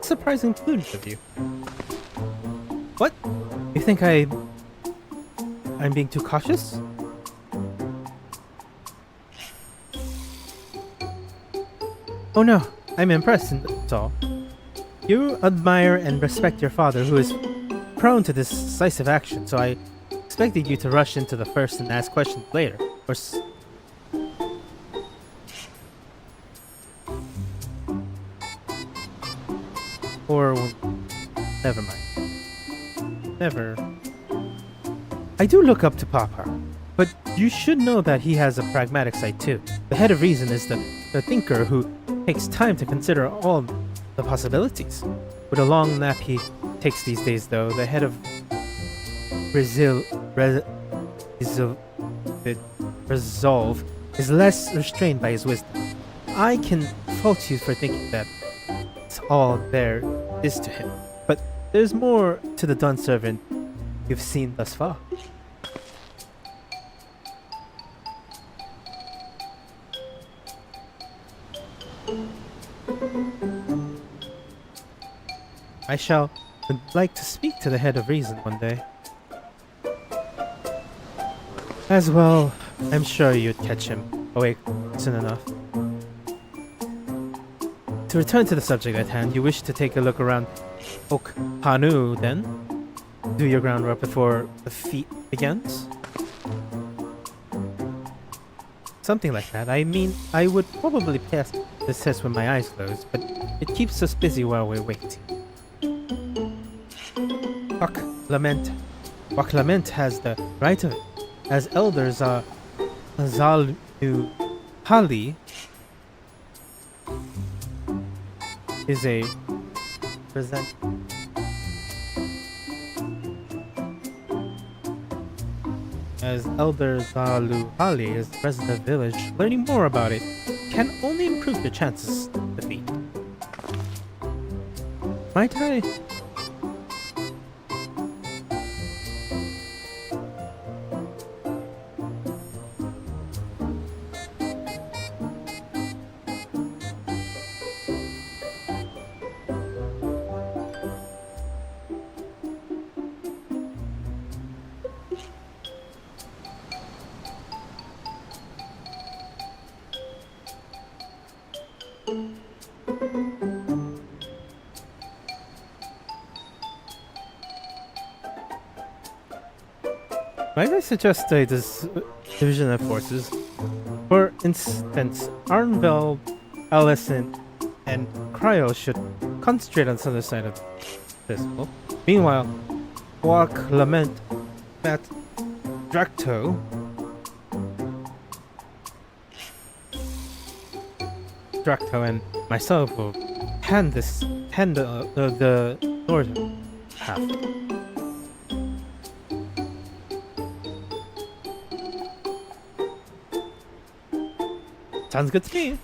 Surprising prudent of you. What? You think I'm being too cautious? Oh no, I'm impressed and that's all. You admire and respect your father, who is prone to decisive action, so I expected you to rush into the first and ask questions later. Or never mind. Never. I do look up to Papa, but you should know that he has a pragmatic side too. The head of reason is the thinker who takes time to consider all the possibilities. With a long nap he takes these days, though, the head of resolve is less restrained by his wisdom. I can fault you for thinking that it's all there is to him, but there's more to the Dawn servant you've seen thus far. I would like to speak to the head of reason one day. As well, I'm sure you'd catch him awake soon enough. To return to the subject at hand, you wish to take a look around Oak Hanu, then? Do your groundwork before the feat begins? Something like that. I mean, I would probably pass this test with my eyes closed, but it keeps us busy while we're waiting. Wak Lament has the right of it, as elders are Zalu Hali is a present. As Elder Zalu Hali is the president of the village, learning more about it can only improve your chances to defeat. Might I? Might I suggest a division of forces? For instance, Arnveld, Alicent, and Cryo should concentrate on the other side of this wall. Meanwhile, Walk, Lament, Matt, Drac'to, and myself will hand the northern half. Sounds good to me.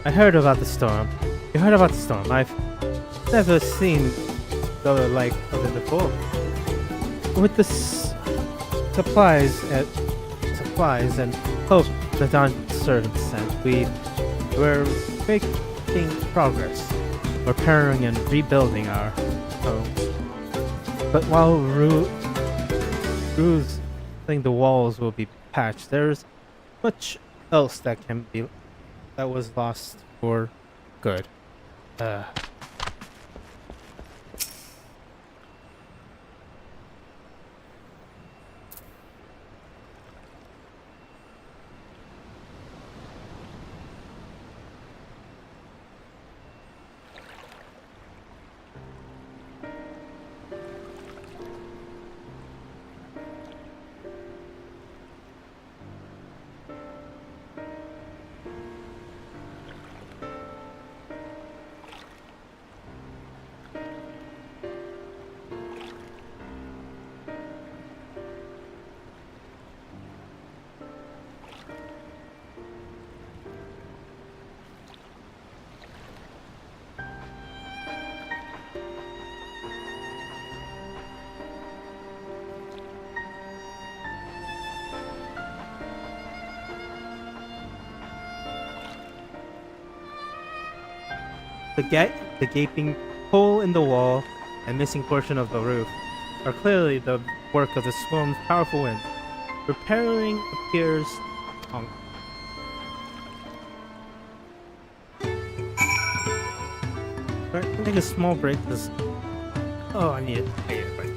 I heard about the storm. You heard about the storm. I've never seen the like of it before. With the supplies and hope the Dawn servants sent, we were making progress, repairing and rebuilding our homes. But while Rue's think the walls will be patched, there's much else that was lost for good. The gaping hole in the wall and missing portion of the roof are clearly the work of the storm's powerful wind. Repairing appears on. Alright, take a small break because. Oh, I need it. Right.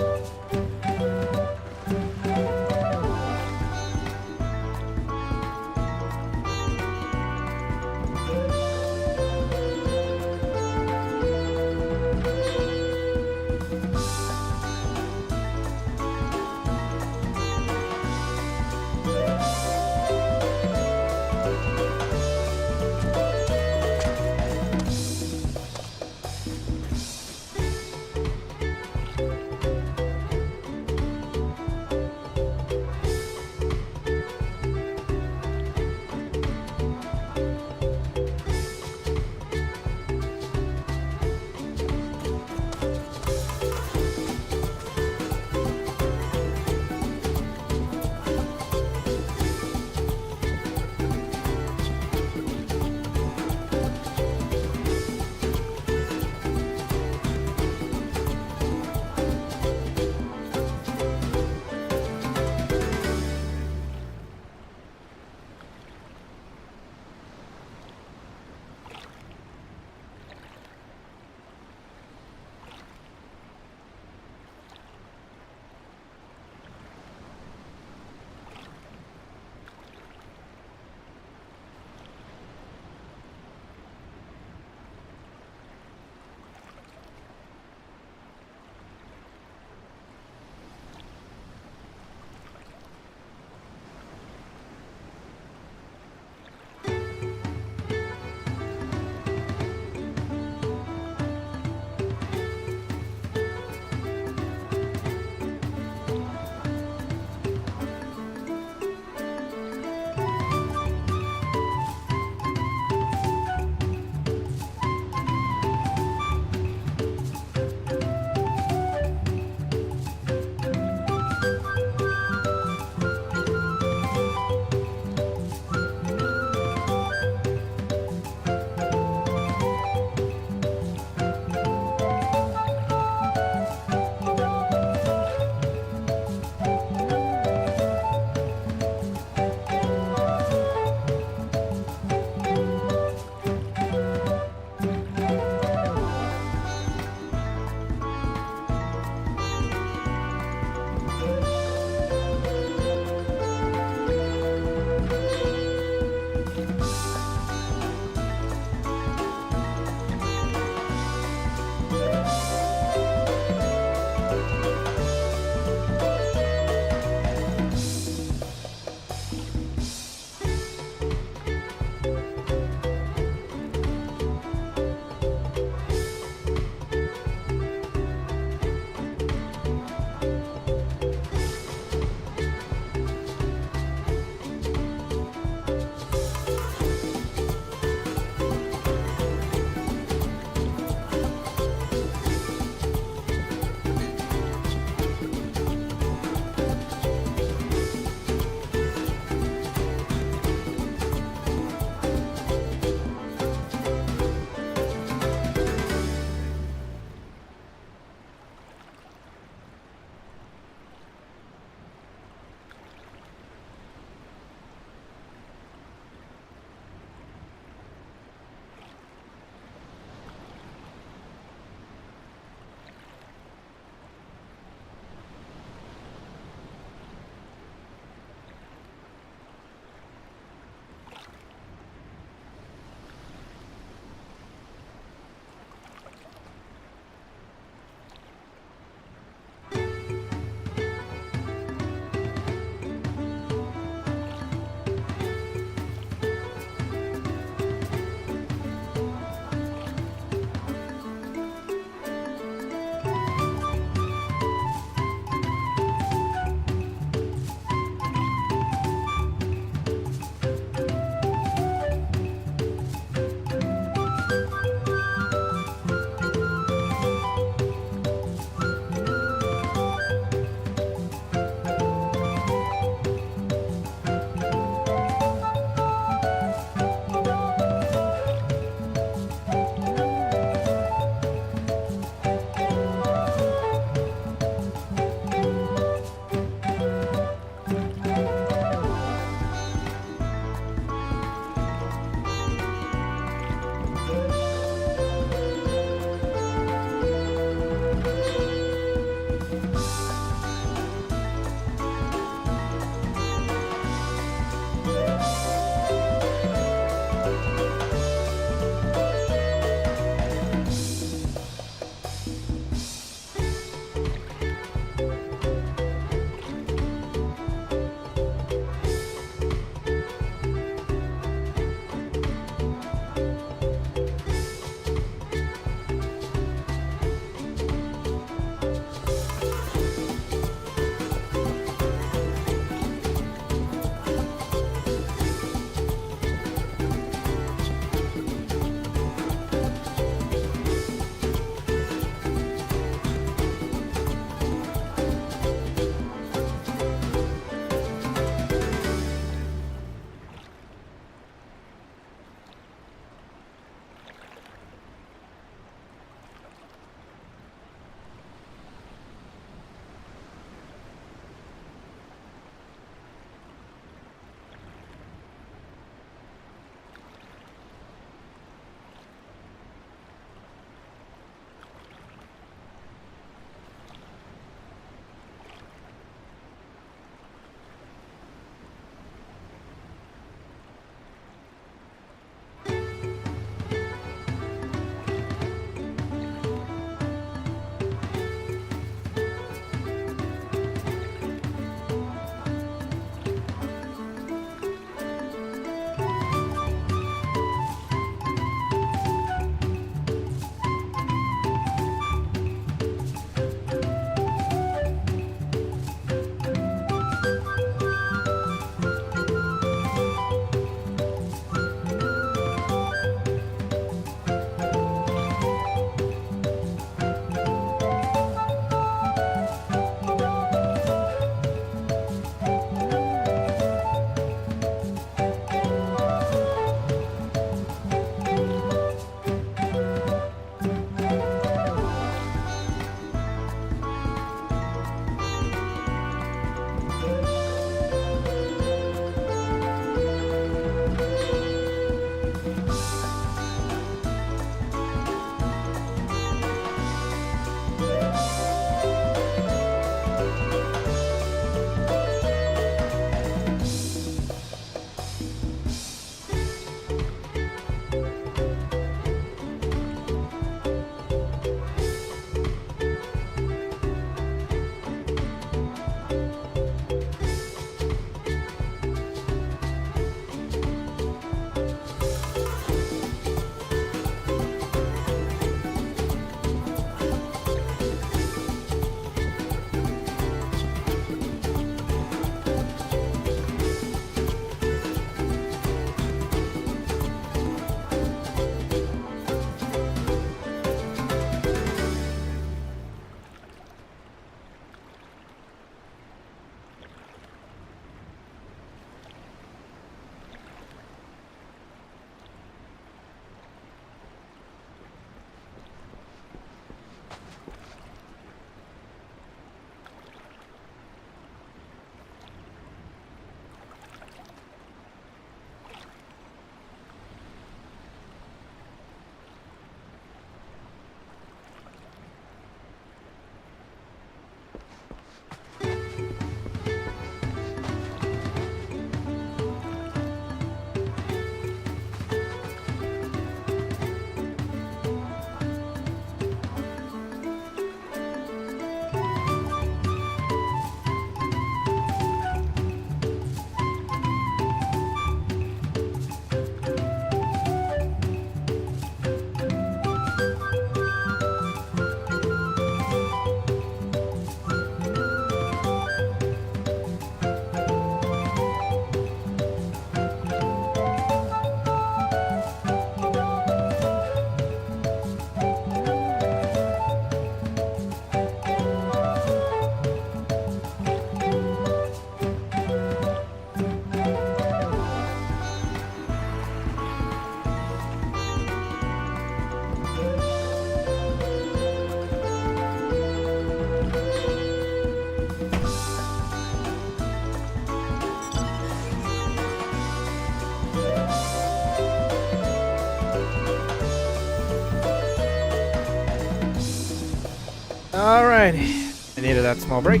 Alrighty. I needed that small break.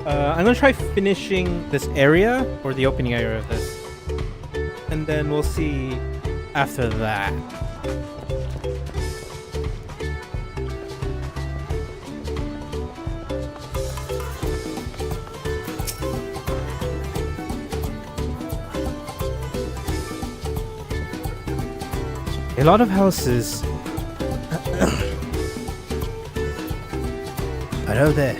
I'm gonna try finishing this area, or the opening area of this. And then we'll see after that. A lot of houses. Hello there.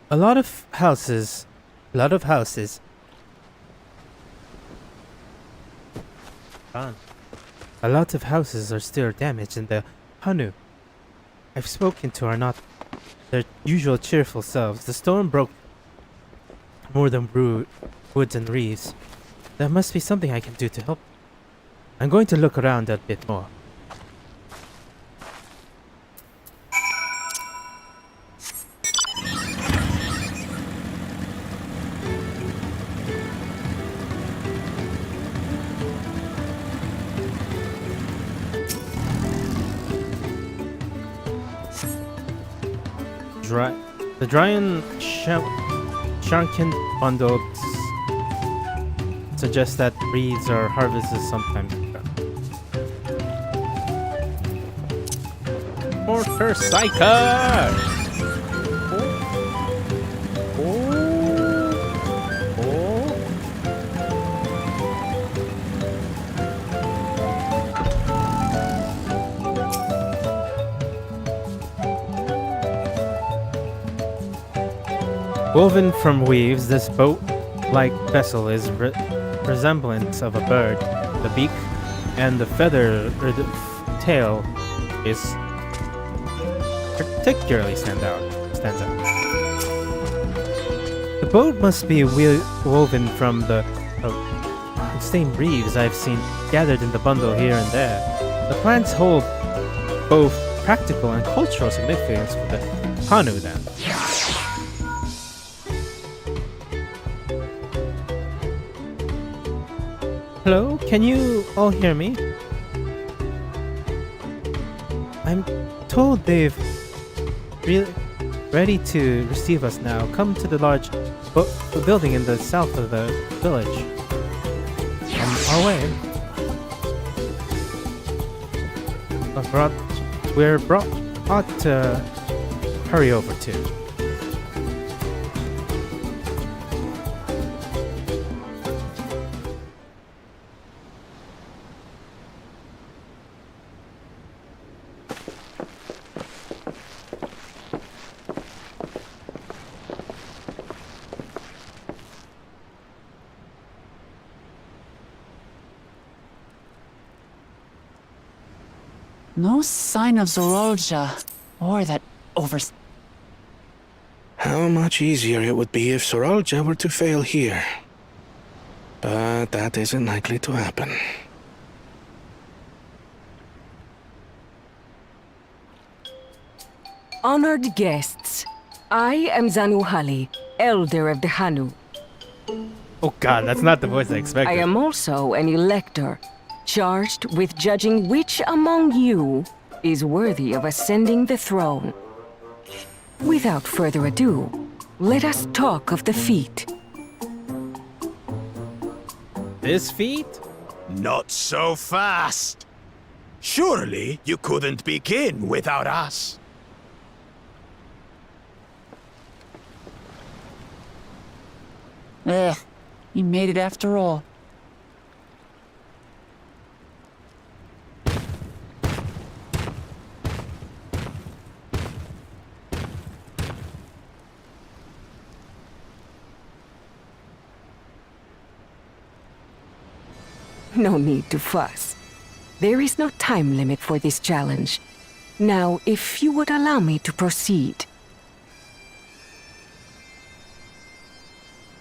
A lot of houses. A lot of houses are still damaged in the Hanu. I've spoken to are not their usual cheerful selves. The storm broke more than woods and reefs. There must be something I can do to help. I'm going to look around a bit more. The Dryan Shankin bundle suggests that reeds are harvested sometimes. Mortar Psyker! Woven from weaves, this boat-like vessel is resemblance of a bird. The beak and the feather or the tail is particularly stands out. The boat must be woven from the same reeds I've seen gathered in the bundle here and there. The plants hold both practical and cultural significance for the Hanu then. Hello, can you all hear me? I'm told they've ready to receive us now. Come to the large building in the south of the village. On our way. We're ought to hurry over to. No sign of Zorolja or that How much easier it would be if Zorolja were to fail here. But that isn't likely to happen. Honored guests, I am Zanuhali, elder of the Hanu. Oh god, that's not the voice I expected. I am also an elector, charged with judging which among you is worthy of ascending the throne. Without further ado, let us talk of the feat. This feat? Not so fast. Surely you couldn't begin without us. You made it after all. No need to fuss. There is no time limit for this challenge. Now, if you would allow me to proceed.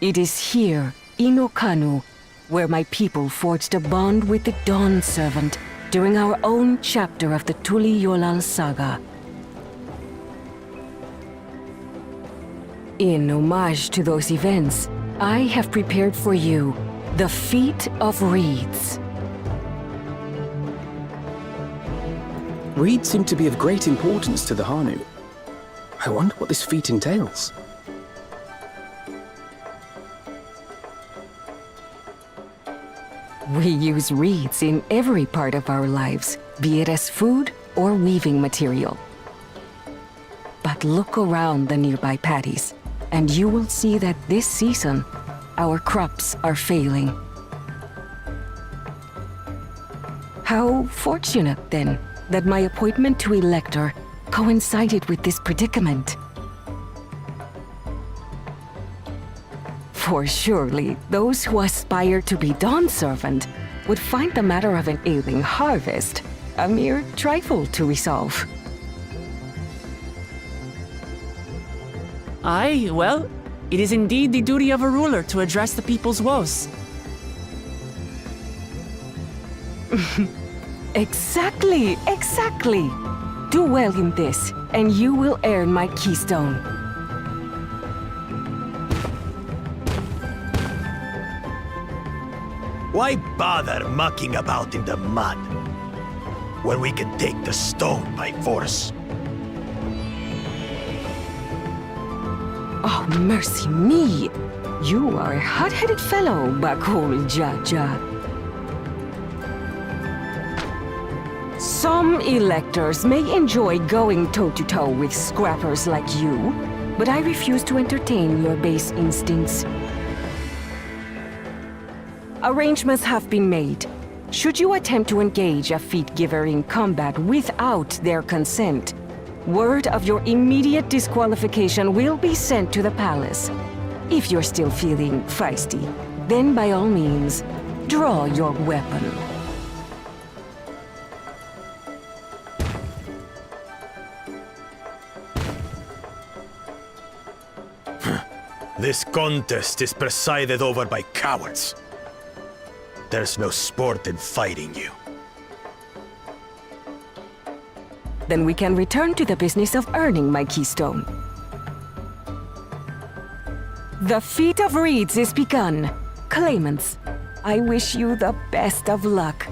It is here, in Okanu, where my people forged a bond with the Dawn Servant during our own chapter of the Tuli Yolal saga. In homage to those events, I have prepared for you the Feat of Reeds. Reeds seem to be of great importance to the Hanu. I wonder what this feat entails. We use reeds in every part of our lives, be it as food or weaving material. But look around the nearby paddies, and you will see that this season, our crops are failing. How fortunate, then, that my appointment to Elector coincided with this predicament. For surely, those who aspire to be Dawn Servant would find the matter of an ailing harvest a mere trifle to resolve. Aye, well, it is indeed the duty of a ruler to address the people's woes. Exactly, exactly. Do well in this, and you will earn my keystone. Why bother mucking about in the mud when we can take the stone by force? Oh, mercy me! You are a hot-headed fellow, Bakul Jaja. Some electors may enjoy going toe-to-toe with scrappers like you, but I refuse to entertain your base instincts. Arrangements have been made. Should you attempt to engage a feat-giver in combat without their consent, word of your immediate disqualification will be sent to the palace. If you're still feeling feisty, then by all means, draw your weapon. This contest is presided over by cowards. There's no sport in fighting you. Then we can return to the business of earning my keystone. The feat of reeds is begun. Claimants, I wish you the best of luck.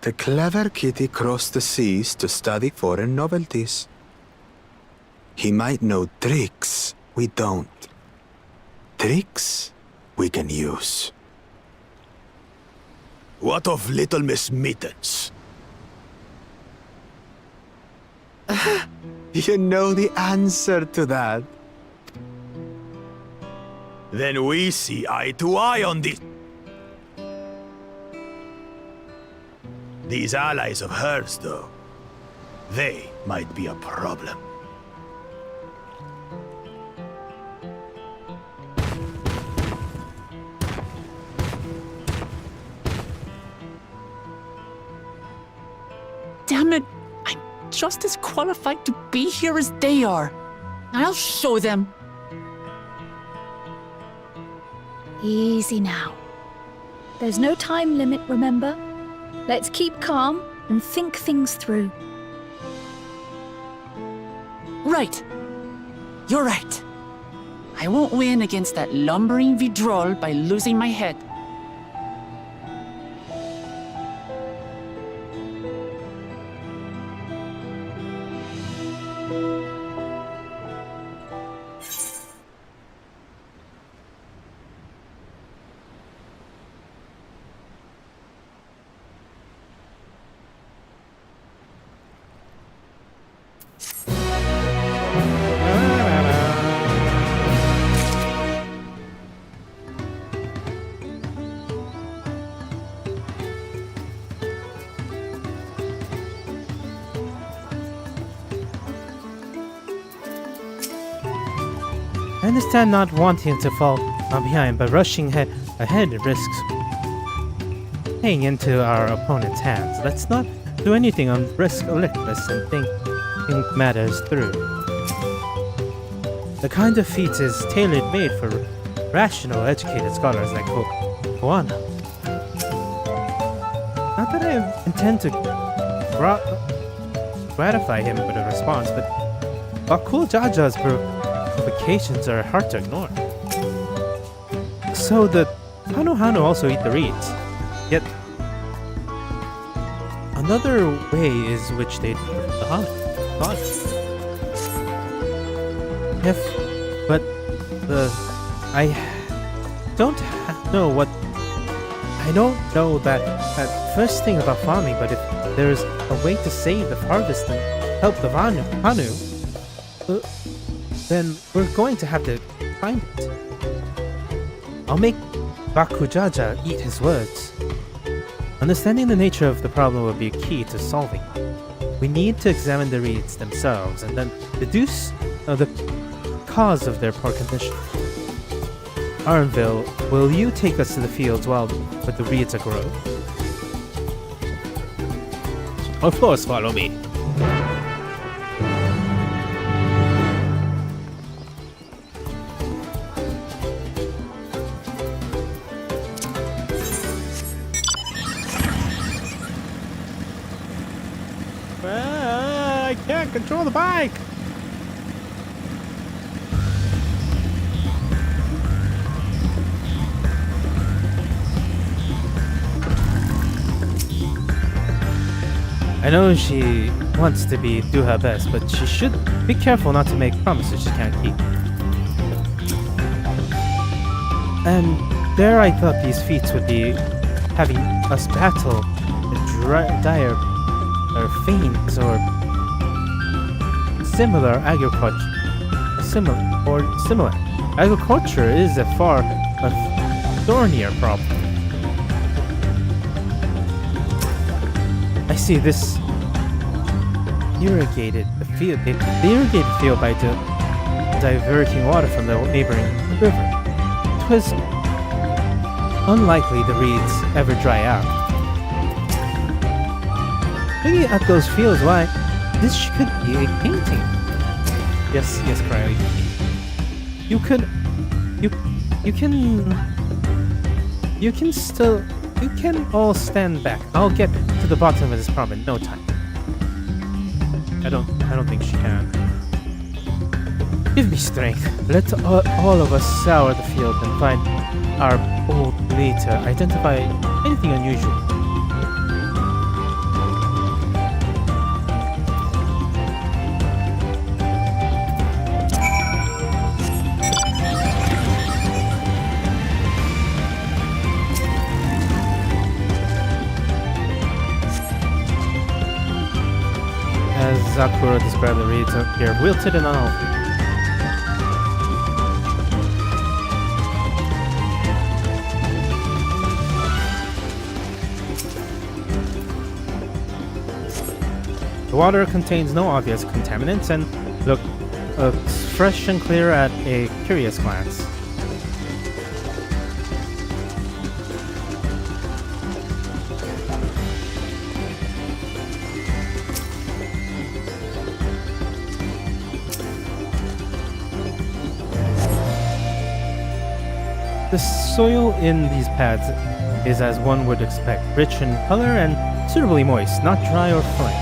The clever kitty crossed the seas to study foreign novelties. He might know tricks we don't. Tricks we can use. What of Little Miss Mittens? You know the answer to that. Then we see eye to eye on this. These allies of hers, though, they might be a problem. Damn it! I'm just as qualified to be here as they are. I'll show them. Easy now. There's no time limit, remember? Let's keep calm and think things through. Right. You're right. I won't win against that lumbering Vidrol by losing my head. I understand not wanting to fall behind, but rushing ahead risks playing into our opponent's hands. Let's not do anything on riskless and think matters through. The kind of feat is tailor-made for rational, educated scholars like Koana. Not that I intend to gratify him with a response, but Bakul Jaja's provocations are hard to ignore. So the Hanu also eat the reeds. Yet another way is which they do the Hanu. But I don't know that first thing about farming, but if there's a way to save the harvest and help the Hanu, then we're going to have to find it. I'll make Bakujaja eat his words. Understanding the nature of the problem will be key to solving. We need to examine the reeds themselves and then deduce the cause of their poor condition. Arnville, will you take us to the fields while the reeds are growing? Of course, follow me. I can't control the bike! I know she wants to do her best, but she should be careful not to make promises she can't keep. And there I thought these feats would be having us battle dire or fiends or similar agriculture. Similar. Agriculture is a far thornier problem. I see this irrigated the field. They irrigated the field by diverting water from the neighboring river. It was unlikely the reeds ever dry out. Looking at those fields, why, this could be a painting. Yes, Cryo. You can all stand back. I'll get to the bottom of this problem in no time. I don't think she can. Give me strength. Let all of us scour the field and find our old lead to identify anything unusual. As Zakuro described the reeds up here, wilted and unhealthy. The water contains no obvious contaminants and looks fresh and clear at a curious glance. The soil in these pads is as one would expect, rich in color and suitably moist, not dry or flat.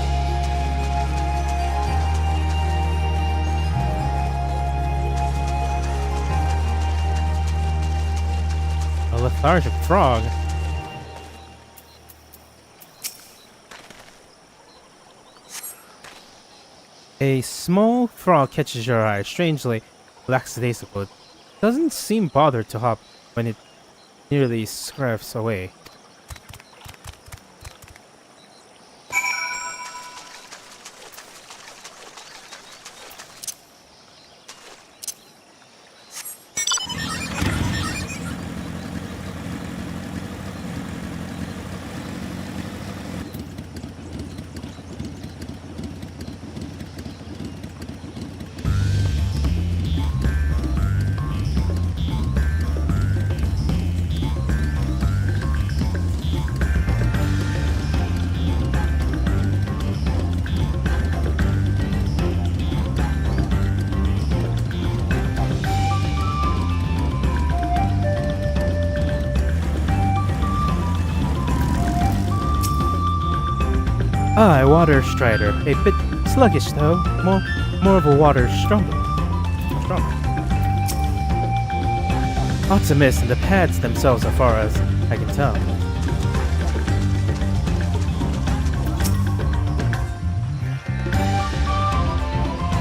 A lethargic frog. A small frog catches your eye, strangely lackadaisical. It doesn't seem bothered to hop when it nearly scrapes away. A water strider. A bit sluggish though. More more of a water stronger. Lots of mist, and the pads themselves are far as I can tell.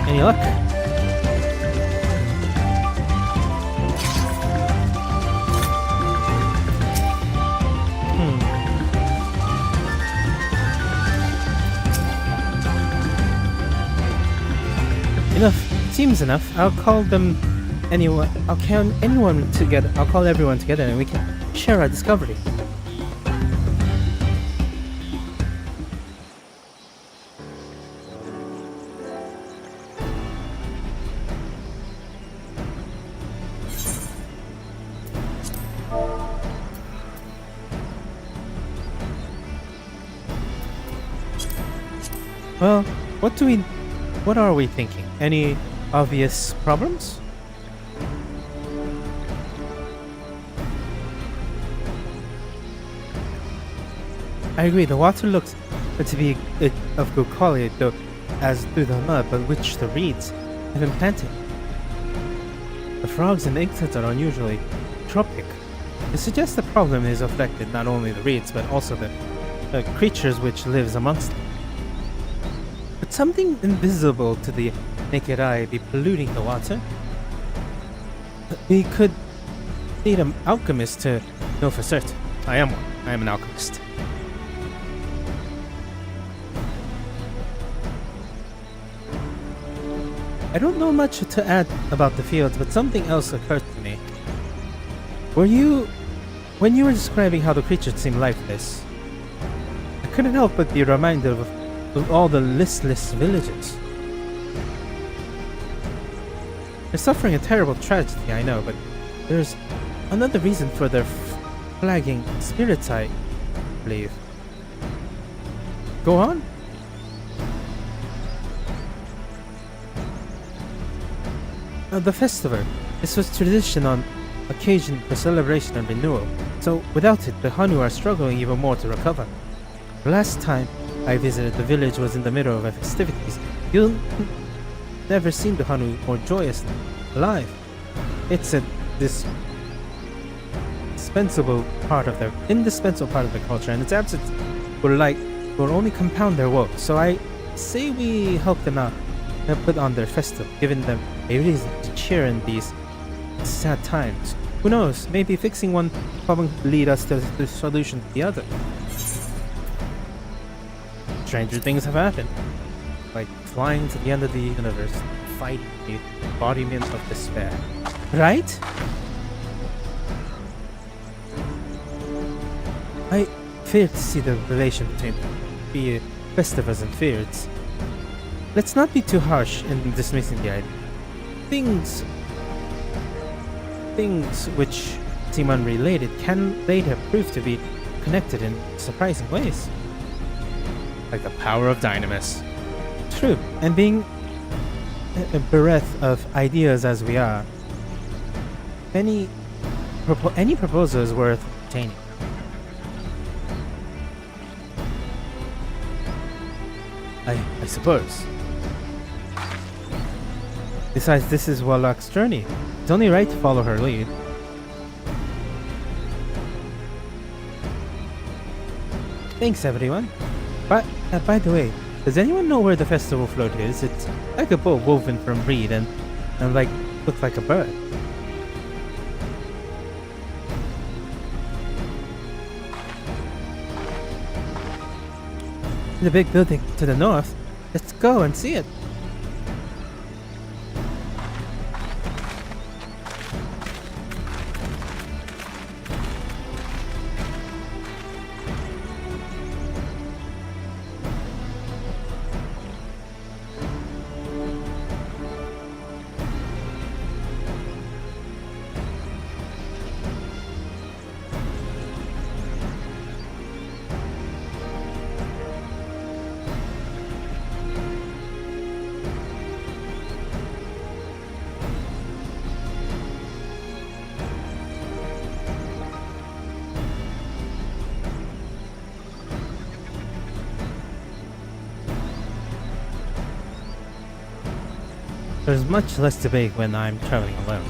Any luck? Enough. Seems enough. I'll call them anyone. I'll count anyone together. I'll call everyone together and we can share our discovery. Well, what are we thinking? Any obvious problems? I agree, the water looks to be of good quality, though, as do the mud, but which the reeds have been planted. The frogs and insects are unusually tropic. It suggests the problem is affected not only the reeds, but also the creatures which lives amongst them. But something invisible to the naked eye be polluting the water? We could need an alchemist to know for certain. I am one. I am an alchemist. I don't know much to add about the fields, but something else occurred to me. When you were describing how the creatures seem lifeless, I couldn't help but be reminded of all the listless villages. They're suffering a terrible tragedy, I know, but there's another reason for their flagging spirits, I believe. Go on? The festival. This was tradition on occasion for celebration and renewal, so without it, the Hanu are struggling even more to recover. The last time I visited the village was in the middle of festivities. You'll never seen the Hanu more joyous and alive. It's a indispensable part of their culture, and its absence will only compound their woes. So I say we help them out and put on their festival, giving them a reason to cheer in these sad times. Who knows? Maybe fixing one problem will lead us to the solution to the other. Stranger things have happened, like flying to the end of the universe, fighting the embodiment of despair. Right? I fail to see the relation between the festivals and fears. Let's not be too harsh in dismissing the idea. Things which seem unrelated can later prove to be connected in surprising ways. Like the power of dynamis. True, and being a breadth of ideas as we are, any proposal is worth obtaining. I suppose. Besides, this is Warlock's journey. It's only right to follow her lead. Thanks, everyone. But, by the way, does anyone know where the festival float is? It's like a bow woven from reed and looks like a bird. The big building to the north. Let's go and see it. There's much less debate when I'm traveling alone.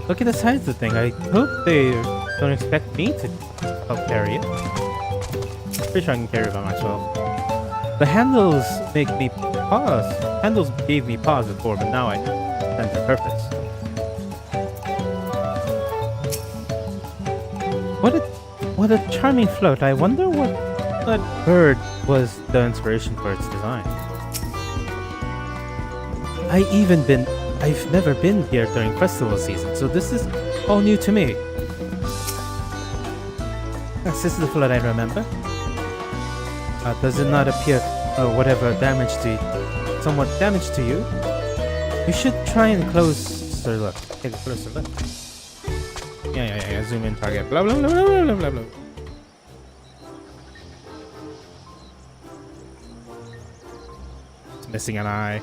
Look at the size of the thing. I hope they don't expect me to help carry it. Pretty sure I can carry it by myself. The handles make me pause. Handles gave me pause before, but now I understand their purpose. What a charming float. I wonder what bird was the inspiration for its design. I've never been here during festival season, so this is all new to me. Yes, this is the float I remember. Does it not appear whatever somewhat damage to you? You should try and closer look. Take a closer look. Yeah. Zoom in, target. Blah blah blah blah blah blah blah. It's missing an eye.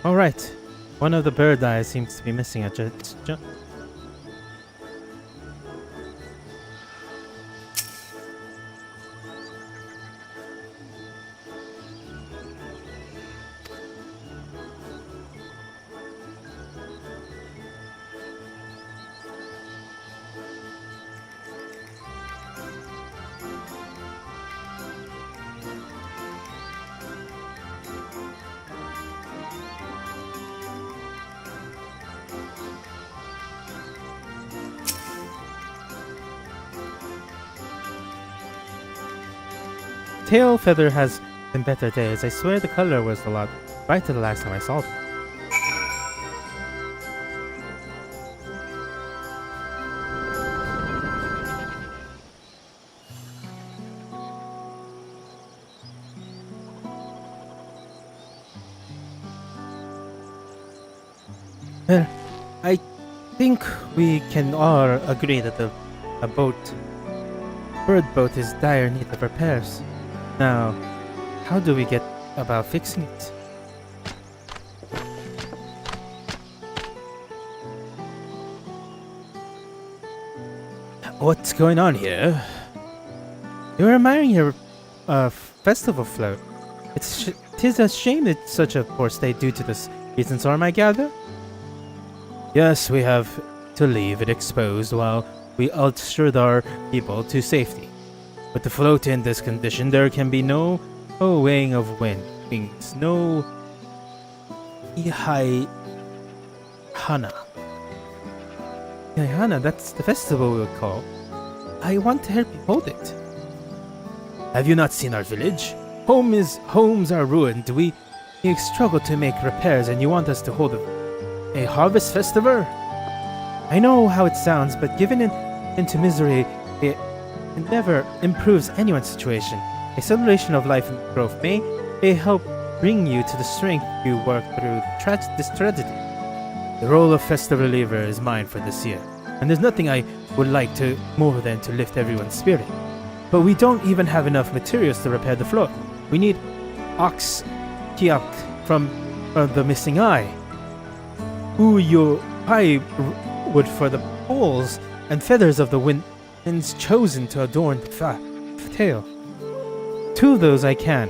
Alright, one of the bird eyes seems to be missing a jump. Tail feather has been better days. I swear the color was a lot brighter the last time I saw them. Well, I think we can all agree that the bird boat is dire need of repairs. Now, how do we get about fixing it? What's going on here? You're admiring your festival float. Tis a shame it's such a poor state due to this recent storm, I gather? Yes, we have to leave it exposed while we ushered our people to safety. With the float in this condition, there can be no weighing of wings, no Ihai Hana. Ihai, that's the festival we would call. I want to help you hold it. Have you not seen our village? Homes are ruined. We struggle to make repairs, and you want us to hold a harvest festival? I know how it sounds, but given into misery, it never improves anyone's situation. A celebration of life and growth may help bring you to the strength you work through this tragedy. The role of festive reliever is mine for this year, and there's nothing I would like to more than to lift everyone's spirit. But we don't even have enough materials to repair the floor. We need ox kiak from the missing eye, uyo eye wood for the poles, and feathers of the winds chosen to adorn the tail. 2 of those I can.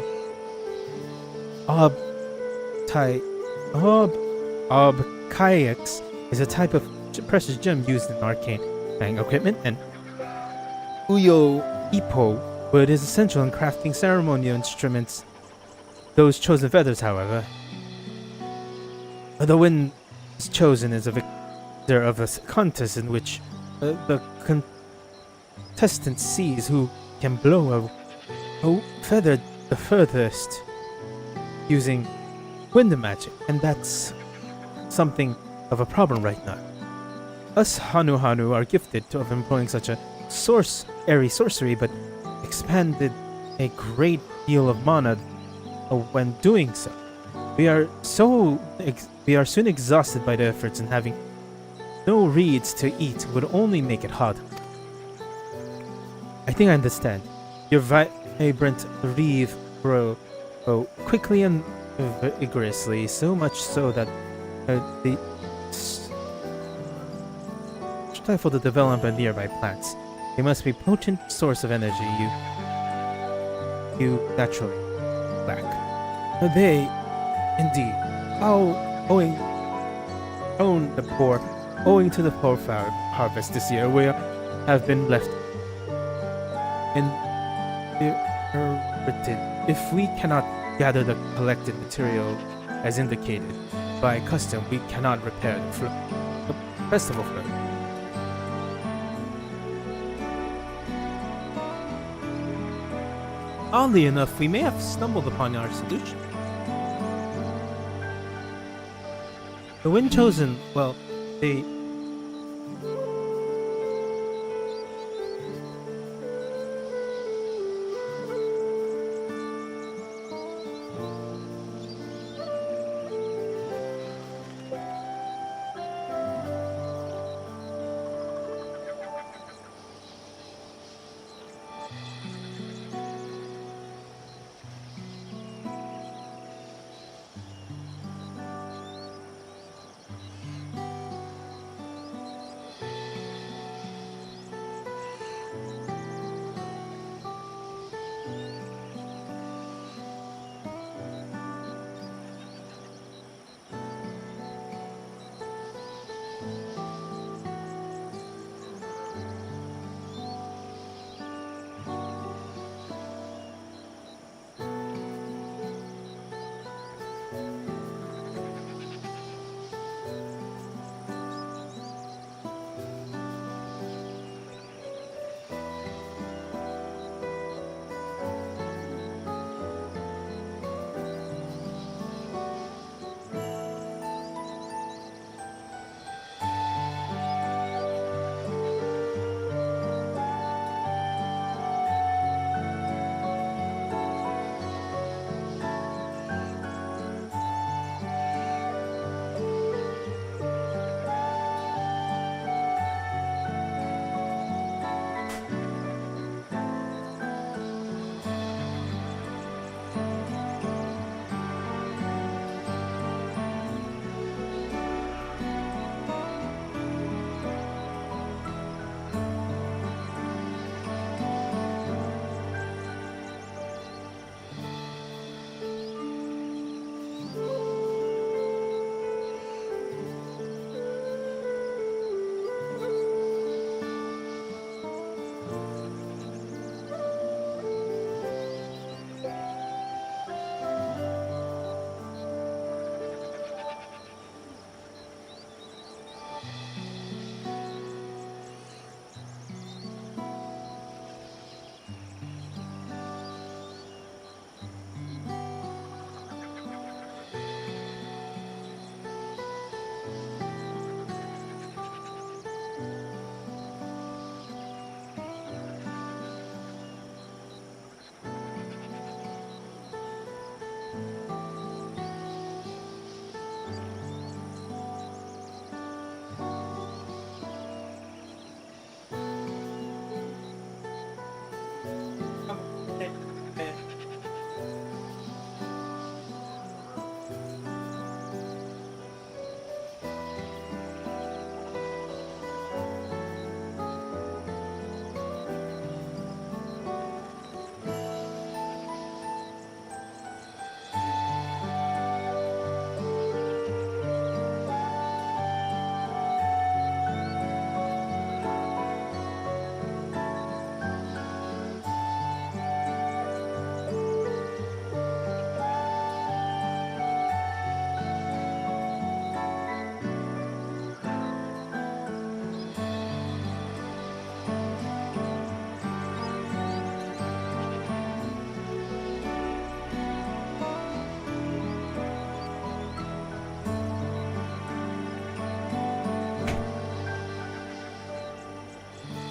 Kayaks is a type of precious gem used in arcane equipment, and Uyo Ipo wood is essential in crafting ceremonial instruments. Those chosen feathers, however, the wind is chosen as a victor of a contest in which the contestant sees who can blow a feather the furthest using wind magic, and that's something of a problem right now. Us Hanu are gifted of employing such a airy sorcery, but expended a great deal of mana when doing so. We are soon exhausted by the efforts, and having no reeds to eat would only make it harder. I think I understand. Your vibrant reeve grow quickly and vigorously, so much so that they stifle the development of nearby plants. They must be a potent source of energy you naturally lack. They, indeed, owing to the poor harvest this year, we have been left inherited. If we cannot gather the collected material as indicated by custom, we cannot repair the festival float. Oddly enough, we may have stumbled upon our solution. The wind chosen, well, they...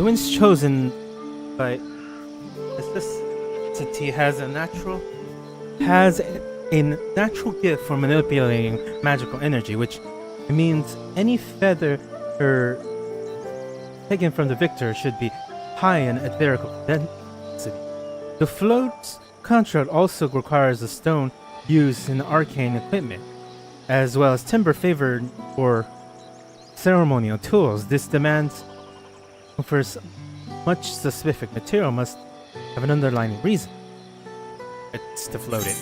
The winds chosen by necessity has a natural gift for manipulating magical energy, which means any feather taken from the victor should be high in etherical density. The float's construct also requires a stone used in arcane equipment, as well as timber favored for ceremonial tools. This demands for much specific material must have an underlying reason. It's to float it.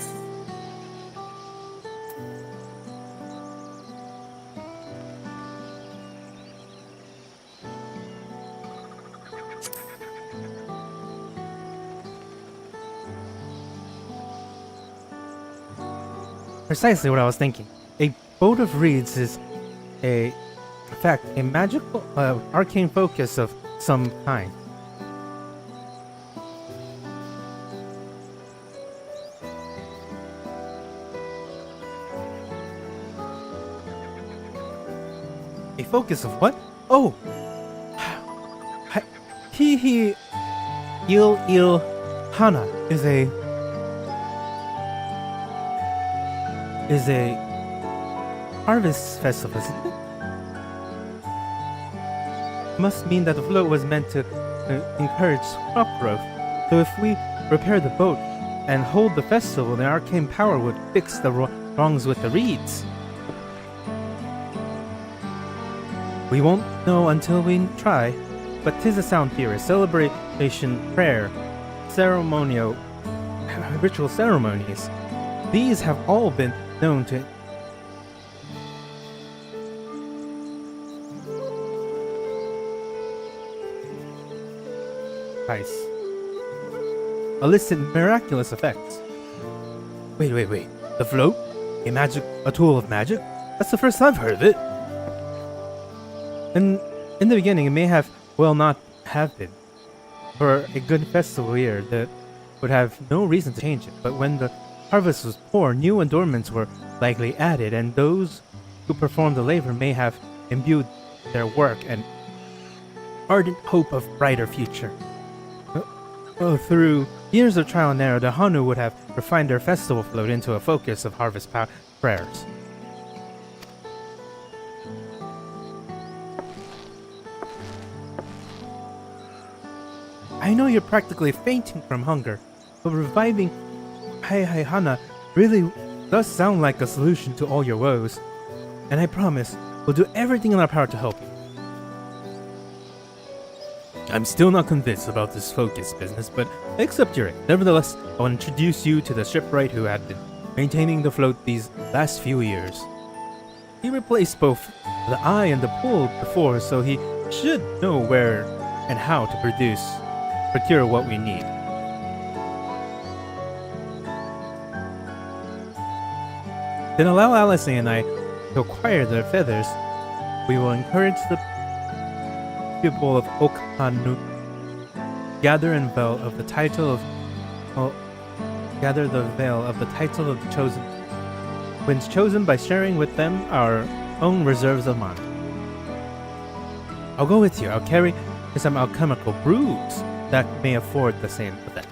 Precisely what I was thinking. A boat of reeds is in fact, a magical arcane focus of some kind. A focus of what? Oh! Hihi Il Hana is a harvest festival, isn't it? Must mean that the float was meant to encourage crop growth. So if we repair the boat and hold the festival, the arcane power would fix the wrongs with the reeds. We won't know until we try, but 'tis a sound theory. Celebration, prayer, ceremonial, ritual ceremonies. These have all been known to elicit miraculous effects. Wait. The float? A tool of magic? That's the first I've heard of it. And in the beginning, it may not have been. For a good festival year, that would have no reason to change it. But when the harvest was poor, new adornments were likely added, and those who performed the labor may have imbued their work an ardent hope of brighter future. Through years of trial and error, the Hanu would have refined their festival float into a focus of harvest prayers. I know you're practically fainting from hunger, but reviving Hana really does sound like a solution to all your woes. And I promise, we'll do everything in our power to help you. I'm still not convinced about this focus business, but I accept your aid. Nevertheless, I will introduce you to the shipwright who had been maintaining the float these last few years. He replaced both the eye and the pool before, so he should know where and how to procure what we need. Then allow Alice and I to acquire their feathers. We will encourage the people of Hanu gather the veil of the title of the chosen. When chosen by sharing with them our own reserves of mana. I'll go with you. I'll carry some alchemical brews that may afford the same effect.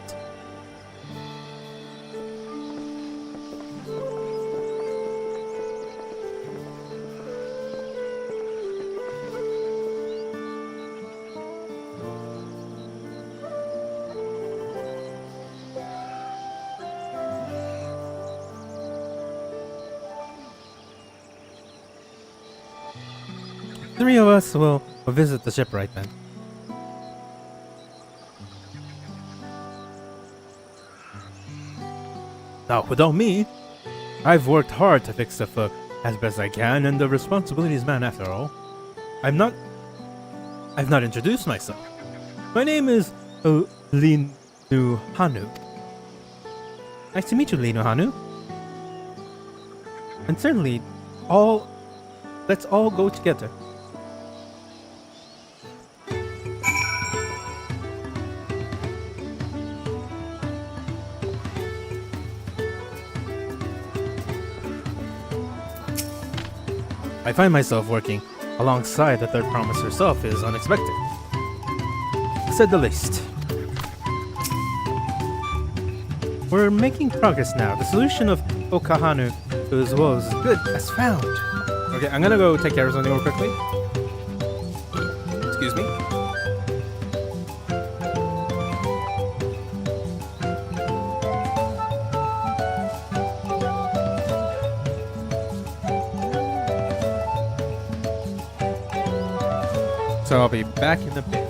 Three of us will visit the shipwright then. Now, without me, I've worked hard to fix the float as best I can, and the responsibility is mine after all. I've not introduced myself. My name is Hanu. Nice to meet you, Hanu. And certainly, let's all go together. I find myself working alongside the third promise herself is unexpected. said the least. We're making progress now. The solution of Hanu to his woes is good as found. Okay, I'm gonna go take care of something real quickly. Excuse me. So I'll be back in a bit.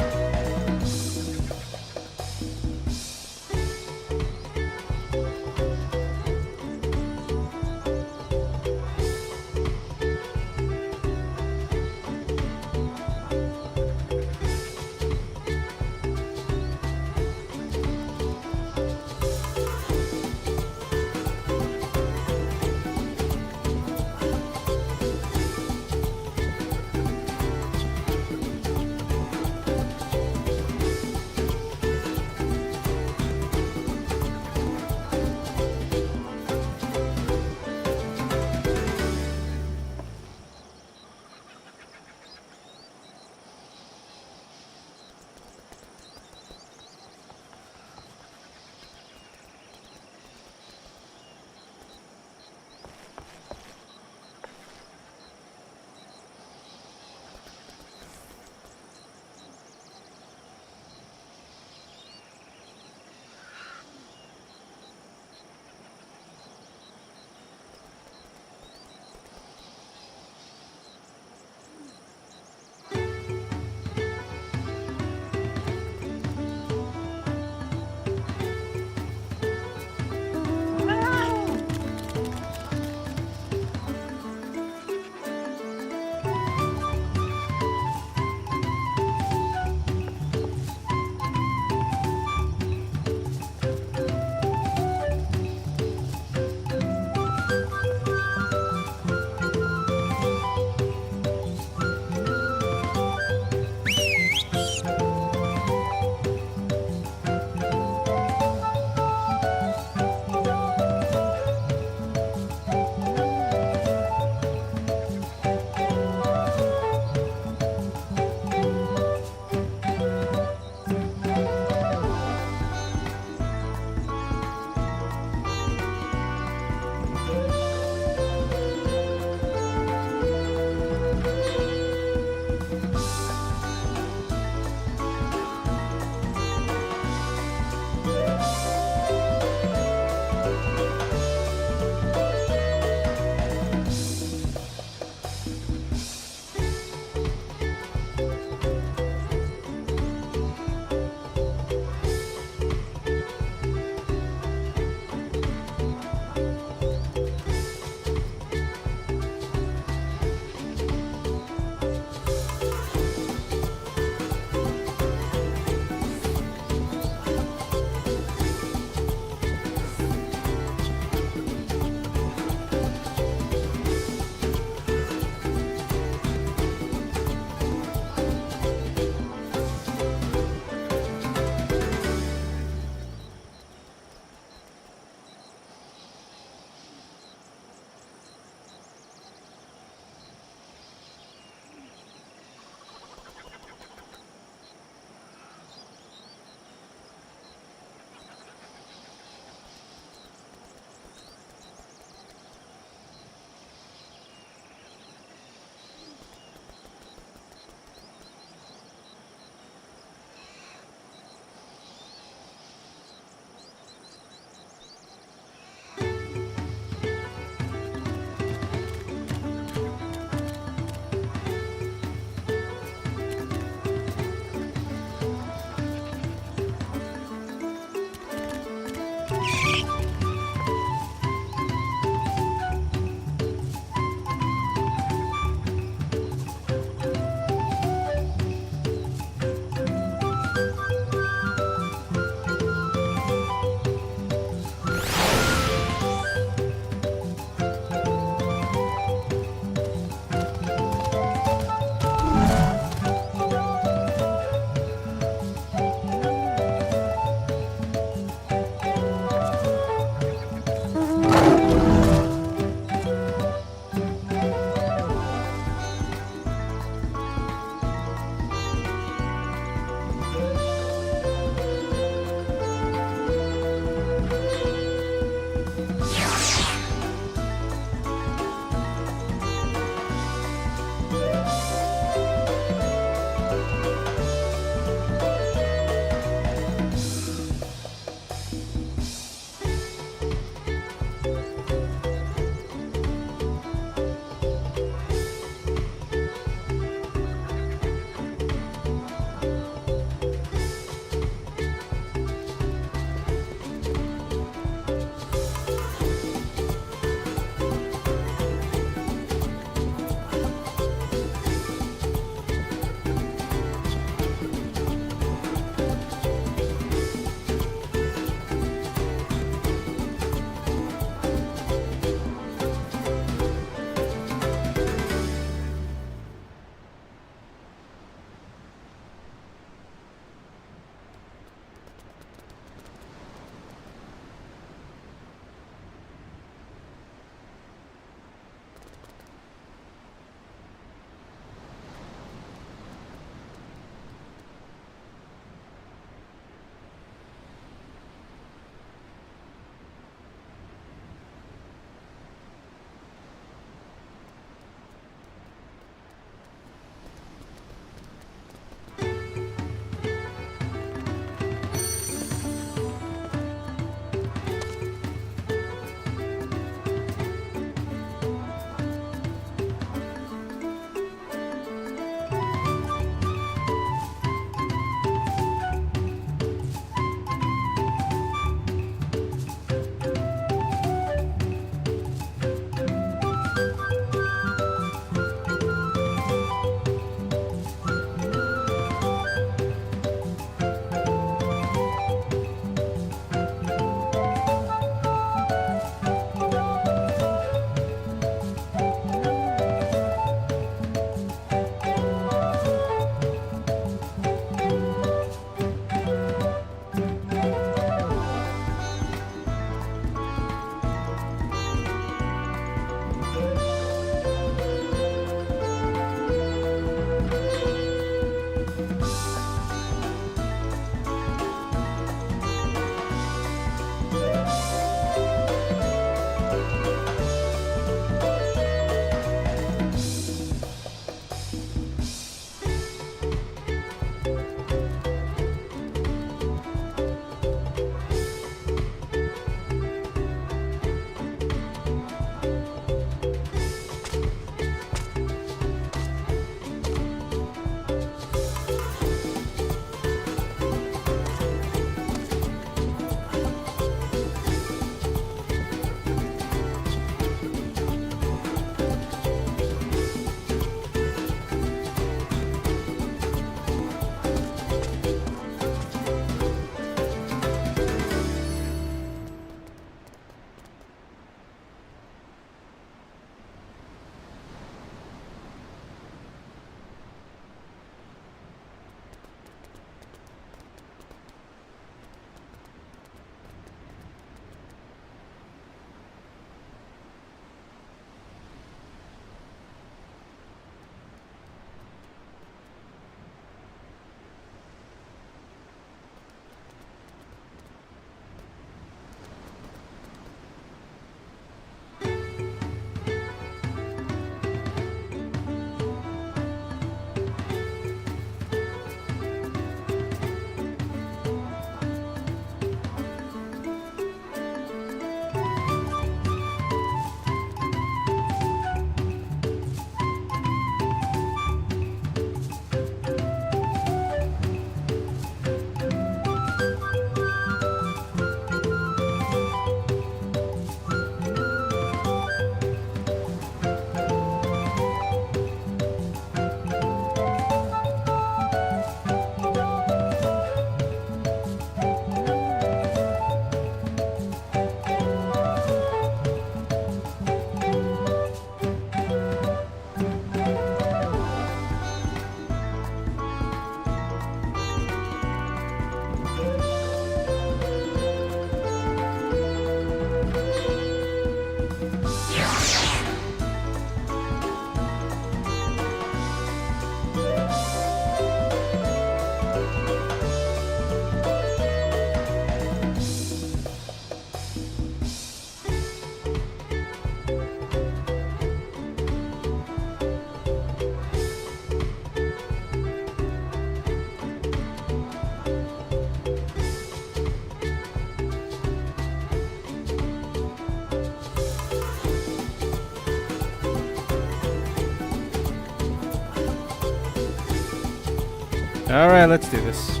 Alright, let's do this.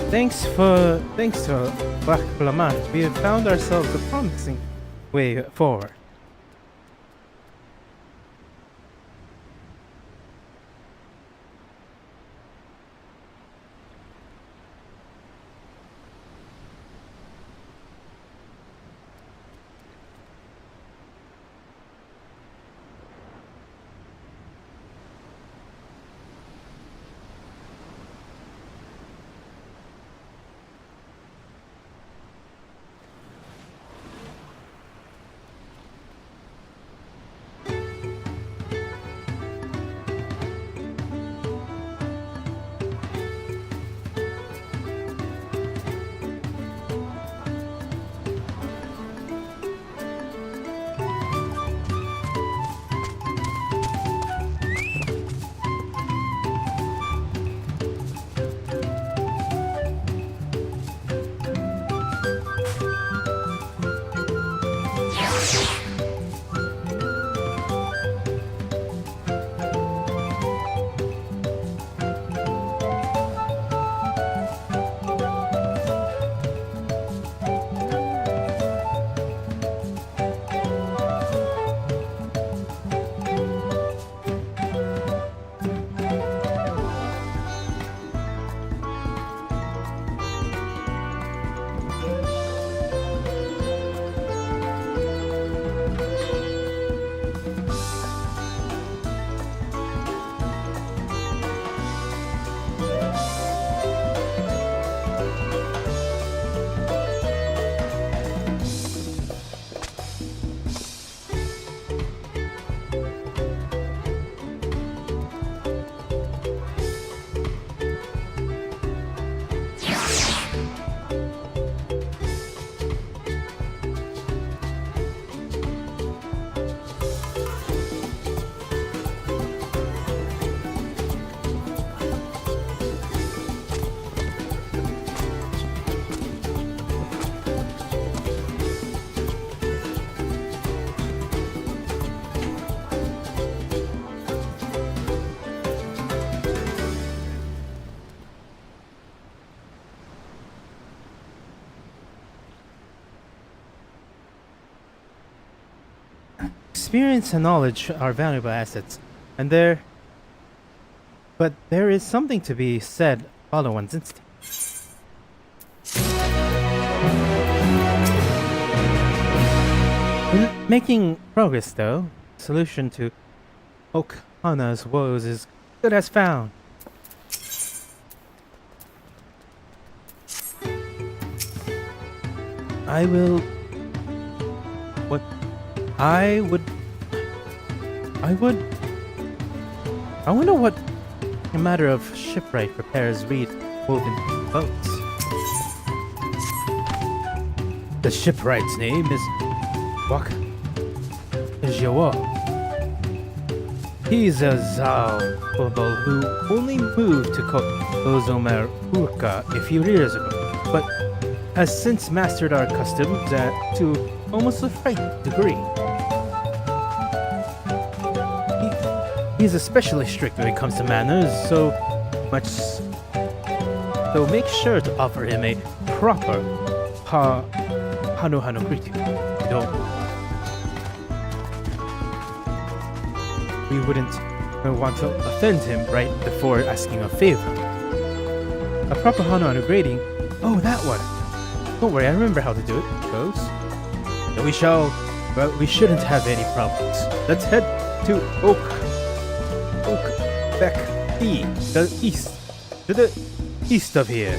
Thanks to Black Flamand, we have found ourselves a promising way forward. Experience and knowledge are valuable assets, and there is something to be said, follow one's instinct. In making progress, though, solution to Hana's woes is good as found. I wonder what a matter of shipwright repairs reed woven boats. The shipwright's name is Jawa. He's a Zao who only moved to Ozomer Urka a few years ago, but has since mastered our customs to almost a frightening degree. He's especially strict when it comes to manners, so make sure to offer him a proper Hanu greeting. We wouldn't want to offend him right before asking a favor. A proper Hanu greeting? Oh, that one! Don't worry, I remember how to do it, folks. And we shouldn't have any problems. Let's head to to the east of here.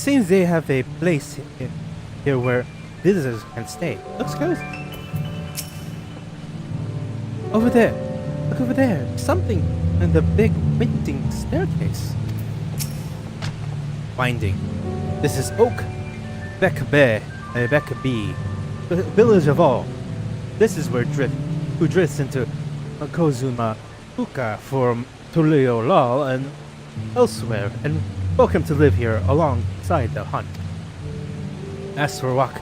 seems they have a place here where visitors can stay. Looks cozy. Over there. Look over there. Something in the big winding staircase. Winding. This is Oak Bekbe, the village of all. This is where who drifts into Kozuma Uka from Tulio Lal and elsewhere, and welcome to live here alongside the hunt. As for Wak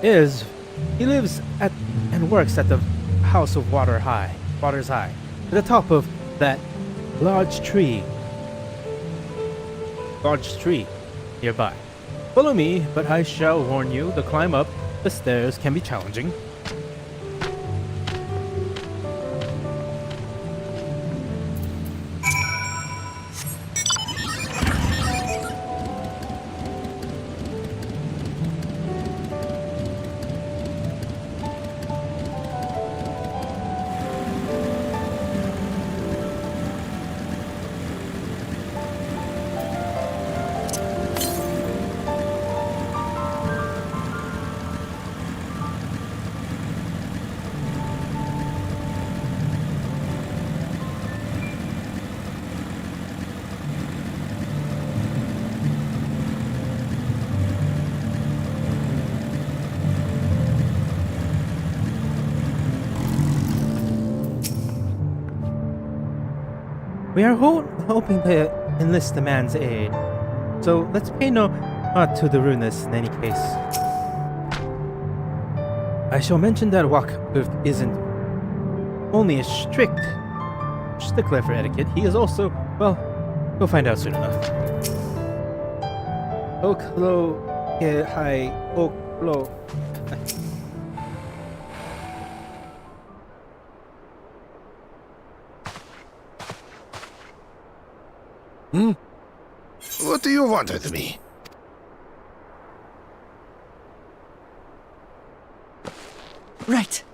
he lives at and works at the House of Water's High, at the top of that large tree nearby. Follow me, but I shall warn you, the climb up the stairs can be challenging. We are hoping to enlist the man's aid, so let's pay no heart to the rudeness in any case. I shall mention that Wak isn't only a strict stickler for etiquette, he is also, well, we'll find out soon enough. Oklo, hi, Oklo. What do you want with me? Right.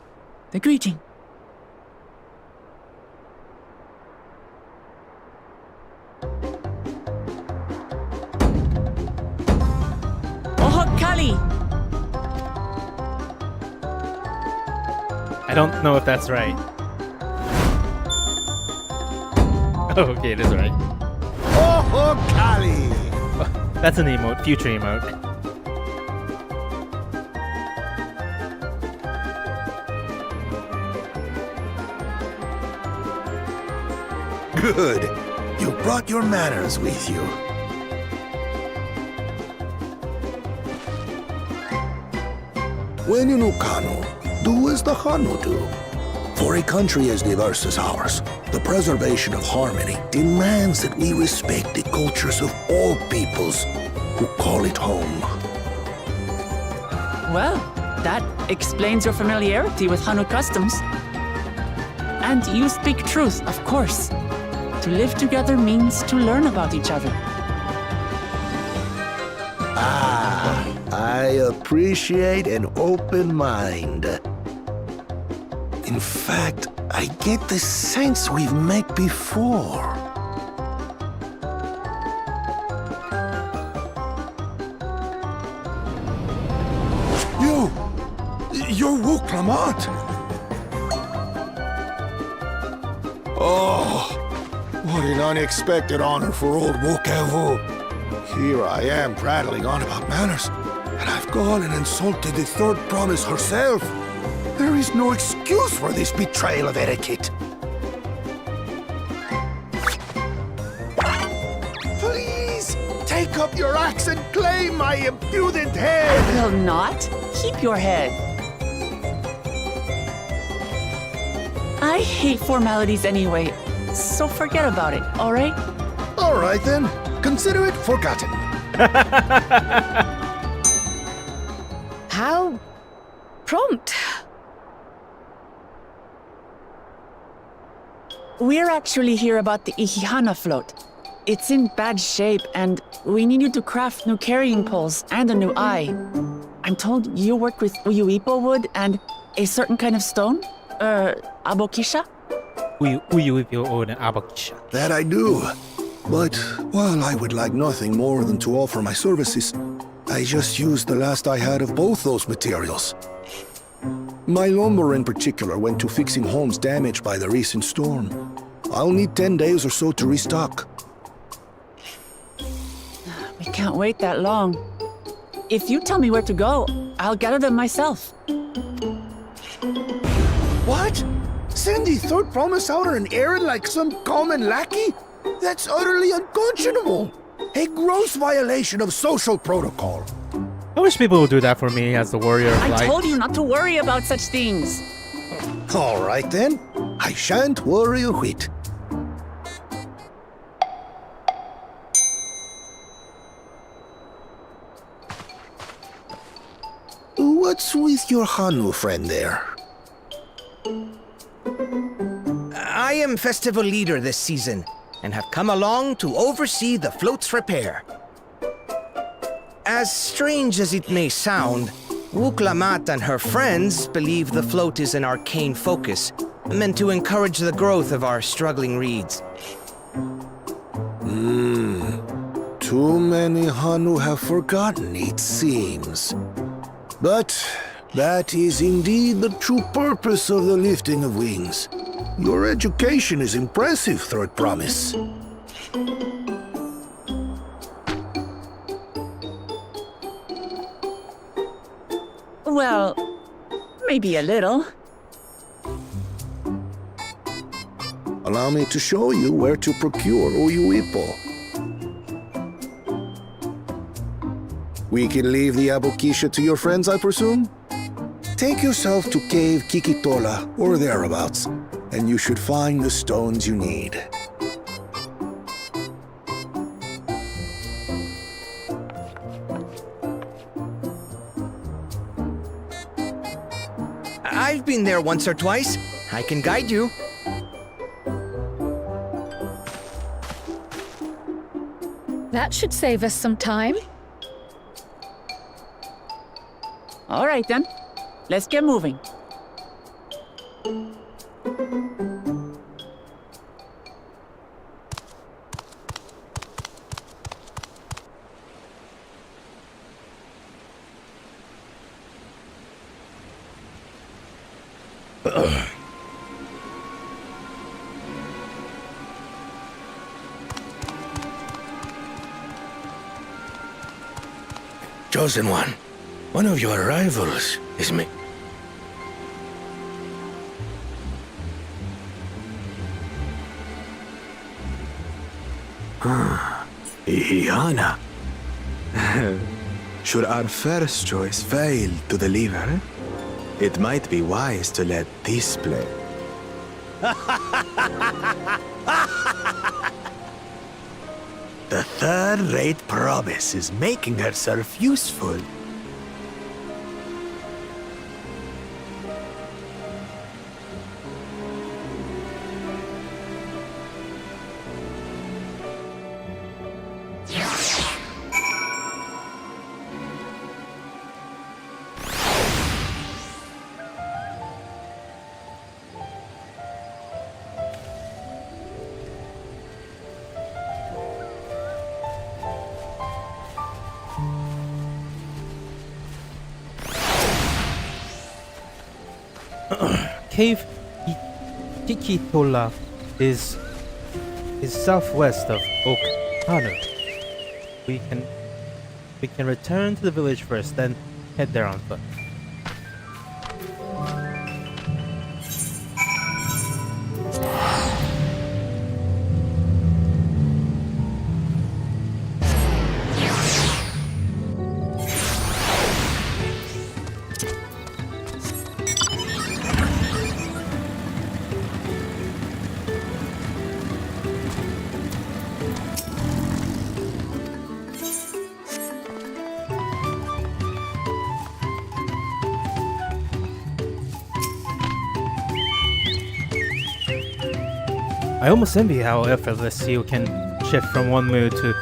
The greeting. Kali! I don't know if that's right. Oh, okay, it is right. Oh, Kali! That's an emote, future emote. Good. You brought your manners with you. When you know Hanu, do as the Hanu do. For a country as diverse as ours, the preservation of harmony demands that we respect the cultures of all peoples who call it home. Well, that explains your familiarity with Hanu customs. And you speak truth, of course. To live together means to learn about each other. Ah, I appreciate an open mind. In fact, I get the sense we've met before. You're Wu Clement. Oh, what an unexpected honor for old Wokavu. Here I am prattling on about manners, and I've gone and insulted the third promise herself. There is no excuse for this betrayal of etiquette. Please, take up your axe and claim my impudent head! I will not. Keep your head. I hate formalities anyway, so forget about it, all right? All right then. Consider it forgotten. How prompt. We're actually here about the Ihihana float. It's in bad shape, and we need you to craft new carrying poles and a new eye. I'm told you work with Uyuipo wood and a certain kind of stone? Abokisha? Uyuipo wood and abokisha. That I do. But while I would like nothing more than to offer my services, I just used the last I had of both those materials. My lumber in particular went to fixing homes damaged by the recent storm. I'll need 10 days or so to restock. We can't wait that long. If you tell me where to go, I'll gather them myself. What? Send the third promise out on an errand like some common lackey? That's utterly unconscionable. A gross violation of social protocol. I wish people would do that for me as the warrior of I light. told you not to worry about such things. All right then. I shan't worry a whit. What's with your Hanu friend there? I am festival leader this season, and have come along to oversee the float's repair. As strange as it may sound, Wuklamat and her friends believe the float is an arcane focus, meant to encourage the growth of our struggling reeds. Too many Hanu have forgotten, it seems. But that is indeed the true purpose of the lifting of wings. Your education is impressive, Third Promise. Well, maybe a little. Allow me to show you where to procure Uyuipo. We can leave the Abukisha to your friends, I presume? Take yourself to Cave Kikitola or thereabouts, and you should find the stones you need. I've been there once or twice. I can guide you. That should save us some time. All right then. Let's get moving. Chosen one of your rivals is me. Iana. Should our first choice fail to deliver, it might be wise to let this play. The third-rate promise is making herself useful. Cave Kikitola is southwest of Oak Hanu. We can return to the village first, then head there on foot. I almost envy how effortless you can shift from one mood to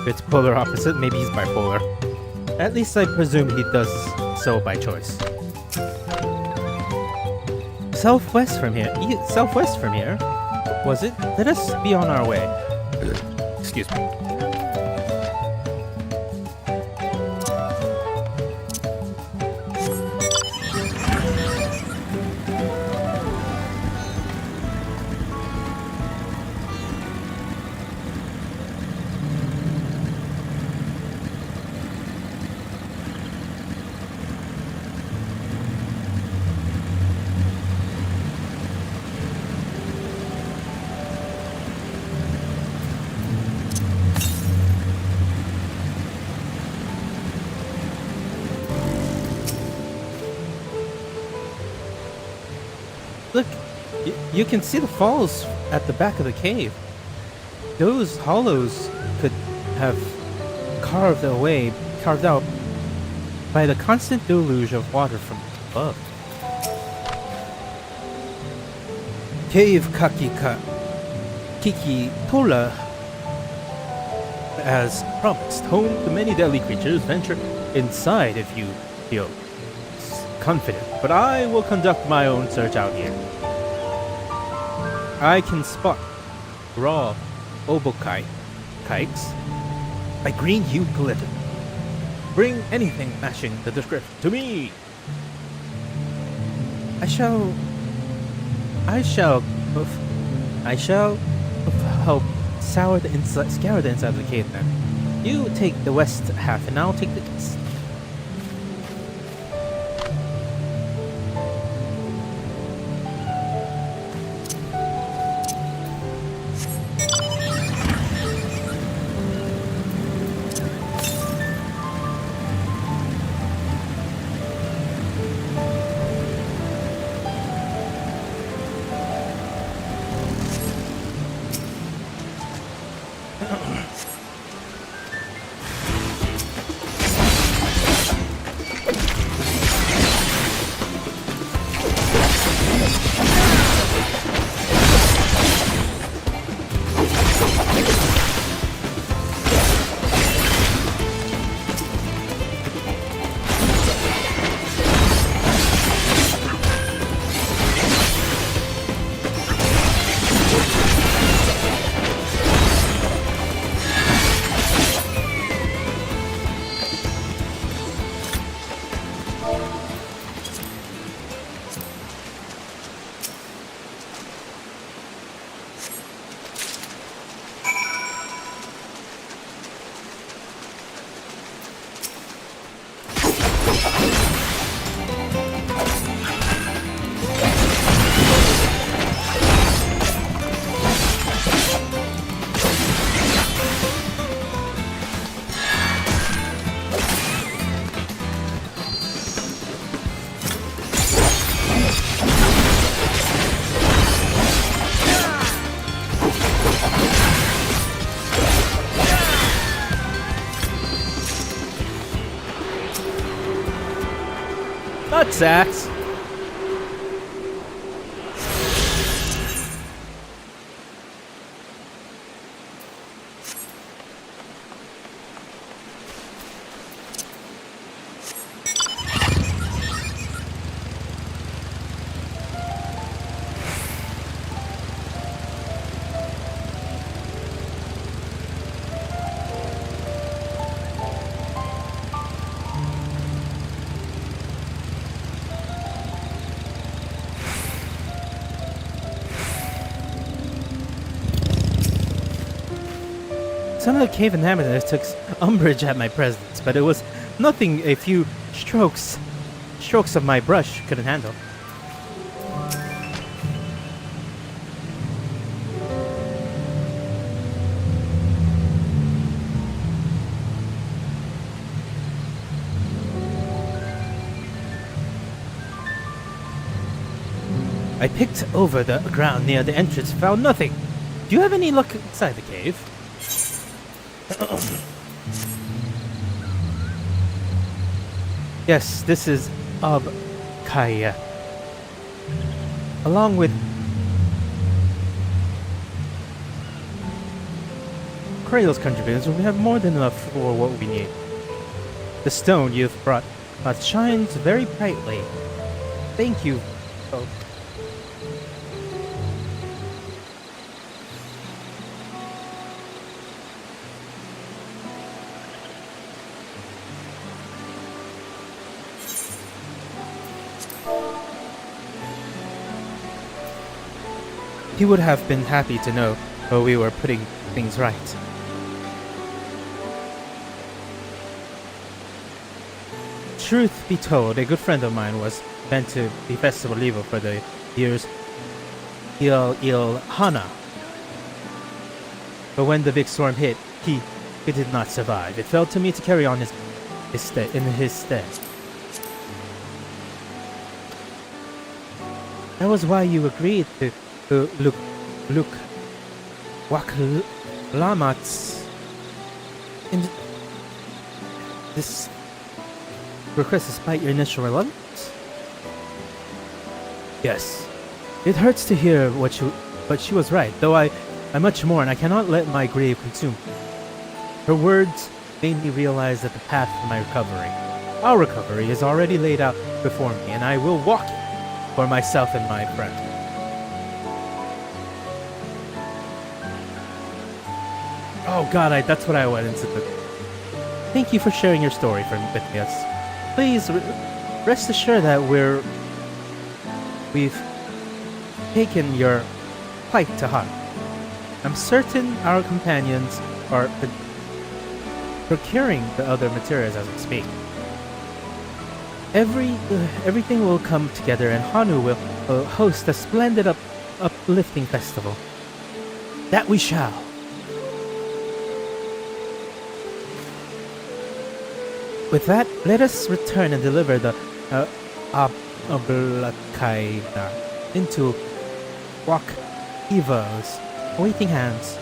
its polar opposite. Maybe he's bipolar. At least I presume he does so by choice. Southwest from here? Was it? Let us be on our way. Excuse me. Look, you can see the falls at the back of the cave. Those hollows could have carved out by the constant deluge of water from above. Cave Kiki Tola, as promised, home to many deadly creatures. Venture inside if you feel confident, but I will conduct my own search out here. I can spot raw obokikes by green hue glitter. Bring anything matching the description to me. I shall help scour the inside of the cave then. You take the west half and I'll take the east. Nutsack! Some of the cave inhabitants took umbrage at my presence, but it was nothing a few strokes of my brush couldn't handle. I picked over the ground near the entrance, found nothing. Do you have any luck inside the cave? Yes, this is Abkaya. Along with Cradle's contributions, we have more than enough for what we need. The stone you've brought shines very brightly. Thank you. Oh. he would have been happy to know we were putting things right. Truth be told, a good friend of mine was meant to be festival leader for the year's Hana. But when the big storm hit, he did not survive. It fell to me to carry on in his stead. That was why you agreed to look Waklamats in this request despite your initial reluctance. Yes, it hurts to hear but she was right. Though I much mourn, I cannot let my grave consume. Her words made me realize that the path for my recovery, our recovery, is already laid out before me, and I will walk it for myself and my friend. Oh God, that's what I went into. Thank you for sharing your story with us. Please rest assured that we've taken your plight to heart. I'm certain our companions are procuring the other materials as we speak. Everything will come together, and Hanu will host a splendid uplifting festival. That we shall. With that, let us return and deliver the Ablakaina into Wak Evo's waiting hands.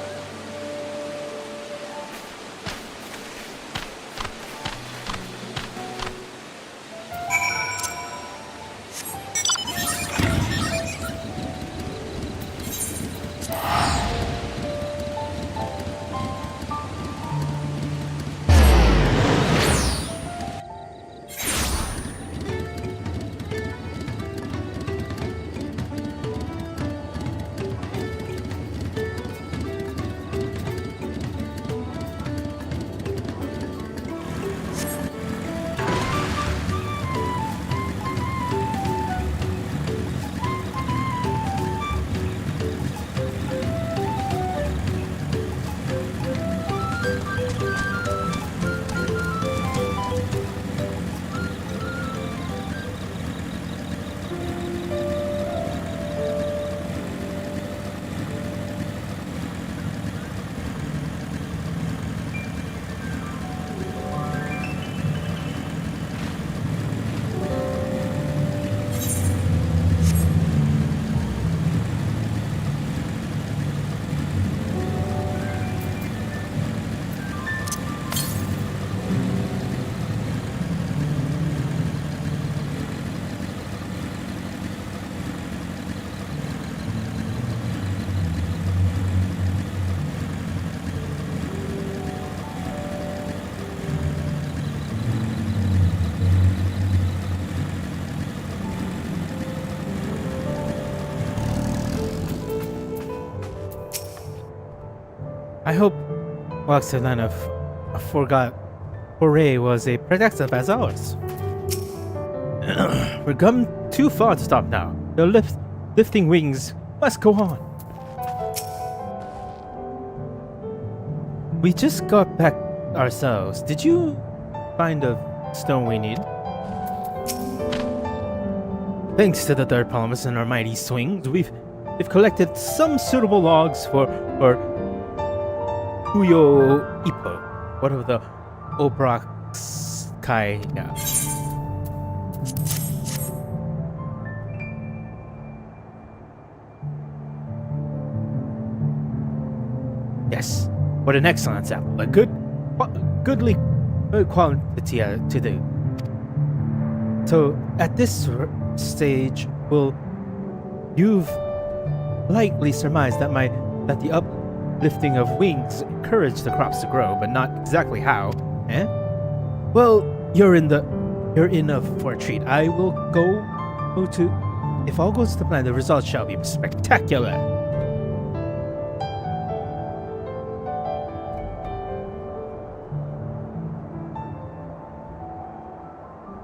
I hope Waxalan of forgot Foray was a protective as ours. We've come too far to stop now. The lifting wings must go on. We just got back ourselves. Did you find the stone we need? Thanks to the third promise and our mighty swings, we've collected some suitable logs for Uyo Ipo, one of the Obrakskaya. Yes, what an excellent sample. A goodly quantity to do. So, at this stage, you've likely surmised that the uplifting of wings encourage the crops to grow, but not exactly how, eh? Well, you're in for a treat. I will go to. If all goes to plan, the results shall be spectacular.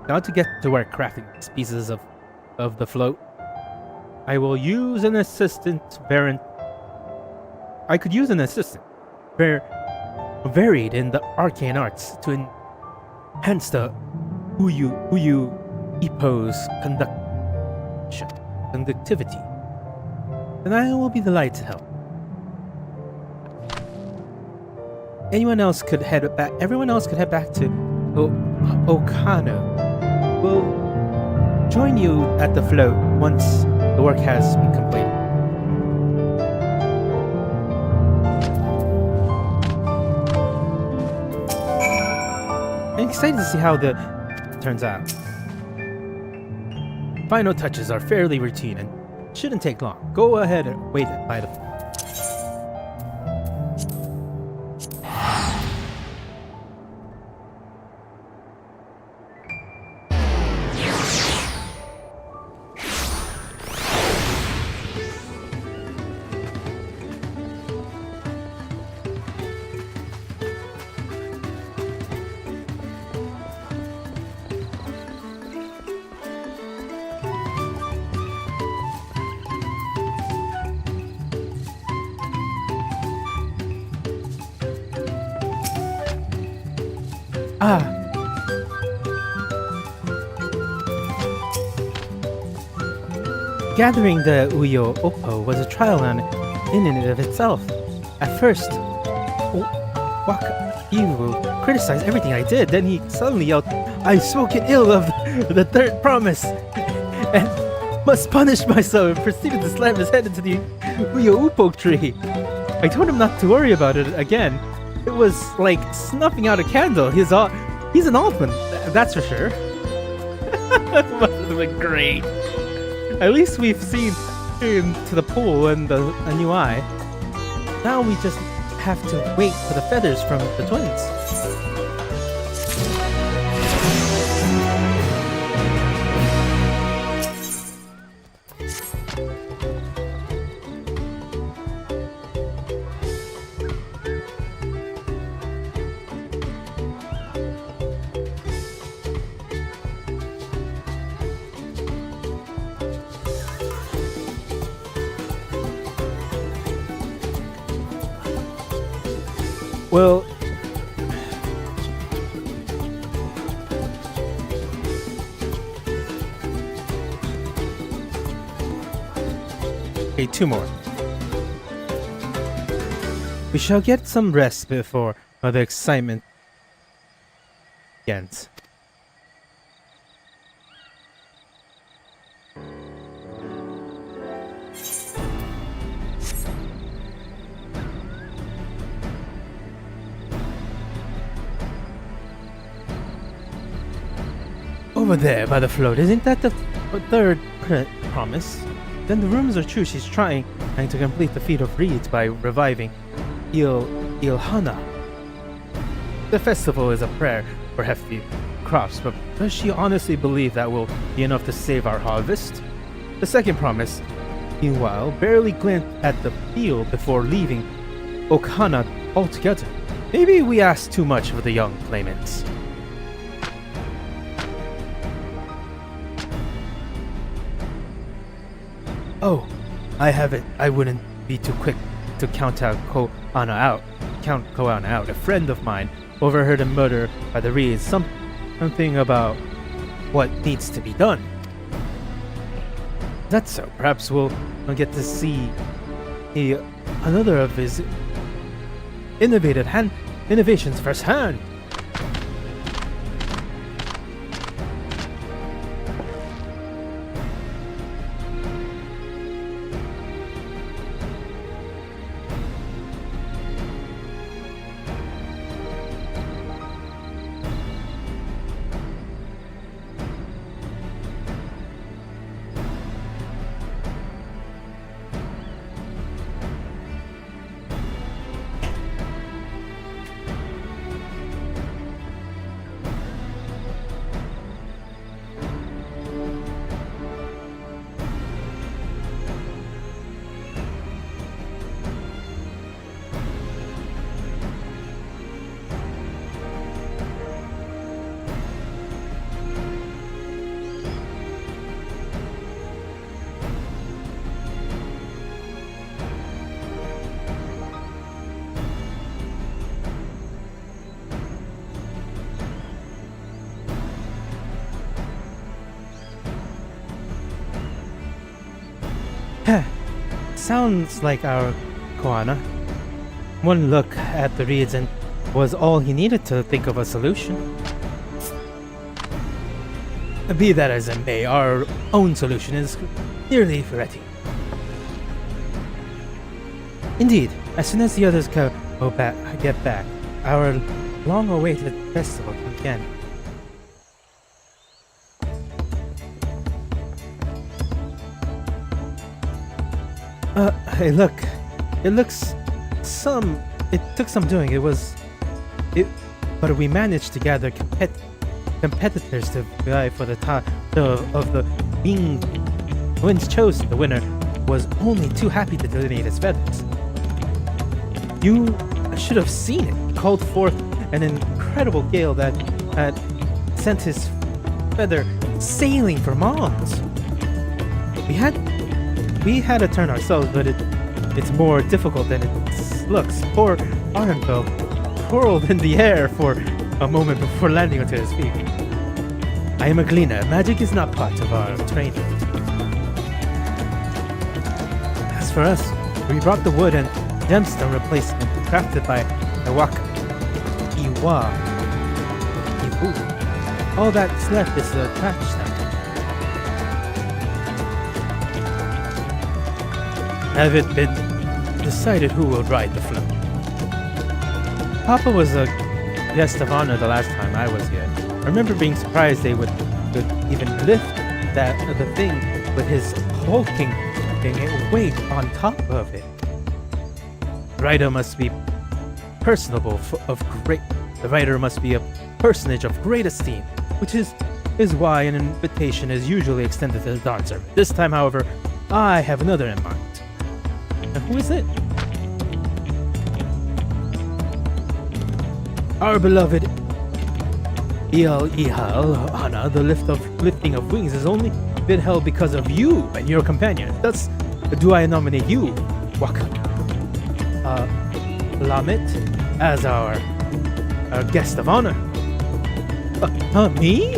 Now to get to work crafting these pieces of the float. I will use an assistant variant. I could use an assistant varied in the arcane arts to enhance the Uyu Ippo's conductivity. Then I will be delighted to help. Everyone else could head back to Okano. We'll join you at the float once the work has been completed. I'm excited to see how the turns out. Final touches are fairly routine and shouldn't take long. Go ahead and wait by the Gathering the Uyo Oppo was a trial in and of itself. At first, Wakayu criticized everything I did. Then he suddenly yelled, "I've spoken ill of the third promise and must punish myself," and proceeded to slam his head into the Uyo Uppo tree. I told him not to worry about it again. It was like snuffing out a candle. He's an orphan, that's for sure. That must have been great. At least we've seen him to the pool and a new eye. Now we just have to wait for the feathers from the twins. Well, okay, two more. We shall get some rest before the excitement begins. Over there by the float, isn't that the third promise? Then the rumors are true. She's trying to complete the feat of reeds by reviving Ilhana. The festival is a prayer for hefty crops, but does she honestly believe that will be enough to save our harvest? The second promise, meanwhile, barely glanced at the field before leaving Okana altogether. Maybe we asked too much of the young claimants. Oh, I have it. I wouldn't be too quick to count Koana out. A friend of mine overheard a murder by the reeds. Something about what needs to be done. That's so. Perhaps we'll get to see another of his innovations firsthand. Sounds like our Koana. One look at the reeds and was all he needed to think of a solution. Be that as it may, our own solution is nearly ready. Indeed, as soon as the others get back, our long-awaited festival can begin. Hey, look. It took some doing. But we managed to gather competitors to vie for the top of the being. Wins chosen, the winner was only too happy to donate his feathers. You should have seen it. He called forth an incredible gale that had sent his feather sailing for Mons. We had to turn ourselves, but it's more difficult than it looks. Poor Arnfeld whirled in the air for a moment before landing onto his feet. I am a gleaner. Magic is not part of our training. As for us, we brought the wood and gemstone replacement crafted by Iwak Iwa. Iwu. All that's left is the trash now. Have it been decided who will ride the float? Papa was a guest of honor the last time I was here. I remember being surprised they would even lift the thing with his hulking weight on top of it. The rider must be The rider must be a personage of great esteem, which is why an invitation is usually extended to the Dawn servant. This time, however, I have another in mind. And who is it? Our beloved Ihal Hana, the lifting of wings has only been held because of you and your companion. Thus, do I nominate you, Lamet, as our guest of honor. Me?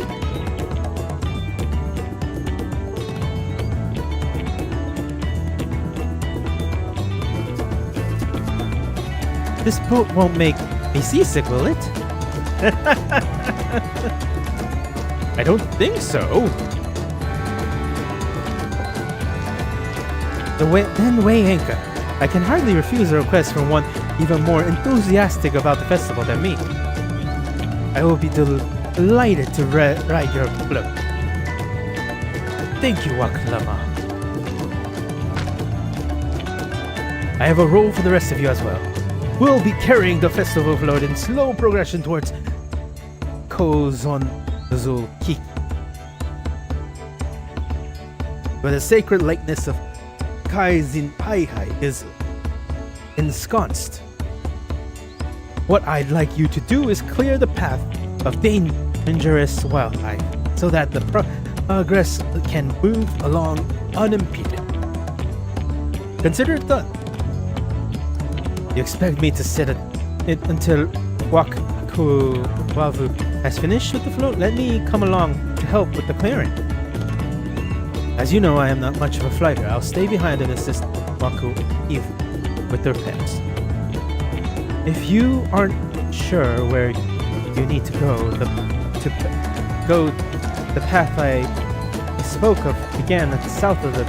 This boat won't make me seasick, will it? I don't think so. Then weigh anchor. I can hardly refuse a request from one even more enthusiastic about the festival than me. I will be delighted to ride your float. Thank you, Waklama. I have a role for the rest of you as well. We'll be carrying the festival float in slow progression towards Kozonzulkiki, where the sacred likeness of Kaizin Paihai is ensconced. What I'd like you to do is clear the path of dangerous wildlife so that the progress can move along unimpeded. Consider it done. You expect me to sit it until Waku has finished with the float? Let me come along to help with the clearing. As you know, I am not much of a fighter. I'll stay behind and assist Waku Eve with their pets. If you aren't sure where you need to go, the path I spoke of began at the south of the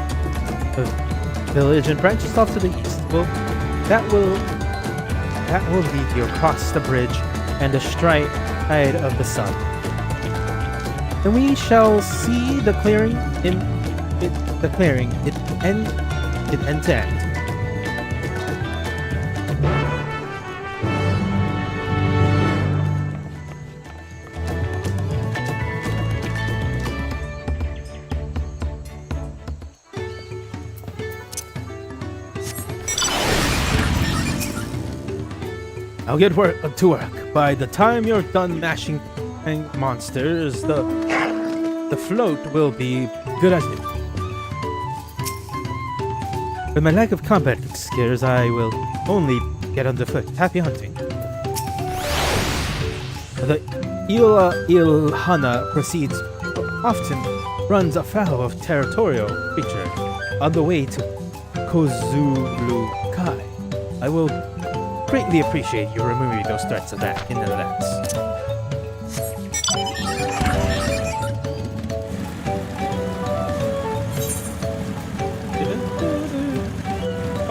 village and branches off to the east. Well, that will lead you across the bridge and the straight side of the sun. Then we shall see the clearing end to end. I'll get to work. By the time you're done mashing monsters, the float will be good as new. With my lack of combat skills, I will only get underfoot. Happy hunting. The Ilhana often runs afoul of territorial creatures on the way to Kozulu Kai. I will greatly appreciate you removing those threats of that in advance.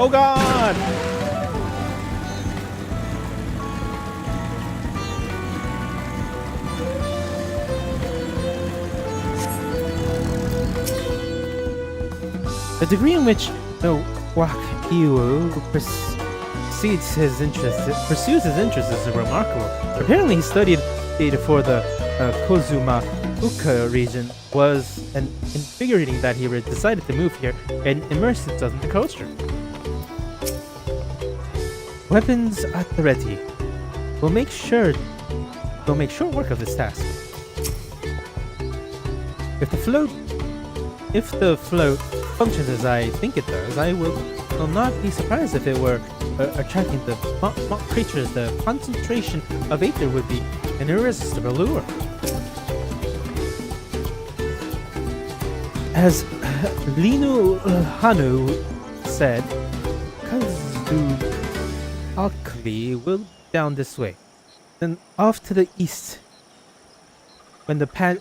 Oh God! The degree in which the Wakiu pursues his interests is remarkable. Apparently, he studied for the Kozuma Uka region was invigorating that he decided to move here and immerse himself in the culture. Weapons at the ready. We'll make short work of this task. If the float functions as I think it does, I will not be surprised if it were attracting the mock creatures. The concentration of Aether would be an irresistible lure. As Hanu said, Kazu Alkali will down this way, then off to the east when the path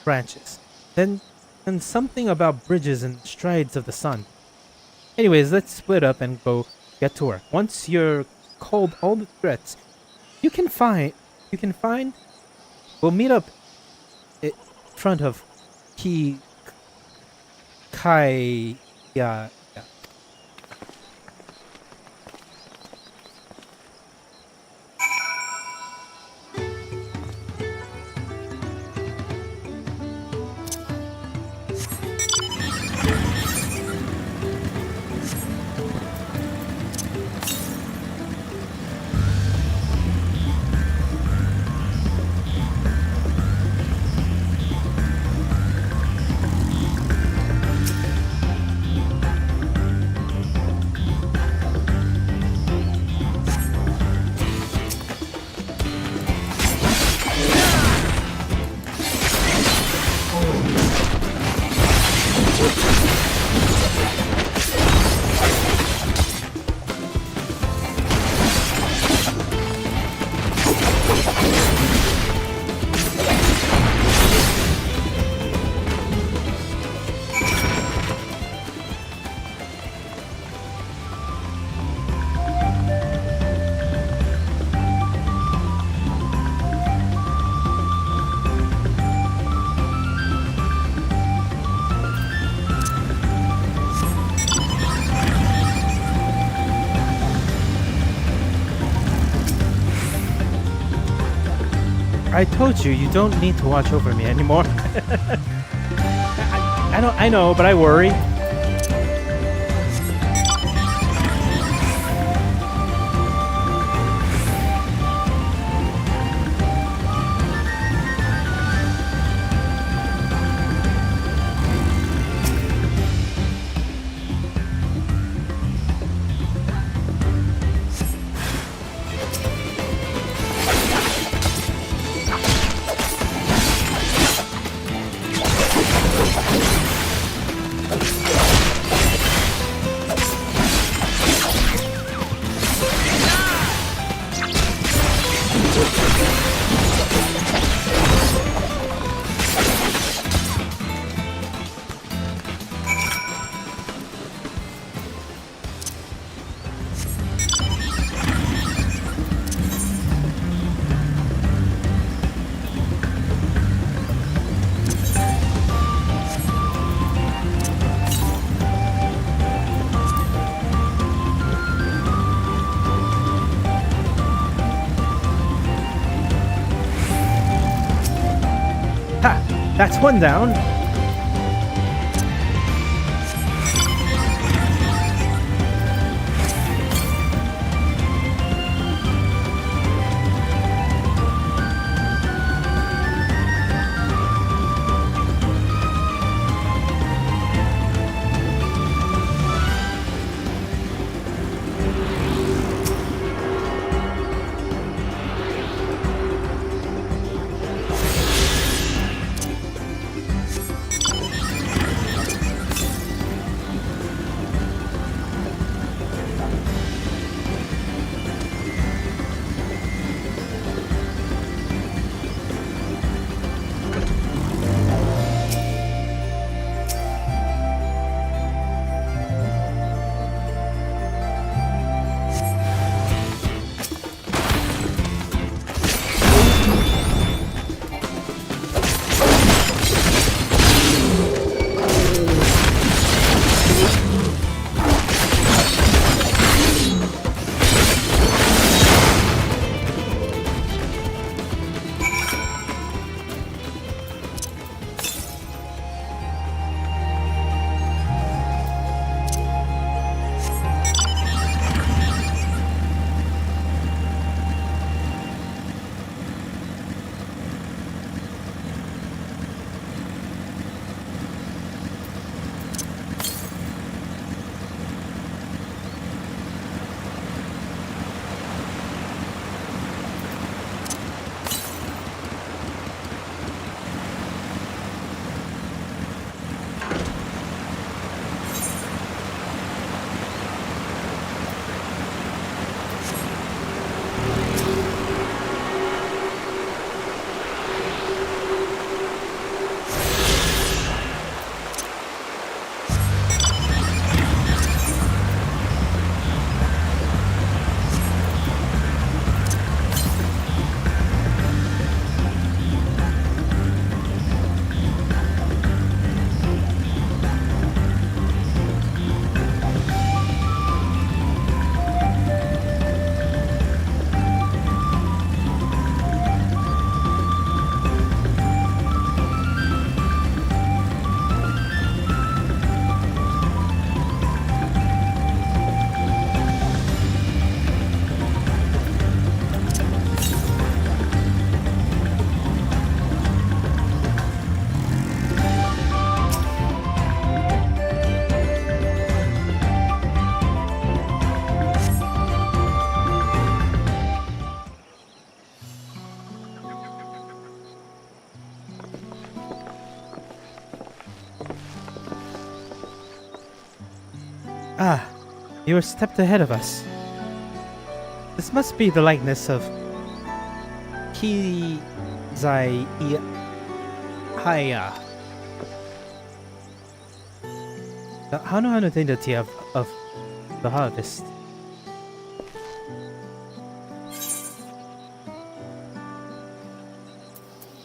branches, then something about bridges and strides of the sun. Anyways, let's split up and go get to work. Once you're called all the threats you can find, we'll meet up in front of Kaya. I told you, you don't need to watch over me anymore. I know, but I worry. That's one down. Ah, you were stepped ahead of us. This must be the likeness of Haya. The Hanu deity of the harvest.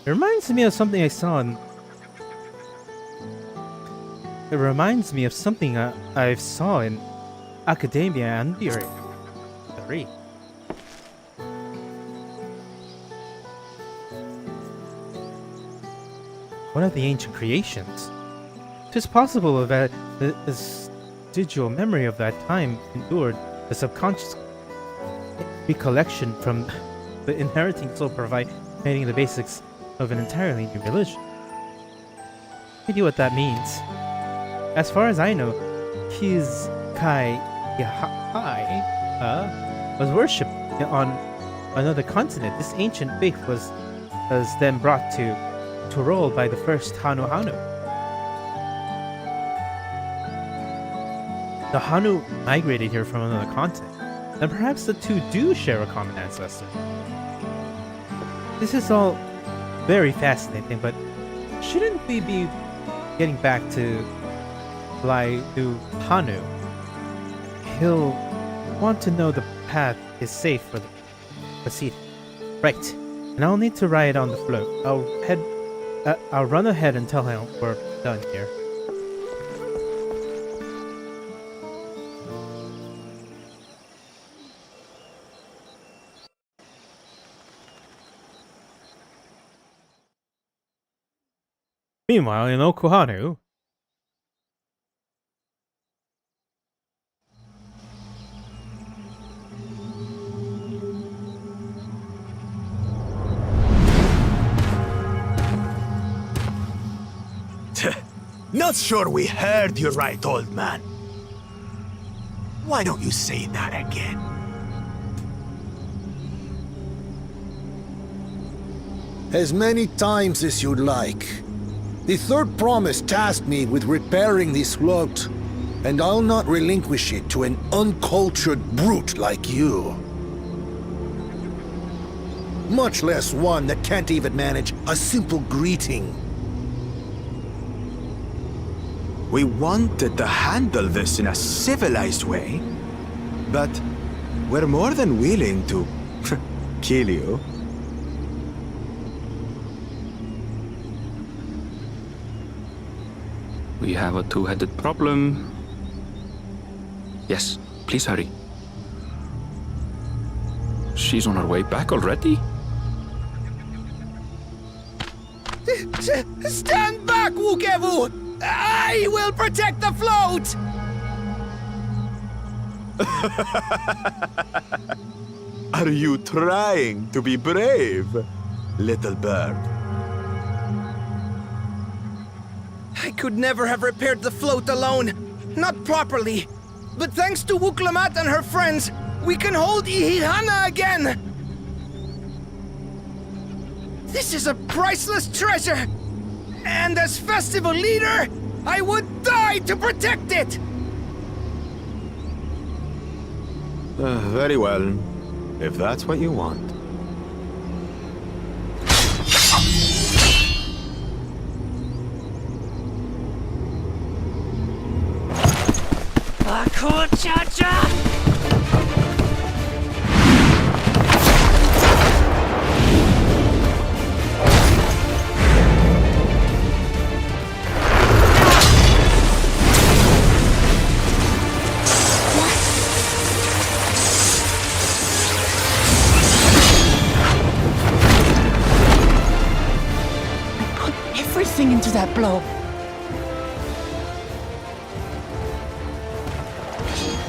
It reminds me of something I saw in... It reminds me of something I saw in Academia and Theory 3. One of the ancient creations. It is possible that the residual memory of that time endured the subconscious recollection from the inheriting soul providing the basics of an entirely new religion. Maybe what that means. As far as I know, his Kai was worshipped on another continent. This ancient faith was then brought to Torol by the first Hanu. The Hanu migrated here from another continent, and perhaps the two do share a common ancestor. This is all very fascinating, but shouldn't we be getting back to Hanu? He'll want to know the path is safe for the proceed. Right, and I'll need to ride on the float. I'll run ahead and tell him we're done here. Meanwhile, in Okuhanu, Not sure we heard you right, old man. Why don't you say that again? As many times as you'd like. The third promise tasked me with repairing this float, and I'll not relinquish it to an uncultured brute like you. Much less one that can't even manage a simple greeting. We wanted to handle this in a civilized way, but we're more than willing to kill you. We have a two-headed problem. Yes, please hurry. She's on her way back already? Stand back, Wukevu! I will protect the float! Are you trying to be brave, little bird? I could never have repaired the float alone. Not properly. But thanks to Wuklamat and her friends, we can hold Ihihana again! This is a priceless treasure! And as festival leader, I would die to protect it! Very well, if that's what you want. Cha-cha! Into that blow.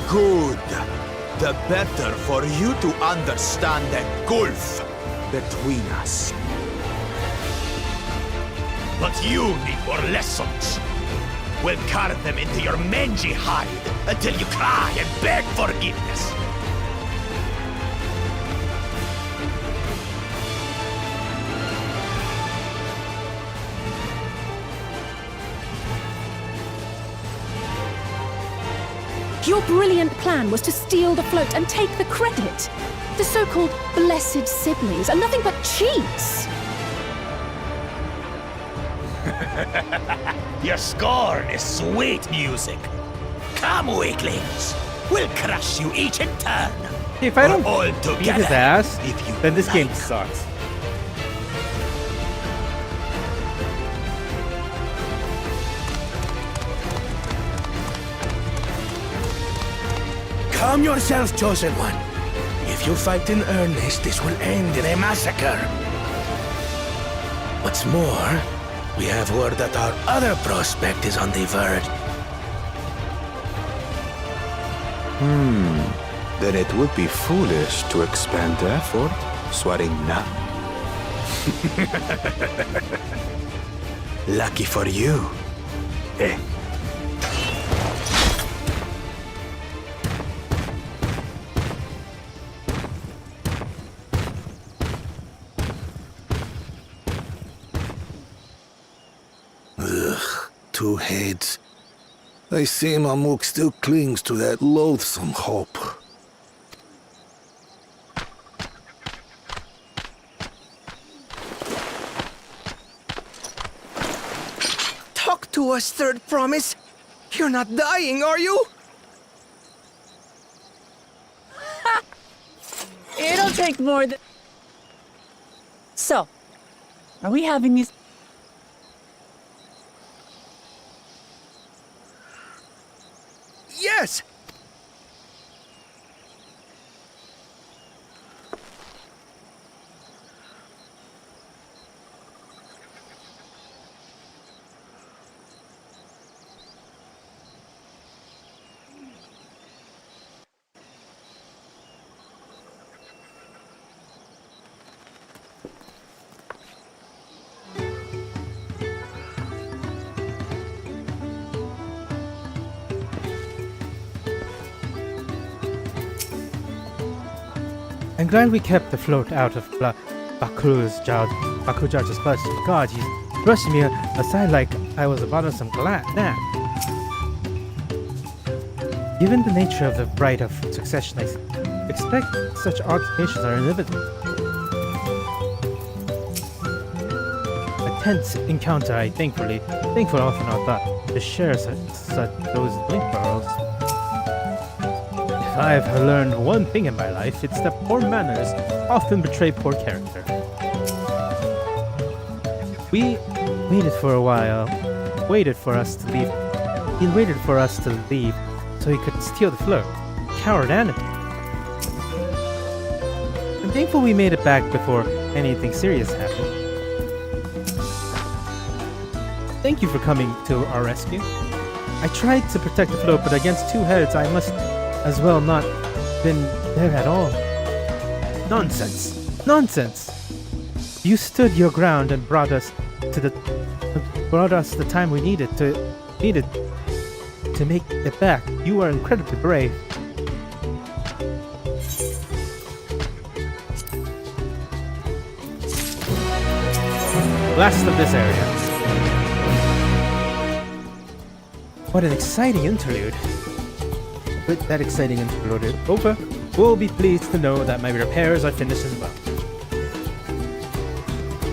Good. The better for you to understand the gulf between us. But you need more lessons. We'll carve them into your mangy hide until you cry and beg forgiveness. Your brilliant plan was to steal the float and take the credit. The so-called blessed siblings are nothing but cheats. Your scorn is sweet music. Come, weaklings. We'll crush you each in turn. If I don't all beat together, his ass, if you then this like. game sucks. Calm yourself, Chosen One. If you fight in earnest, this will end in a massacre. What's more, we have word that our other prospect is on the verge. Then it would be foolish to expand effort, Swarina. Lucky for you. Eh. Ugh, two heads. I see Mamuk still clings to that loathsome hope. Talk to us, Third Promise. You're not dying, are you? It'll take more than... So, are we having these... Yes! I'm glad we kept the float out of Baku's judge's clutch. God, he's brushing me aside like I was about some nap. Given the nature of the rite of succession, I expect such altercations are inevitable. A tense encounter, I thankful often are thought to share those link pearls. If I've learned one thing in my life, it's that poor manners often betray poor character. We waited for a while, waited for us to leave. He waited for us to leave so he could steal the float. Coward animal. I'm thankful we made it back before anything serious happened. Thank you for coming to our rescue. I tried to protect the float, but against two heads I must as well not been there at all. Nonsense! Nonsense! You stood your ground and brought us the time we needed to make it back. You are incredibly brave. Last of this area. What an exciting interlude. With that exciting interlude over, we'll be pleased to know that my repairs are finished as well.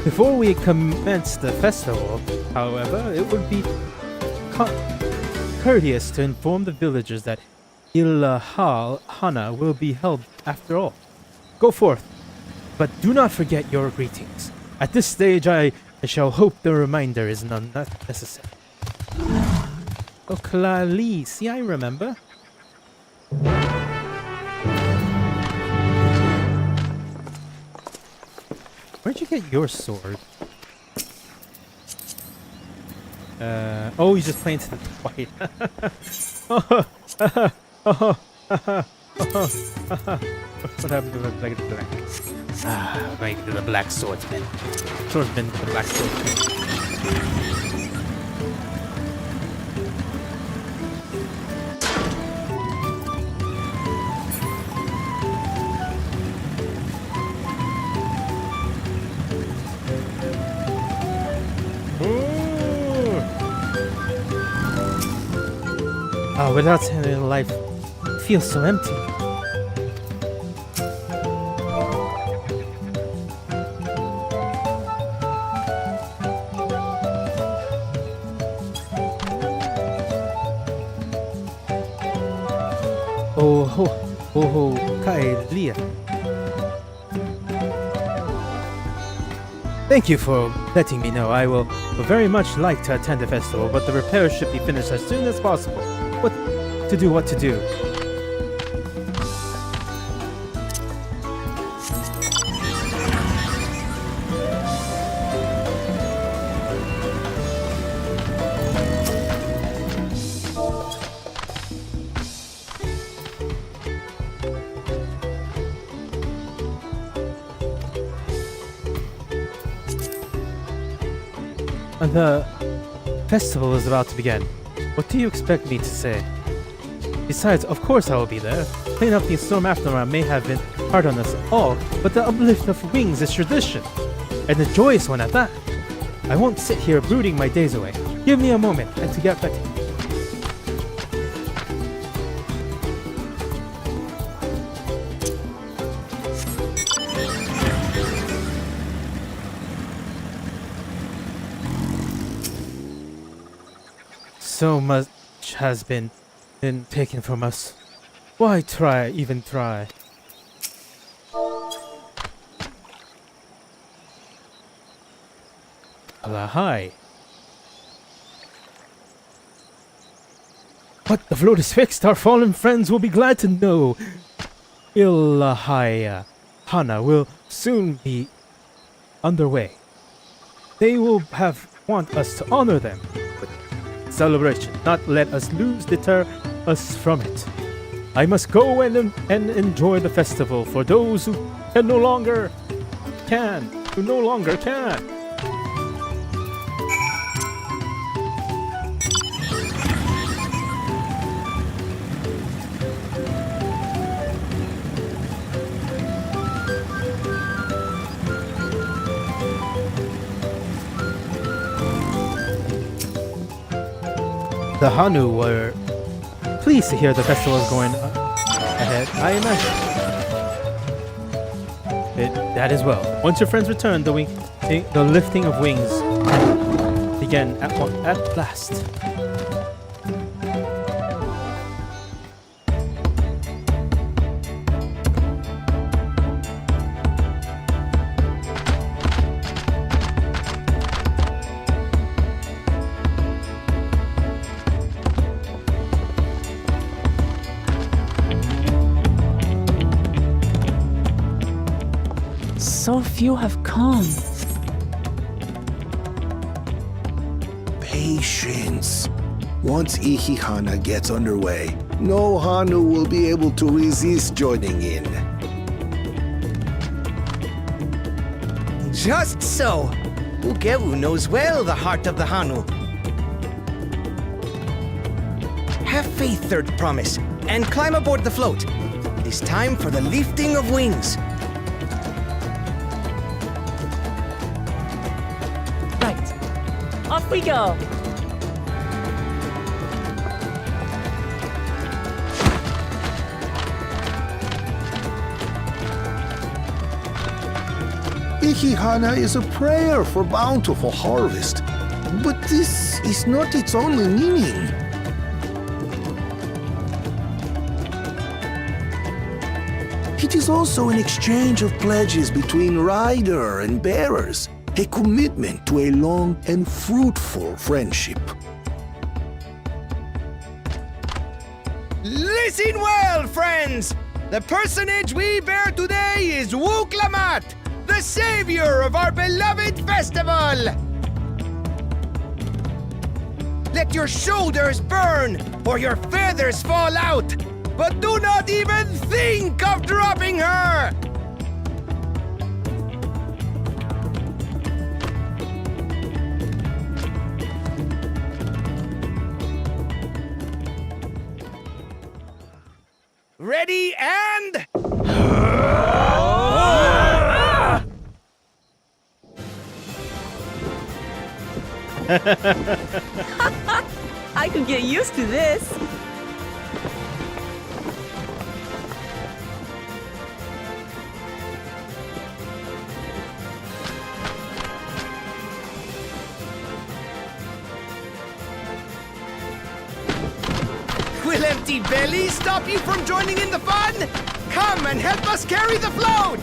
Before we commence the festival, however, it would be courteous to inform the villagers that Ilhal Hana will be held after all. Go forth, but do not forget your greetings. At this stage, I shall hope the reminder is not necessary. Oh, Klali, see, I remember. Where'd you get your sword? Oh, he's just playing to the white. What happened to the black? Right to the black swordsman. Swordsman to the black swordsman. Without sending life feel so empty. Oh, Kaelia. Thank you for letting me know. I will very much like to attend the festival, but the repairs should be finished as soon as possible. What to do? The festival is about to begin. What do you expect me to say? Besides, of course I will be there. Clean up the storm aftermath may have been hard on us all, but the uplift of wings is tradition, and a joyous one at that. I won't sit here brooding my days away. Give me a moment and to get ready. So much has been taken from us. Why even try? Alahai. But the float is fixed. Our fallen friends will be glad to know. Ilahaya Hana will soon be underway. They will want us to honor them. Celebration, not let us deter us from it. I must go and enjoy the festival for those who no longer can. The Hanu were pleased to hear the festival is going ahead, I imagine. That as well. Once your friends return, the lifting of wings began at last. So few have come. Patience. Once Ihihana gets underway, no Hanu will be able to resist joining in. Just so. Ugewu knows well the heart of the Hanu. Have faith, Third Promise, and climb aboard the float. It is time for the lifting of wings. Off we go! Ihihana is a prayer for bountiful harvest, but this is not its only meaning. It is also an exchange of pledges between rider and bearers. A commitment to a long and fruitful friendship. Listen well, friends! The personage we bear today is Wuklamat, the savior of our beloved festival! Let your shoulders burn, or your feathers fall out, but do not even think of dropping her! Ready and... I could get used to this. Will empty bellies stop you from joining in the fun? Come and help us carry the float!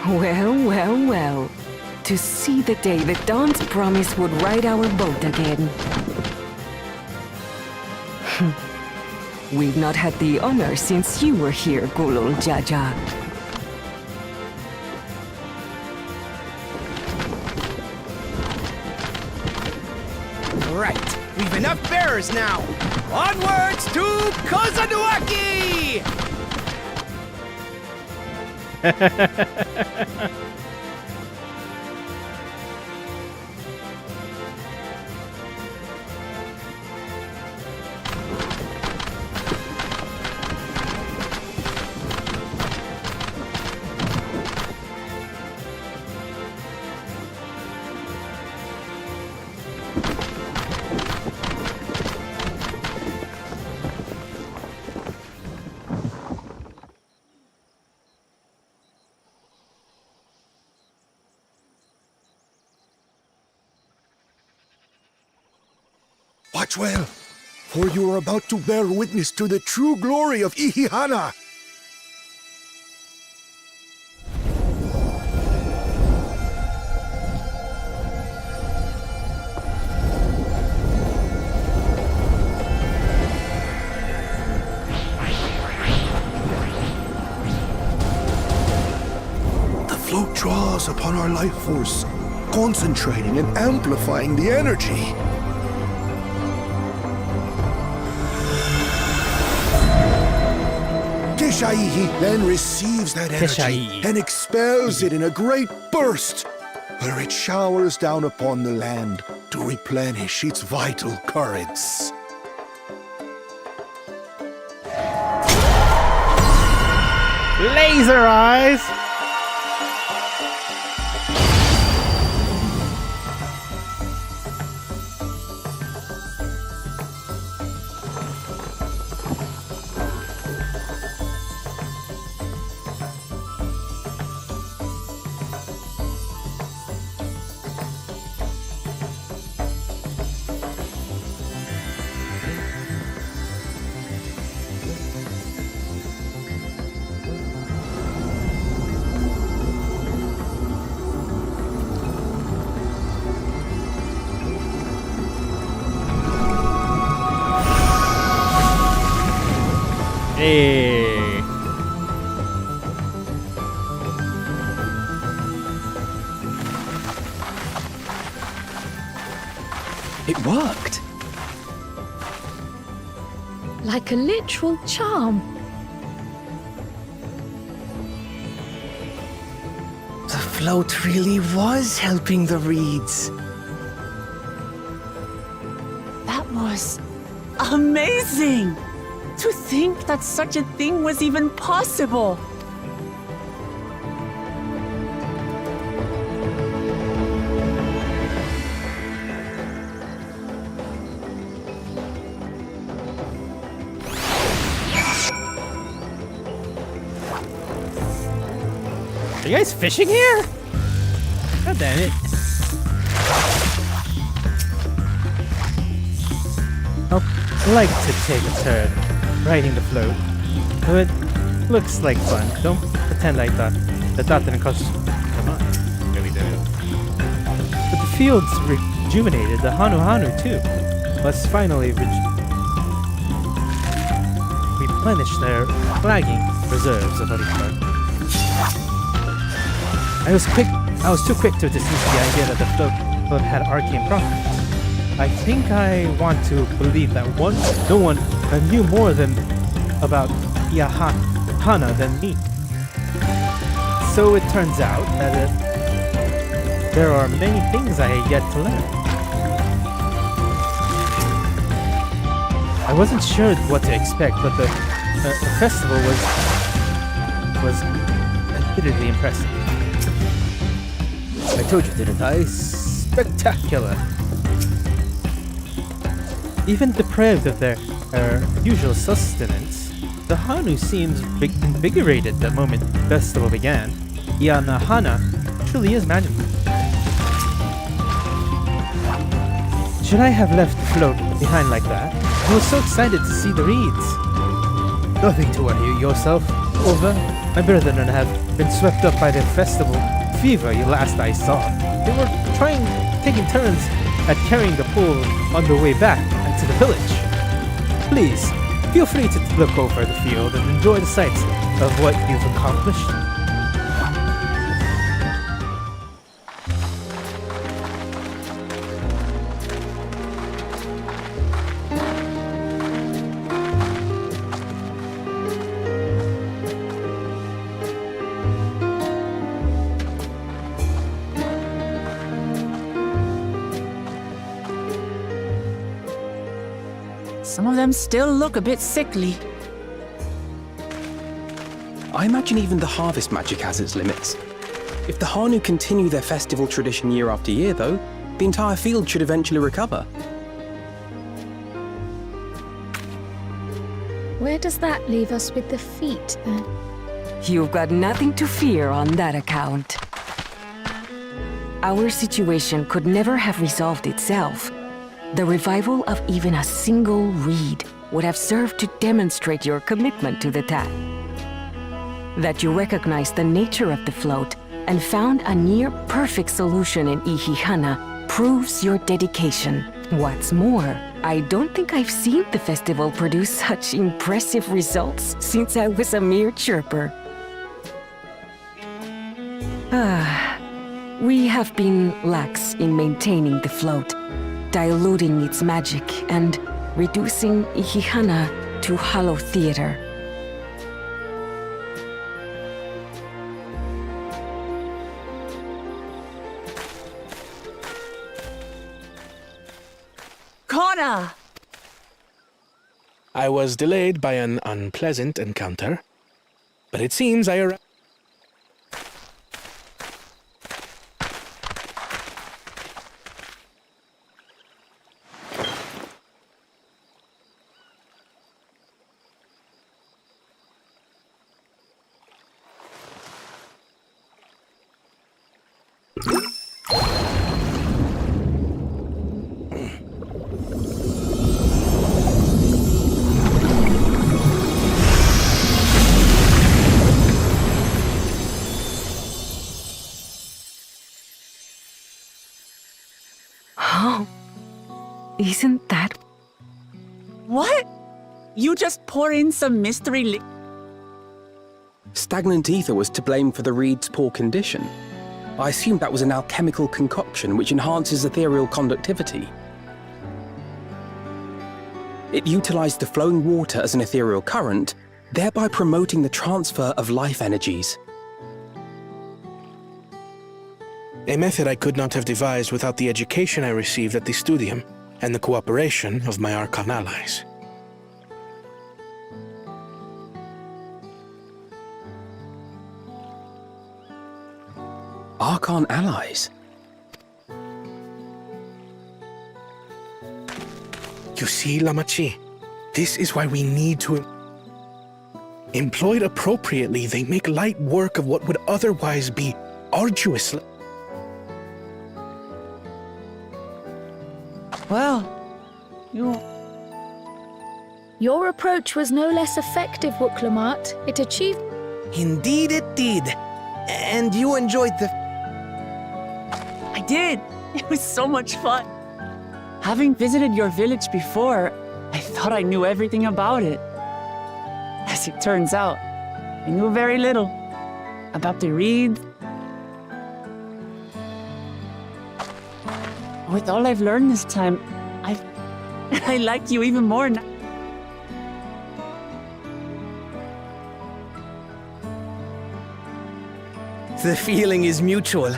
Well, well, well. To see the day that Dawn's promise would ride our boat again. We've not had the honor since you were here, Gulul Jaja. Right, we've enough bearers now. Onwards to Kozanuaki! Watch well, for you are about to bear witness to the true glory of Ihihana. The float draws upon our life force, concentrating and amplifying the energy. Keshaihi then receives that energy and expels it in a great burst, where it showers down upon the land to replenish its vital currents. Laser eyes! Hey. It worked. Like a literal charm. The float really was helping the reeds. That was amazing! To think that such a thing was even possible! Are you guys fishing here? God damn it. I'd like to take a turn riding the float. It looks like fun. Don't pretend I thought that didn't cost come on. Really did. But the fields rejuvenated, the Hanu too was finally replenished their flagging reserves of Arikar. I was too quick to dismiss the idea that the float had arcane properties. I think I want to believe that no one knew more about Ihihana than me. So it turns out that there are many things I have yet to learn. I wasn't sure what to expect, but the festival was admittedly impressive. I told you, didn't I? Spectacular. Even deprived of their usual sustenance, The Hanu seems invigorated the moment the festival began. Yana Hana truly is magical. Should I have left the float behind like that? I was so excited to see the reeds. Nothing to worry yourself over. My brethren have been swept up by the festival fever last I saw. They were taking turns at carrying the pole on their way back to the village. Please, feel free to look over the field and enjoy the sights of what you've accomplished. Some of them still look a bit sickly. I imagine even the harvest magic has its limits. If the Hanu continue their festival tradition year after year, though, the entire field should eventually recover. Where does that leave us with the feet, then? You've got nothing to fear on that account. Our situation could never have resolved itself. The revival of even a single reed would have served to demonstrate your commitment to the task. That you recognize the nature of the float and found a near-perfect solution in Ihihana proves your dedication. What's more, I don't think I've seen the festival produce such impressive results since I was a mere chirper. We have been lax in maintaining the float, diluting its magic and reducing Ihihana to hollow theater. Kona! I was delayed by an unpleasant encounter, but it seems I arrived. Isn't that... What? You just pour in some mystery Stagnant ether was to blame for the reed's poor condition. I assumed that was an alchemical concoction which enhances ethereal conductivity. It utilized the flowing water as an ethereal current, thereby promoting the transfer of life energies. A method I could not have devised without the education I received at the studium and the cooperation of my Archon allies. Archon allies? You see, Lamachi, this is why we need to... Employed appropriately, they make light work of what would otherwise be arduous. Well, Your approach was no less effective, Wuklamat. It achieved... Indeed it did. And you enjoyed the... I did. It was so much fun. Having visited your village before, I thought I knew everything about it. As it turns out, I knew very little about the reeds. With all I've learned this time, I like you even more now. The feeling is mutual.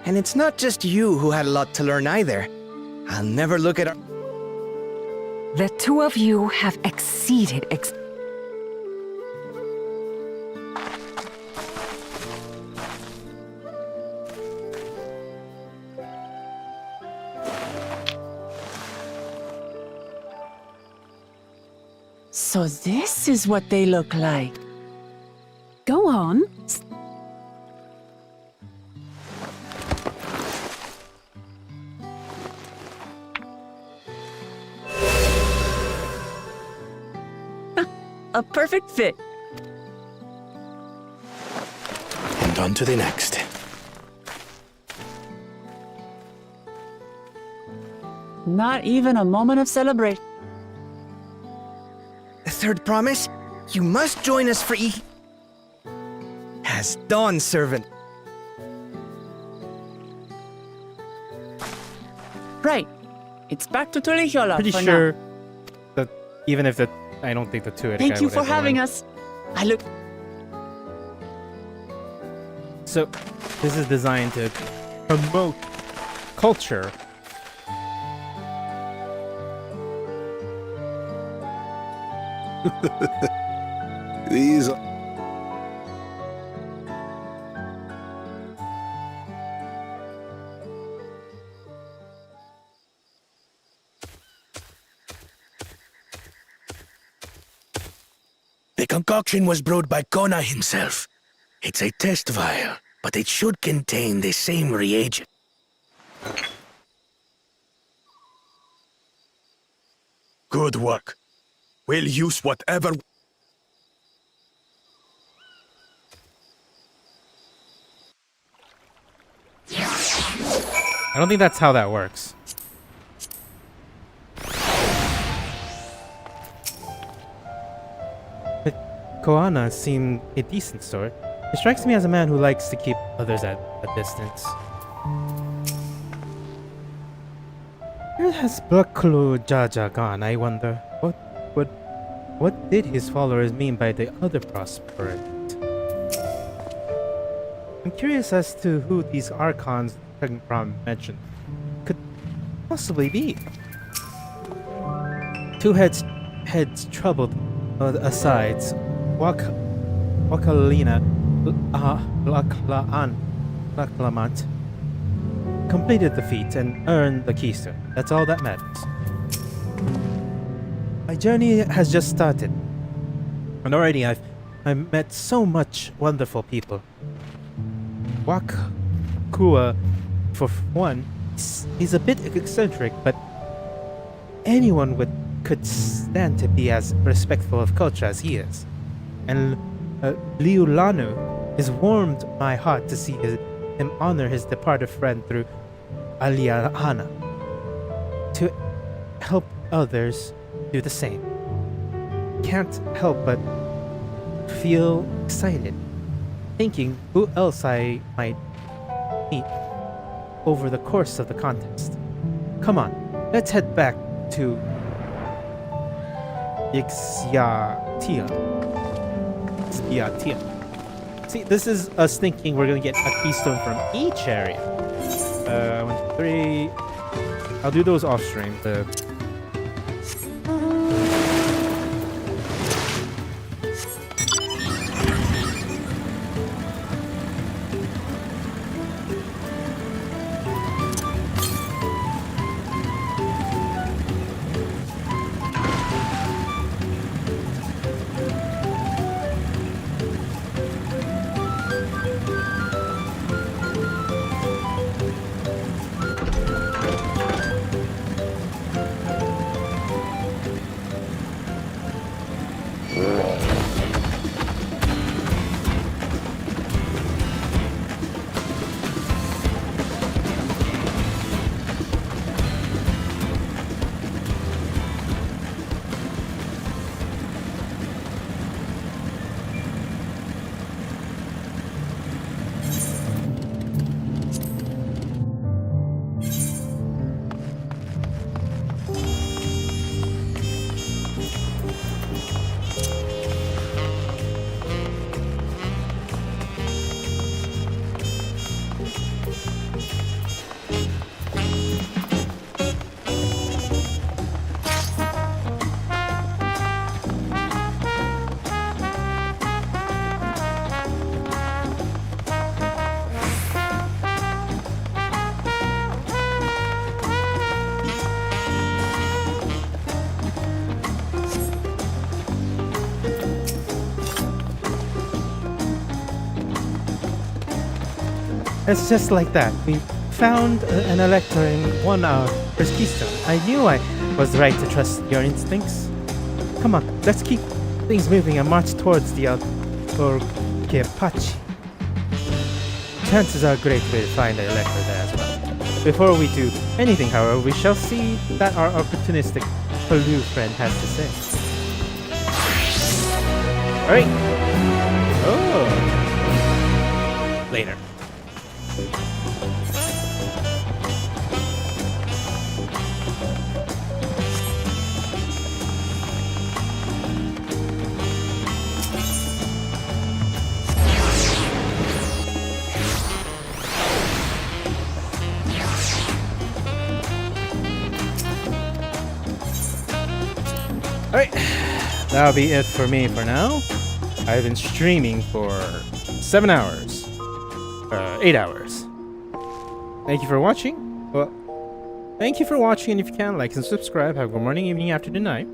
And it's not just you who had a lot to learn either. I'll never look at our... The two of you have exceeded So this is what they look like. Go on. A perfect fit. And on to the next. Not even a moment of celebration. The third promise? You must join us for as Dawn's servant. Right. It's back to Tulihiola Pretty for sure now. that even if I don't think the two-headed guy Thank you would for ever having win. us. I look. So, this is designed to promote culture. These The concoction was brewed by Kona himself. It's a test vial, but it should contain the same reagent. Good work. We'll use whatever... I don't think that's how that works. But Koana seemed a decent sort. He strikes me as a man who likes to keep others at a distance. Where has Blacklo Jaja gone, I wonder? What did his followers mean by the other prosperity? I'm curious as to who these archons Prom mentioned could possibly be. Two heads troubled asides. Wakalina Laklamat completed the feat and earned the keystone. That's all that matters. My journey has just started, and already I've met so much wonderful people. Wakua, for one, he's a bit eccentric, but anyone could stand to be as respectful of culture as he is. And Liulanu has warmed my heart to see him honor his departed friend through Aliahana. To help others do the same. Can't help but feel excited, thinking who else I might meet over the course of the contest. Come on, let's head back to Ixyatia. See, this is us thinking we're gonna get a keystone from each area. 1, 2, 3. I'll do those off stream. It's just like that. We found an elector in 1 hour. There's Keystone. I knew I was right to trust your instincts. Come on, let's keep things moving and march towards the Orgepachi. Chances are great we'll find an elector there as well. Before we do anything, however, we shall see that our opportunistic Hanu friend has to say. Alright. Oh. Later. Alright, that'll be it for me for now. I've been streaming for 7 hours. 8 hours. Thank you for watching. Well, thank you for watching, and if you can, like and subscribe. Have a good morning, evening, afternoon, night.